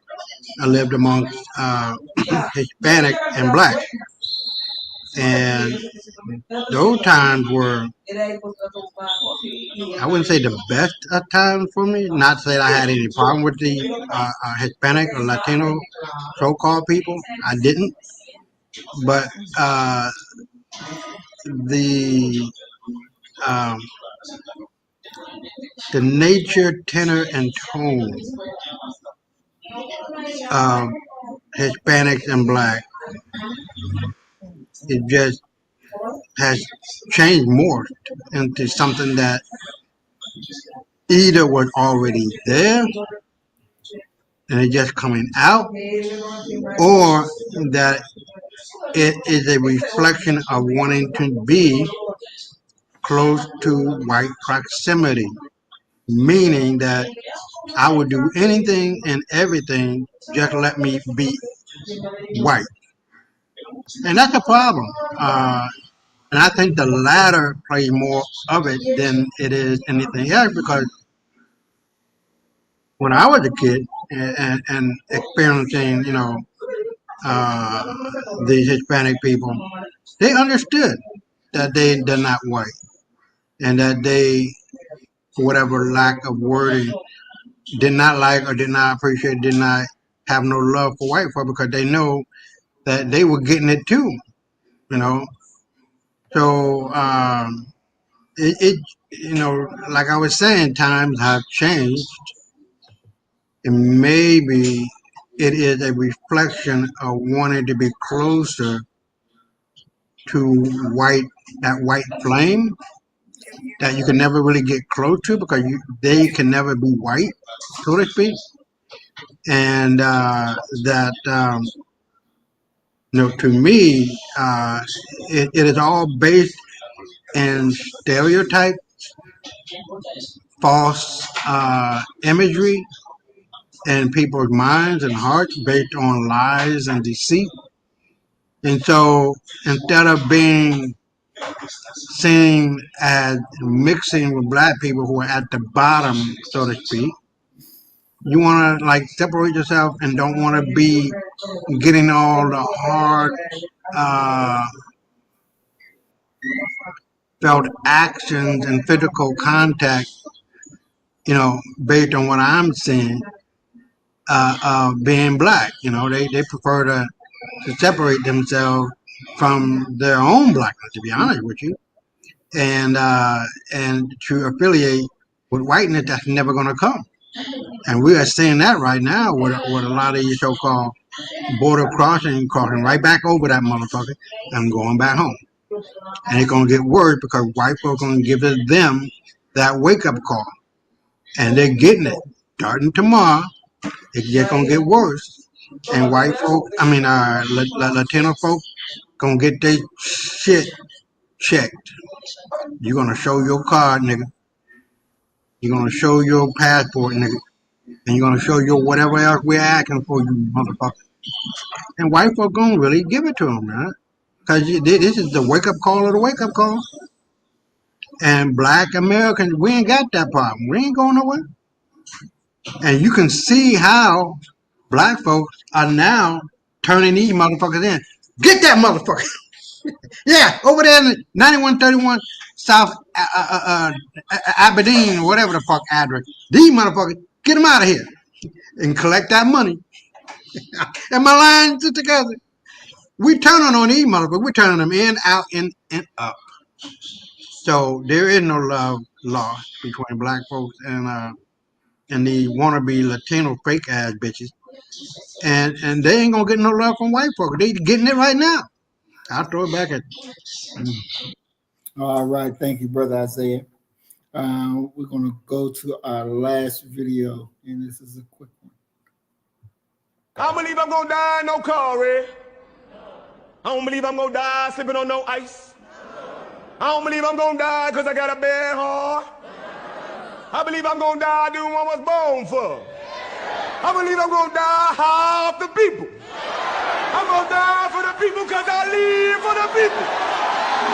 I lived amongst Hispanic and black. And those times were, I wouldn't say the best of times for me. Not to say I had any problem with the Hispanic or Latino so-called people. I didn't. But the nature, tenor, and tone of Hispanics and black, it just has changed more into something that either was already there and it's just coming out, or that it is a reflection of wanting to be close to white proximity, meaning that I would do anything and everything, just let me be white. And that's a problem. And I think the latter plays more of it than it is anything else, because when I was a kid and experiencing, these Hispanic people, they understood that they're not white, and that they, for whatever lack of wording, did not like or did not appreciate, did not have no love for white folk, because they know that they were getting it too, you know. So it like I was saying, times have changed, and maybe it is a reflection of wanting to be closer to that white flame that you can never really get close to because they can never be white, so to speak. And that, to me, it is all based in stereotype, false imagery in people's minds and hearts based on lies and deceit. And so instead of being seen as mixing with black people who are at the bottom, so to speak, you want to like separate yourself and don't want to be getting all the hard uh, felt actions and physical contact, based on what I'm seeing, being black. They prefer to separate themselves from their own blackness, to be honest with you, and to affiliate with whiteness that's never going to come. And we are seeing that right now with a lot of these so-called border crossing right back over that motherfucker and going back home. And it's going to get worse because white folks are going to give them that wake-up call. And they're getting it. Starting tomorrow, it's just going to get worse. And white folk, Latino folk, going to get their shit checked. You're going to show your card, nigga. You're going to show your passport, nigga. And you're going to show your whatever else we're asking for, you motherfucker. And white folk going to really give it to them, man. Because this is the wake-up call of the wake-up call. And black Americans, we ain't got that problem. We ain't going nowhere. And you can see how black folks are now turning these motherfuckers in. Get that motherfucker. Yeah, over there in 9131 South Aberdeen, or whatever the fuck address. These motherfuckers, get them out of here and collect that money. Am I lying, Sister Cousin? We turning on these motherfuckers. We're turning them in, out, in, and up. So there is no love lost between black folks and the wannabe Latino fake ass bitches. And they ain't gonna get no love from white folks. They getting it right now. I'll throw it back at you.
All right, thank you, Brother Isaiah. We're going to go to our last video, and this is a quick one.
I don't believe I'm gonna die in no car wreck. I don't believe I'm gonna die sleeping on no ice. I don't believe I'm gonna die because I got a bad heart. I believe I'm gonna die doing what I was born for. I believe I'm gonna die high off the people. I'm gonna die for the people because I live for the people.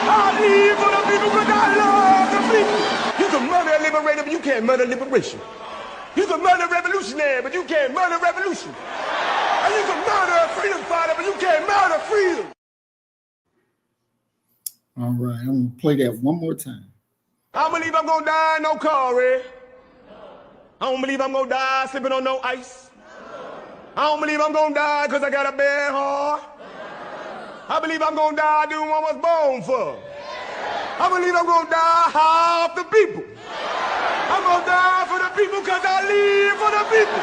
I live for the people because I love the people. You can murder a liberator, but you can't murder liberation. You can murder a revolutionary, but you can't murder revolution. And you can murder a freedom fighter, but you can't murder freedom.
All right, I'm going to play that one more time.
I don't believe I'm gonna die in no car wreck. I don't believe I'm gonna die sleeping on no ice. I don't believe I'm gonna die because I got a bad heart. I believe I'm gonna die doing what I was born for. I believe I'm gonna die high off the people. I'm gonna die for the people because I live for the people.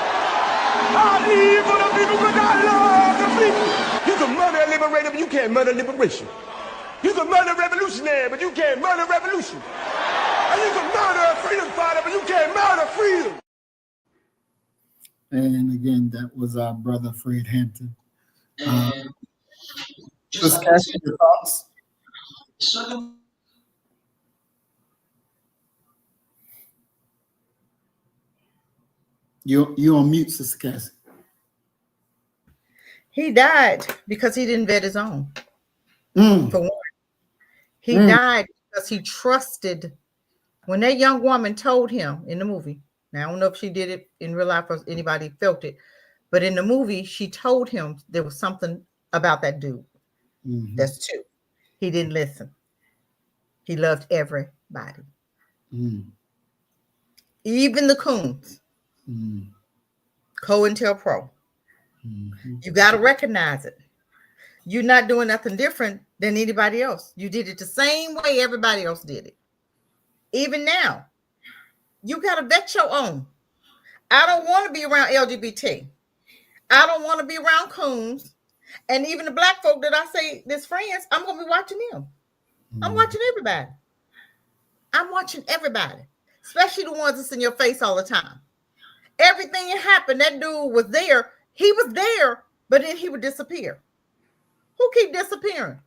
I live for the people because I love the people. You can murder a liberator, but you can't murder liberation. You can murder a revolutionary, but you can't murder revolution. And you can murder a freedom fighter, but you can't murder freedom.
And again, that was our brother Fred Hampton. Just Cassie, your thoughts? You on mute, Sister Cassie.
He died because he didn't vet his own. For one, he died because he trusted. When that young woman told him in the movie, now I don't know if she did it in real life or anybody felt it, but in the movie, she told him there was something about that dude. That's two. He didn't listen. He loved everybody. Even the coons. COINTELPRO. You got to recognize it. You're not doing nothing different than anybody else. You did it the same way everybody else did it. Even now, you got to vet your own. I don't want to be around LGBT. I don't want to be around coons. And even the black folk that I say this friends, I'm gonna be watching them. I'm watching everybody. I'm watching everybody, especially the ones that's in your face all the time. Everything that happened, that dude was there. He was there, but then he would disappear. Who keep disappearing?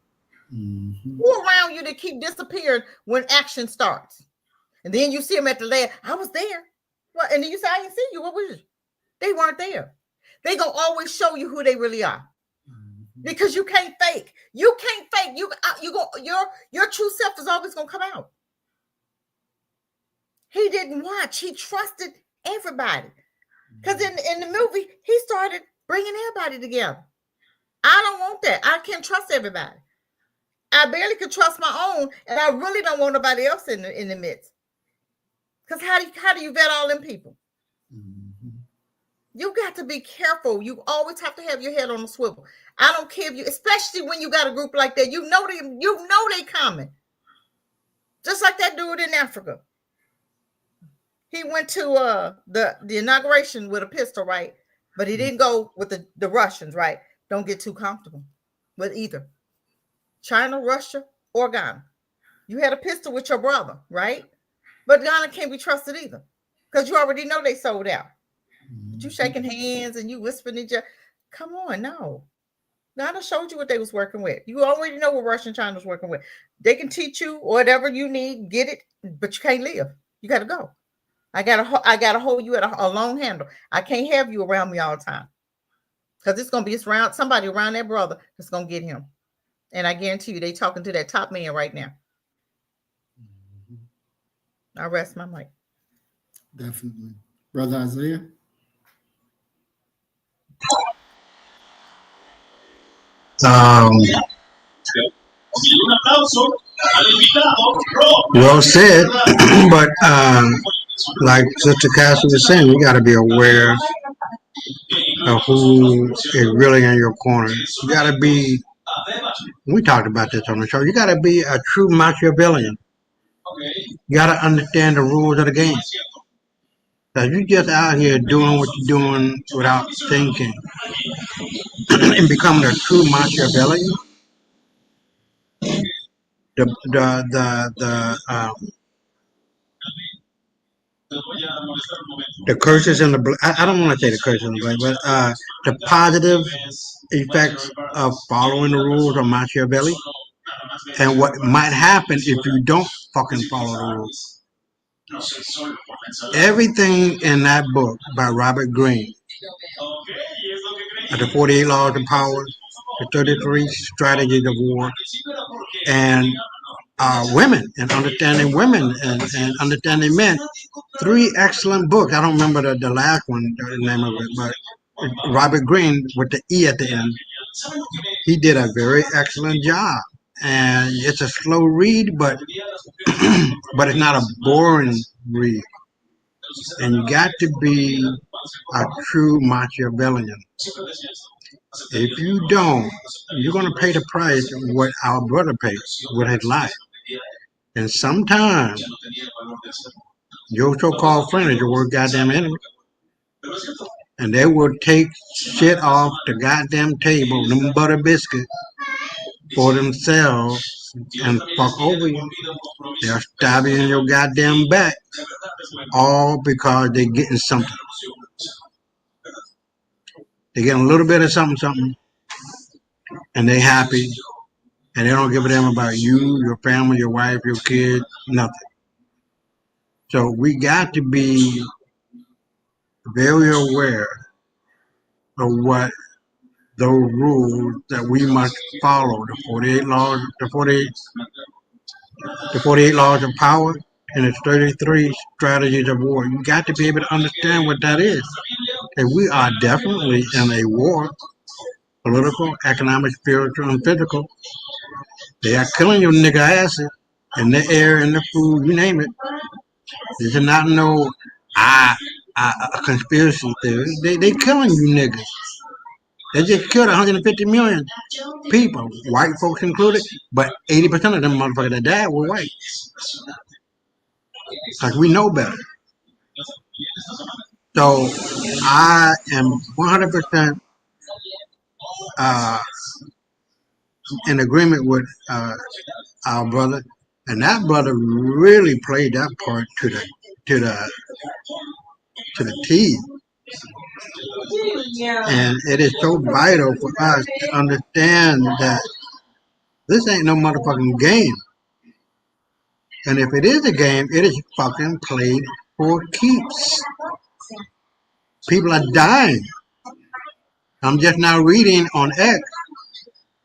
Who around you that keep disappearing when action starts? And then you see them at the last. I was there. Well, and then you say, I didn't see you. What was you? They weren't there. They gonna always show you who they really are. Because you can't fake. You can't fake. Your true self is always gonna come out. He didn't watch. He trusted everybody. Because in the movie, he started bringing everybody together. I don't want that. I can't trust everybody. I barely can trust my own, and I really don't want nobody else in the midst. Because how do you vet all them people? You got to be careful. You always have to have your head on a swivel. I don't care if you, especially when you got a group like that. You know they coming. Just like that dude in Africa. He went to the inauguration with a pistol, right? But he didn't go with the Russians, right? Don't get too comfortable with either China, Russia, or Ghana. You had a pistol with your brother, right? But Ghana can't be trusted either because you already know they sold out. But you shaking hands and you whispering each other. Come on, no. Ghana showed you what they was working with. You already know what Russia and China was working with. They can teach you whatever you need, get it, but you can't live. You got to go. I gotta hold you at a long handle. I can't have you around me all the time because it's gonna be somebody around that brother that's gonna get him. And I guarantee you, they talking to that top man right now. I rest my mic.
Definitely, Brother Isaiah.
Well said, but like Sister Cassie was saying, you got to be aware of who is really in your corner. You got to be. We talked about this on the show. You got to be a true Machiavellian. You got to understand the rules of the game. Cause you just out here doing what you're doing without thinking and becoming a true Machiavellian. The curses and I don't want to say the curses and the blame, but the positive effects of following the rules of Machiavelli and what might happen if you don't fucking follow the rules. Everything in that book by Robert Greene, the 48 Laws of Power, the 33 Strategies of War, and women and understanding women and understanding men. 3 excellent books. I don't remember the last one, the name of it, but Robert Greene with the E at the end. He did a very excellent job. And it's a slow read, but but it's not a boring read. And you got to be a true Machiavellian. If you don't, you're going to pay the price of what our brother paid with his life. And sometimes your so-called friend is your worst goddamn enemy. And they will take shit off the goddamn table, them butter biscuits, for themselves and fuck over you. They'll stab you in your goddamn back, all because they're getting something. They get a little bit of something, and they happy, and they don't give a damn about you, your family, your wife, your kids, nothing. So we got to be very aware of what those rules that we must follow, the 48 laws, the 48 laws of power, and the 33 strategies of war. You got to be able to understand what that is. And we are definitely in a war, political, economic, spiritual, and physical. They are killing your nigga asses in the air, in the food, you name it. This is not no a conspiracy theory. They killing you niggas. They just killed 150 million people, white folks included, but 80% of them motherfuckers that died were white. Like we know better. So I am 100% in agreement with our brother, and that brother really played that part to the to the T. And it is so vital for us to understand that this ain't no motherfucking game. And if it is a game, it is fucking played for keeps. People are dying. I'm just now reading on X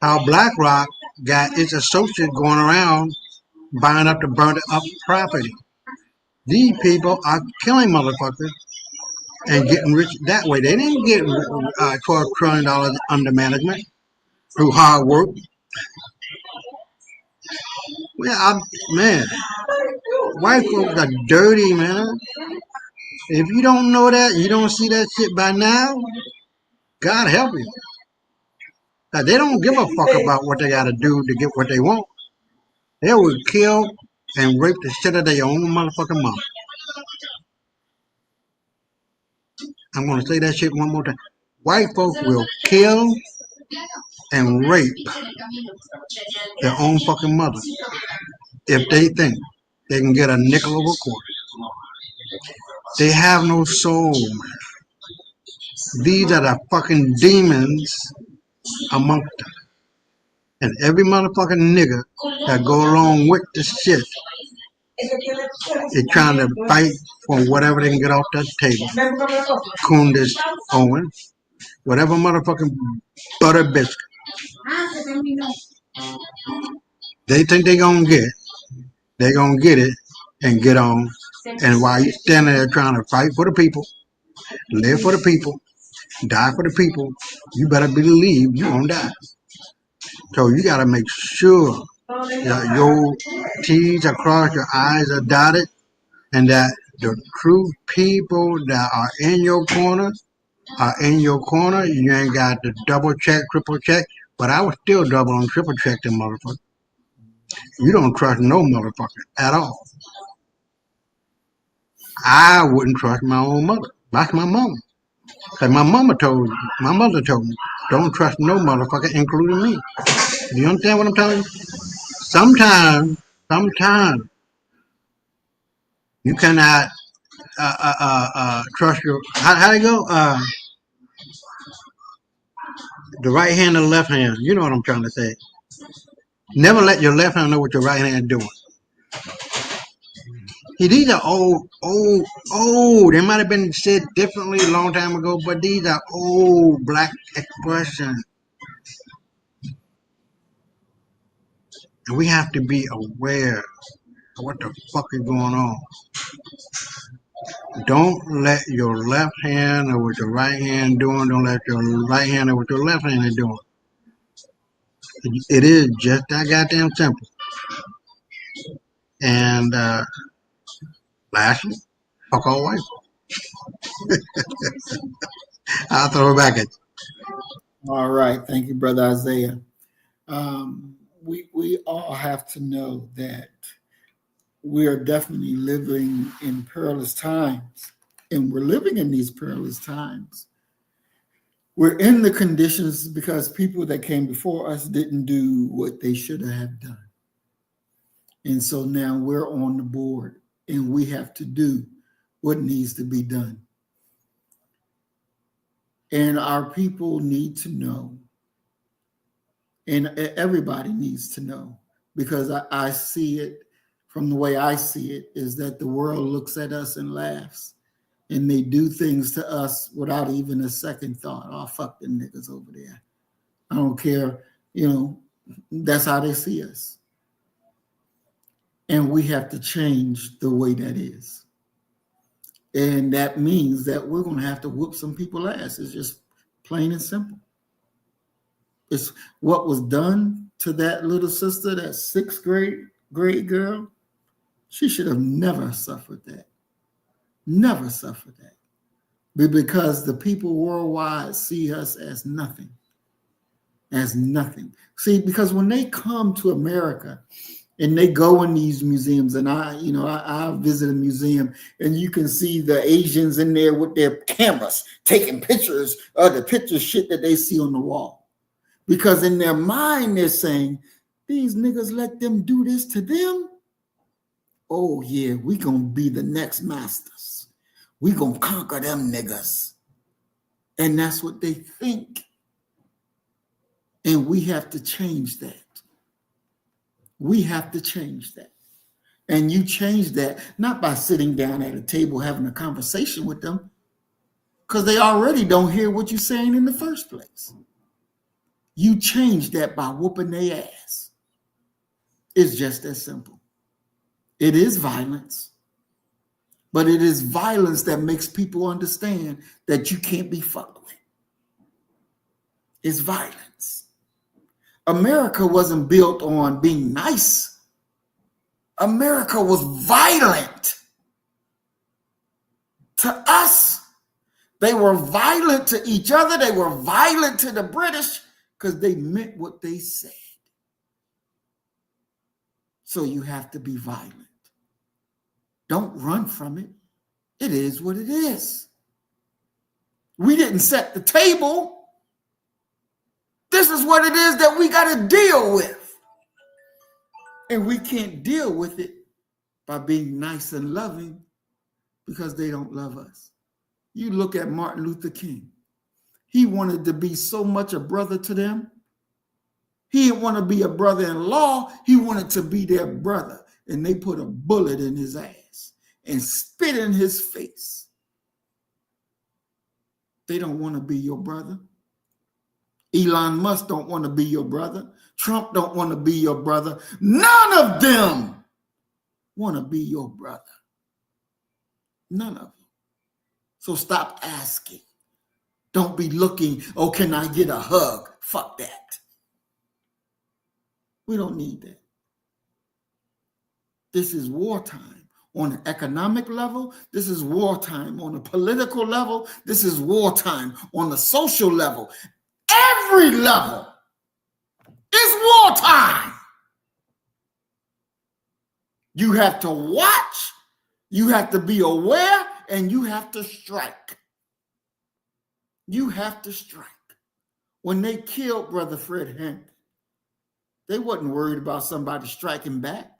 how BlackRock got its associates going around buying up the burnt up property. These people are killing motherfuckers and getting rich that way. They didn't get $12 trillion under management through hard work. Well, man, white folks are dirty, man. If you don't know that, you don't see that shit by now, God help you. They don't give a fuck about what they got to do to get what they want. They will kill and rape the shit of their own motherfucking mom. I'm going to say that shit one more time. White folks will kill and rape their own fucking mother if they think they can get a nickel over a quarter. They have no soul, man. These are the fucking demons amongst them. And every motherfucking nigga that go along with this shit is trying to fight for whatever they can get off that table. Kundis, Owen, whatever motherfucking butter biscuit they think they gonna get, they gonna get it and get on. And while you standing there trying to fight for the people, live for the people, die for the people, you better believe you gonna die. So you gotta make sure that your T's are crossed, your I's are dotted, and that the true people that are in your corner are in your corner. You ain't got to double check, triple check, but I would still double and triple check them motherfuckers. You don't trust no motherfucker at all. I wouldn't trust my own mother. That's my mama. Cause my mother told me, don't trust no motherfucker, including me. Do you understand what I'm telling you? Sometimes you cannot trust your. How do you go? The right hand or the left hand. You know what I'm trying to say. Never let your left hand know what your right hand is doing. See, these are old. They might have been said differently a long time ago, but these are old black expressions. And we have to be aware of what the fuck is going on. Don't let your left hand know what your right hand doing. Don't let your right hand know what your left hand is doing. It is just that goddamn simple. And lastly, fuck all white. I'll throw it back at you.
All right. Thank you, Brother Isaiah. We all have to know that we are definitely living in perilous times, and we're living in these perilous times. We're in the conditions because people that came before us didn't do what they should have done. And so now we're on the board and we have to do what needs to be done. And our people need to know, and everybody needs to know, because I see it from the way I see it, is that the world looks at us and laughs, and they do things to us without even a second thought. Oh, fuck them niggas over there. I don't care. You know, that's how they see us. And we have to change the way that is. And that means that we're going to have to whoop some people's ass. It's just plain and simple. It's what was done to that little sister, that sixth grade girl. She should have never suffered that. Never suffered that. But because the people worldwide see us as nothing. As nothing. See, because when they come to America, and they go in these museums, and I visit a museum, and you can see the Asians in there with their cameras taking pictures of the picture shit that they see on the wall. Because in their mind, they're saying, these niggas let them do this to them. Oh, yeah, we gonna be the next masters. We gonna conquer them niggas. And that's what they think. And we have to change that. We have to change that. And you change that not by sitting down at a table having a conversation with them, because they already don't hear what you're saying in the first place. You change that by whooping their ass. It's just that simple. It is violence, but it is violence that makes people understand that you can't be fucked with. It's violence. America wasn't built on being nice. America was violent to us. They were violent to each other. They were violent to the British because they meant what they said. So you have to be violent. Don't run from it. It is what it is. We didn't set the table. This is what it is that we got to deal with. And we can't deal with it by being nice and loving because they don't love us. You look at Martin Luther King. He wanted to be so much a brother to them. He didn't want to be a brother-in-law. He wanted to be their brother. And they put a bullet in his ass and spit in his face. They don't want to be your brother. Elon Musk don't want to be your brother. Trump don't want to be your brother. None of them want to be your brother. None of them. So stop asking. Don't be looking, oh, can I get a hug? Fuck that. We don't need that. This is wartime on an economic level. This is wartime on a political level. This is wartime on the social level. Every level is wartime. You have to watch, you have to be aware, and you have to strike. You have to strike. When they killed Brother Fred Hampton, they wasn't worried about somebody striking back.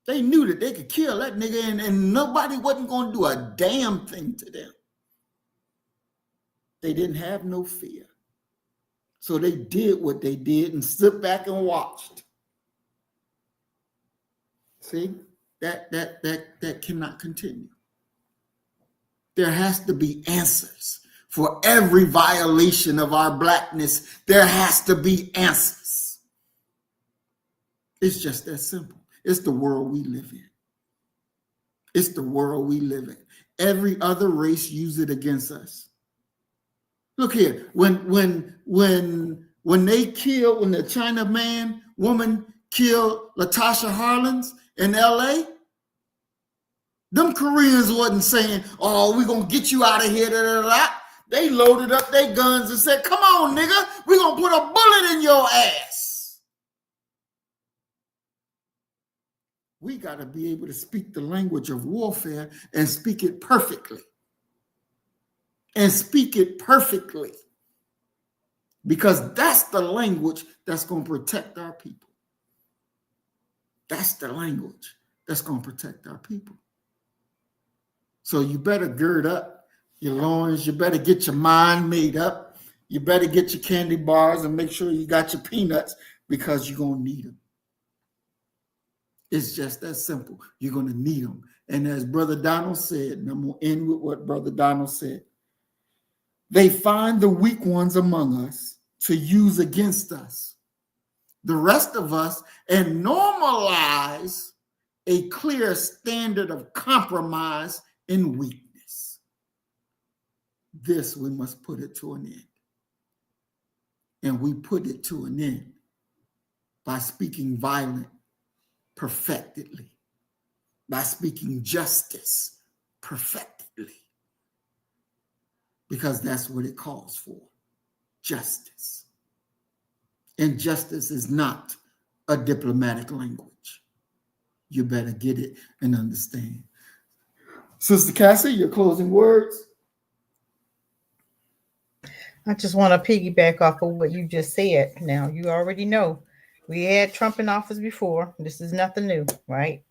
They knew that they could kill that nigga and nobody wasn't going to do a damn thing to them. They didn't have no fear. So they did what they did and stood back and watched. See, that cannot continue. There has to be answers. For every violation of our blackness, there has to be answers. It's just that simple. It's the world we live in. It's the world we live in. Every other race use it against us. Look here, when the China woman killed Latasha Harlins in LA, them Koreans wasn't saying, oh, we're gonna get you out of here. Da, da, da. They loaded up their guns and said, come on, nigga, we're gonna put a bullet in your ass. We got to be able to speak the language of warfare and speak it perfectly. And speak it perfectly. Because that's the language that's going to protect our people. That's the language that's going to protect our people. So you better gird up your loins. You better get your mind made up. You better get your candy bars and make sure you got your peanuts because you're going to need them. It's just that simple. You're going to need them. And as Brother Donald said, and I'm going to end with what Brother Donald said, they find the weak ones among us to use against us, the rest of us, and normalize a clear standard of compromise and weakness. This, we must put it to an end. And we put it to an end by speaking violent perfectly, by speaking justice perfectly, because that's what it calls for, justice. And justice is not a diplomatic language. You better get it and understand. Sister Cassie, your closing words?
I just want to piggyback off of what you just said. Now, you already know we had Trump in office before. This is nothing new, right?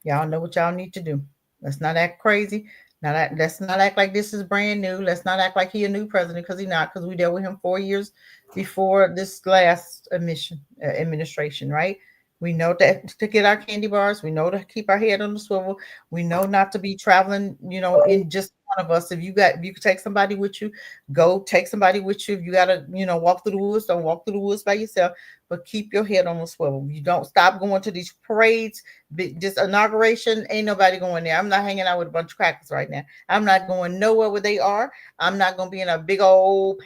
Y'all know what y'all need to do. Let's not act crazy. Let's not act like this is brand new. Let's not act like he a new president because he not. Because we dealt with him 4 years before this last administration, right? We know that to get our candy bars. We know to keep our head on the swivel. We know not to be traveling, in just one of us. If you could take somebody with you, go take somebody with you. If you gotta, walk through the woods, don't walk through the woods by yourself. But keep your head on the swivel. You don't stop going to these parades. Just inauguration, ain't nobody going there. I'm not hanging out with a bunch of crackers right now. I'm not going nowhere where they are. I'm not going to be in a big old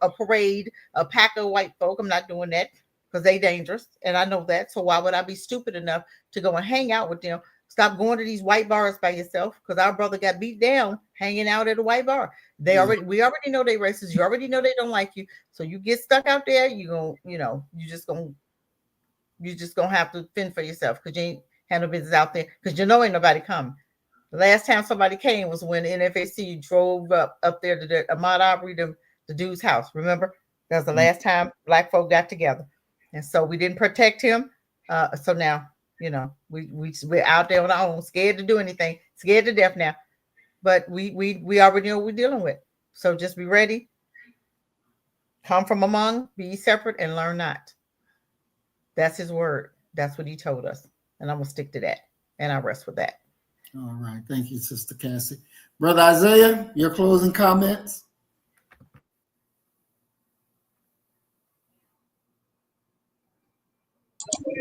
a parade, a pack of white folk. I'm not doing that because they dangerous, and I know that. So why would I be stupid enough to go and hang out with them? Stop going to these white bars by yourself because our brother got beat down hanging out at a white bar. We already know they racist. You already know they don't like you. So you get stuck out there, you just gonna have to fend for yourself because you ain't had no business out there because ain't nobody coming. The last time somebody came was when NFAC drove up there to the Ahmaud Arbery, the dude's house. Remember? That was the last time black folk got together. And so we didn't protect him. So now, we're out there on our own, scared to do anything, scared to death now. But we already know what we're dealing with. So just be ready. Come from among, be separate, and learn not. That's his word. That's what he told us. And I'm going to stick to that. And I rest with that.
All right. Thank you, Sister Cassie. Brother Isaiah, your closing comments?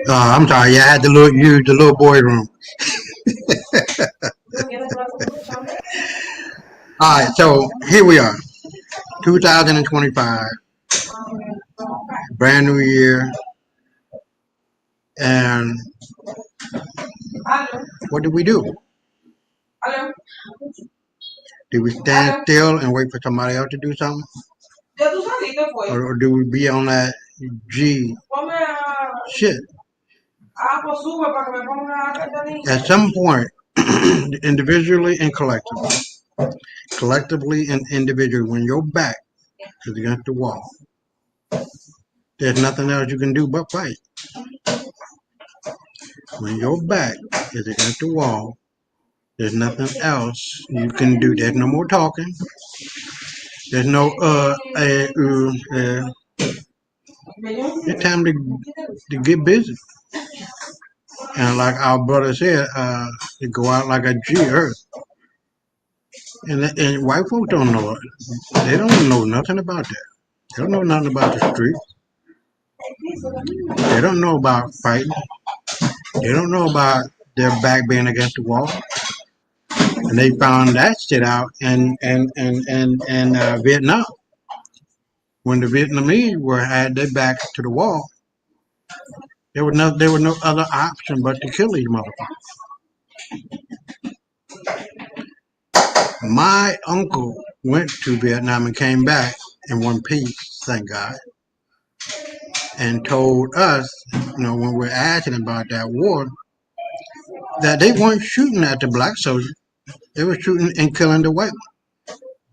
I'm sorry. Yeah, I had to use the little boy room. All right. So here we are, 2025, brand new year. And what do we do? Do we stand still and wait for somebody else to do something? Or do we be on that G shit? At some point, individually and collectively and individually, when your back is against the wall, there's nothing else you can do but fight. When your back is against the wall, there's nothing else you can do. There's no more talking. There's no it's time to get busy. And like our brother said, to go out like a G earth. And white folks don't know it. They don't know nothing about that. They don't know nothing about the street. They don't know about fighting. They don't know about their back being against the wall. And they found that shit out in Vietnam. When the Vietnamese had their backs to the wall, there was no other option but to kill these motherfuckers. My uncle went to Vietnam and came back in one piece, thank God, and told us, when we're asking about that war, that they weren't shooting at the black soldiers. They were shooting and killing the white ones.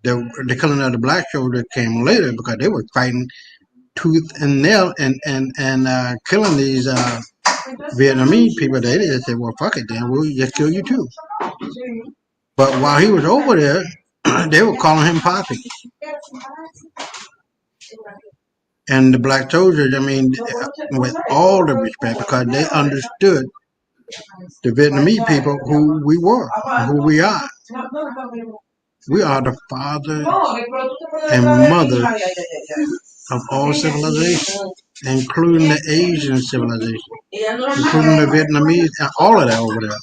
The killing of the black soldiers came later because they were fighting tooth and nail and killing these Vietnamese people. They just said, well, fuck it, then we'll just kill you too. But while he was over there, they were calling him Poppy. And the black soldiers, with all the respect, because they understood the Vietnamese people who we were, who we are. We are the father and mother of all civilization, including the Asian civilization, including the Vietnamese, and all of that over there,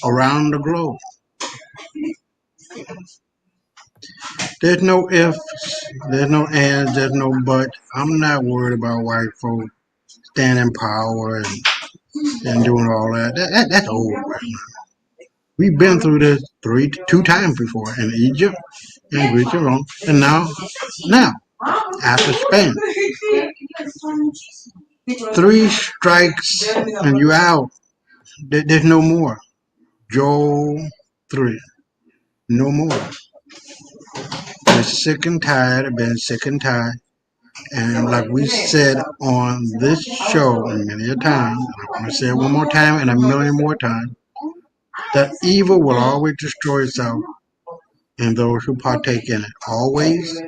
around the globe. There's no ifs, there's no ands, there's no buts. I'm not worried about white folks standing power and doing all that. That's over. We've been through this two times before in Egypt and Greece and Rome, and now, after Spain, 3 strikes and you out. There's no more. Joel 3, no more. We're sick and tired of being sick and tired. And like we said on this show many a time, I'm going to say it one more time and a million more times, that evil will always destroy itself in those who partake in it. Always,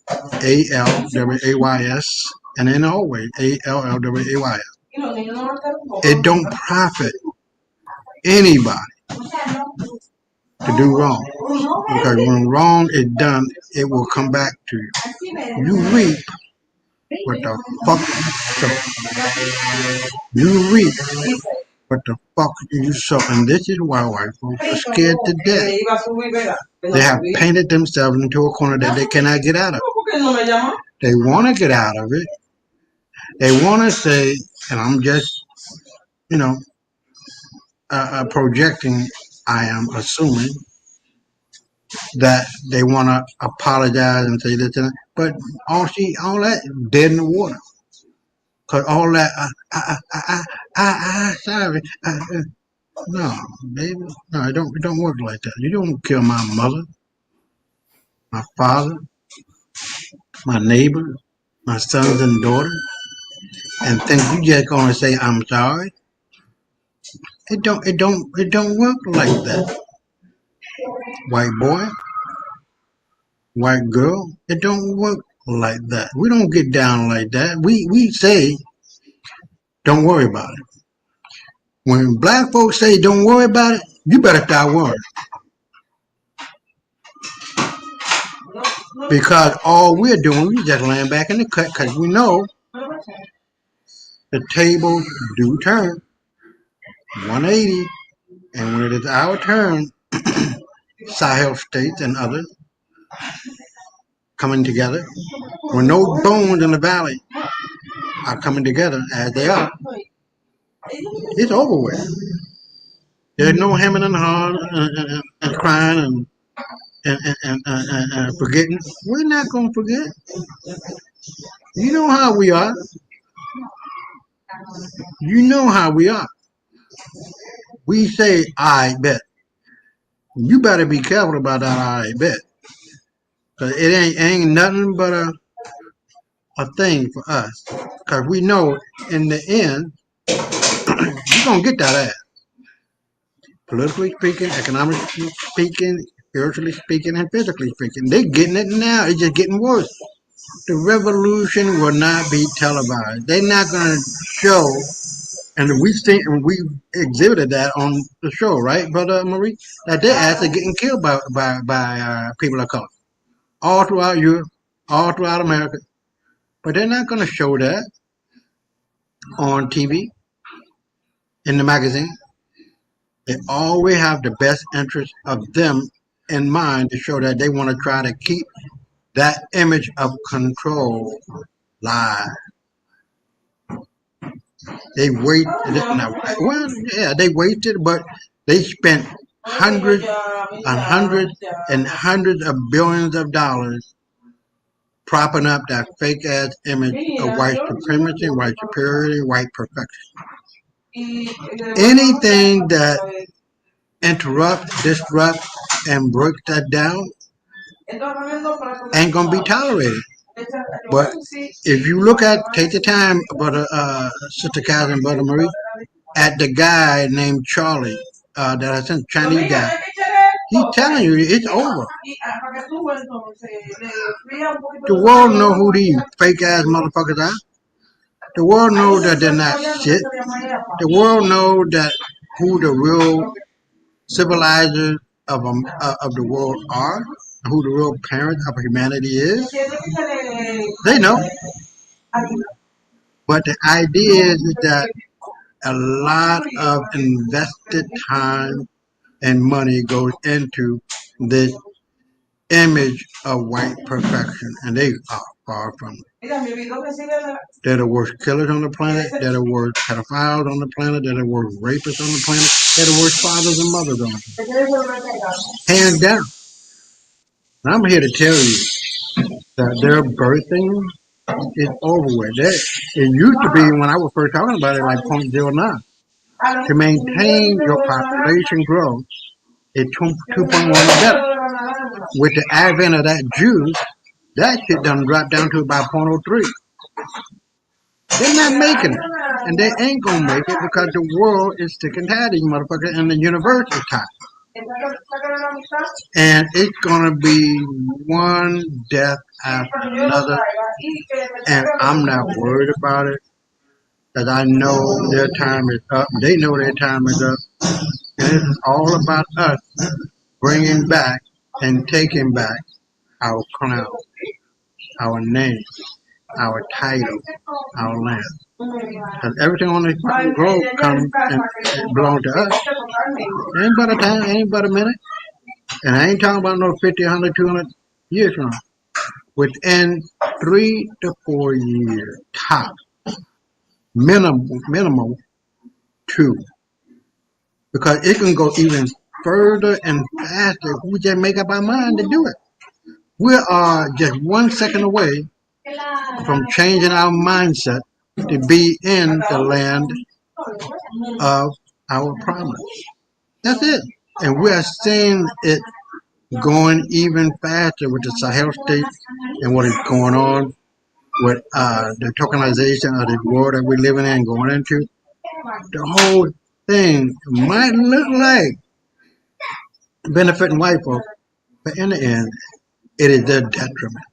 ALWAYS, and then always, ALLWAYS. It don't profit anybody to do wrong. Because when wrong is done, it will come back to you. You reap what the fuck you sow. You reap what the fuck you sow. And this is why white folks are scared to death. They have painted themselves into a corner that they cannot get out of. They want to get out of it. They want to say, and I'm just, you know, projecting, I am assuming, that they want to apologize and say this and that. But all that dead in the water. Cause all that, sorry, no, baby, no, it don't work like that. You don't kill my mother, my father, my neighbor, my sons and daughters, and think you just gonna say I'm sorry. It don't work like that. White boy, white girl, it don't work like that. We don't get down like that. We say, don't worry about it. When black folks say don't worry about it, you better start worrying. Because all we're doing, we just laying back in the cut because we know the tables do turn 180. And when it is our turn, Sahel states and others coming together, when no bones in the valley are coming together as they are, it's over with. There's no hemming and hawing and crying and forgetting. We're not going to forget. You know how we are. You know how we are. We say, I bet. You better be careful about that, I bet. Because it ain't nothing but a thing for us. Because we know in the end, you're going to get that ass. Politically speaking, economically speaking, spiritually speaking, and physically speaking. They're getting it now. It's just getting worse. The revolution will not be televised. They're not going to show, and we exhibited that on the show, right, Brother Marie? That they're actually getting killed by people of color. All throughout Europe, all throughout America. But they're not going to show that on TV, in the magazine. They always have the best interest of them in mind to show that they want to try to keep that image of control live. They wait. Well, yeah, they wasted, but they spent hundreds and hundreds of billions of dollars propping up that fake ass image of white supremacy, white superiority, white perfection. Anything that interrupts, disrupts, and breaks that down ain't gonna be tolerated. But if you take the time, Brother Sister Catherine, Brother Marie, at the guy named Charlie, that I sent, Chinese guy, he's telling you it's over. The world know who these fake ass motherfuckers are. The world knows that they're not shit. The world knows that who the real civilizers of the world are, who the real parents of humanity is. They know. But the idea is that a lot of invested time and money goes into this image of white perfection, and they are far from it. They're the worst killers on the planet. They're the worst pedophiles on the planet. They're the worst rapists on the planet. They're the worst fathers and mothers on the planet. Hands down. And I'm here to tell you that their birthing is over with. It used to be, when I was first talking about it, like 0.09. To maintain your population growth, it's 2.1 or better. with the advent of that juice, that shit done dropped down to about 0.03. They're not making it. And they ain't gonna make it because the world is sick and tired of these motherfuckers and the universe is tired. And it's gonna be one death after another. And I'm not worried about it because I know their time is up. They know their time is up. And it's all about us bringing back and taking back our crown, our name, our title, our land. Because everything on this fucking globe comes and it belongs to us. Ain't but a time, ain't but a minute. And I ain't talking about no 50, 100, 200 years from now. Within 3 to 4 years, top, minimum 2. Because it can go even further and faster if we just make up our mind to do it. We are just 1 second away from changing our mindset to be in the land of our promise. That's it. And we are seeing it going even faster with the Sahel states and what is going on with the tokenization of the world that we're living in and going into. The whole thing might look like benefiting white folks, but in the end, it is their detriment.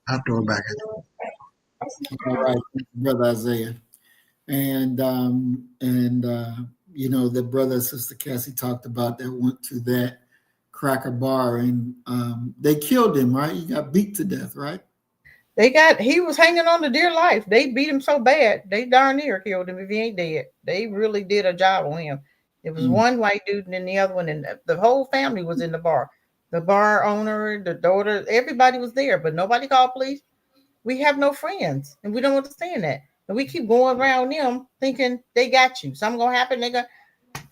I'll throw it back at you.
All right, Brother Isaiah. And you know, the brother and sister Cassie talked about that went to that cracker bar and they killed him, right? He got beat to death, right?
He was hanging on to dear life. They beat him so bad, they darn near killed him if he ain't dead. They really did a job on him. It was one white dude and then the other one, and the whole family was in the bar. The bar owner, the daughter, everybody was there, but nobody called police. We have no friends, and we don't understand that. And we keep going around them thinking they got you. Something gonna happen, they gonna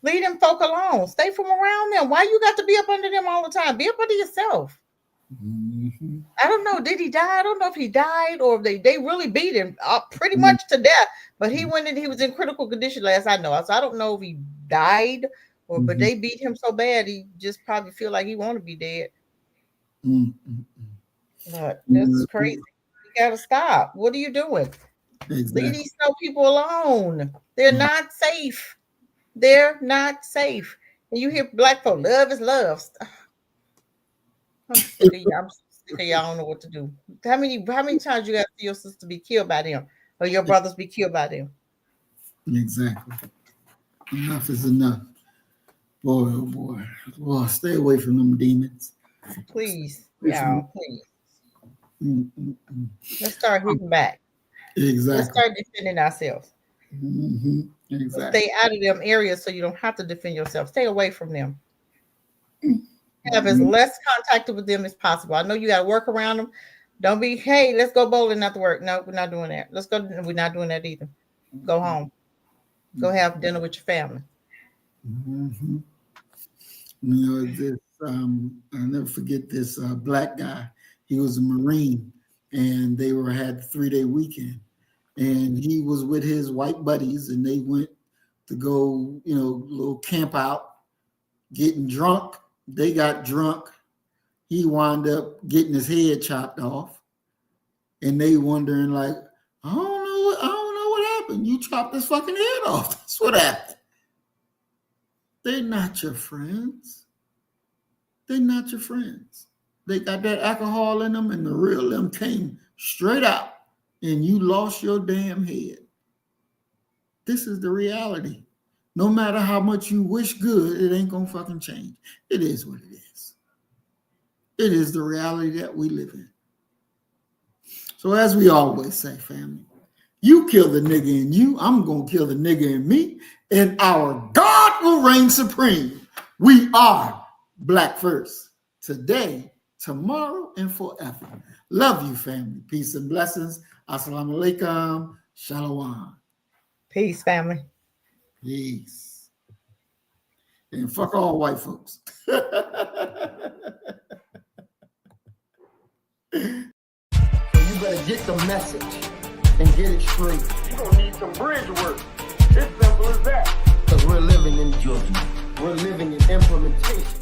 leave them folk alone. Stay from around them. Why you got to be up under them all the time? Be up under yourself.
Mm-hmm.
I don't know. Did he die? I don't know if he died or if they really beat him pretty much to death. But he went in, he was in critical condition last I know. So I don't know if he died or but they beat him so bad he just probably feel like he want to be dead. But this is crazy. You gotta stop. What are you doing?
Exactly.
Leave these snow people alone. They're not safe. They're not safe. And you hear black folk, love is love. I'm sick of y'all. I'm sick of y'all. I don't know what to do. How many times you got to see your sister be killed by them or your brothers be killed by them?
Exactly. Enough is enough. Boy, oh boy. Boy, stay away from them demons.
Please. Y'all, please. Let's start hitting back.
Exactly.
Let's start defending ourselves.
Exactly.
Stay out of them areas so you don't have to defend yourself. Stay away from them. Have as less contact with them as possible. I know you got to work around them. Don't be, hey, let's go bowling after work. No, we're not doing that. Let's go. We're not doing that either. Go home. Go have dinner with your family.
You know, this I'll never forget this black guy. He was a Marine, and they had a 3-day weekend, and he was with his white buddies, and they went to go, you know, little camp out, getting drunk. They got drunk. He wound up getting his head chopped off, and they wondering like, I don't know what happened. You chopped his fucking head off. That's what happened. They're not your friends. They're not your friends. They got that alcohol in them, and the real them came straight out, and you lost your damn head. This is the reality. No matter how much you wish good, it ain't gonna fucking change. It is what it is. It is the reality that we live in. So as we always say, family, you kill the nigga in you, I'm gonna kill the nigga in me, and our God will reign supreme. We are Black first, today, tomorrow, and forever. Love you, family. Peace and blessings. Assalamu alaikum. Shalom.
Peace, family.
Peace. And fuck all white folks.
So you better get the message and get it straight.
You're going to need some bridge work. It's simple as that.
Because we're living in judgment. We're living in implementation.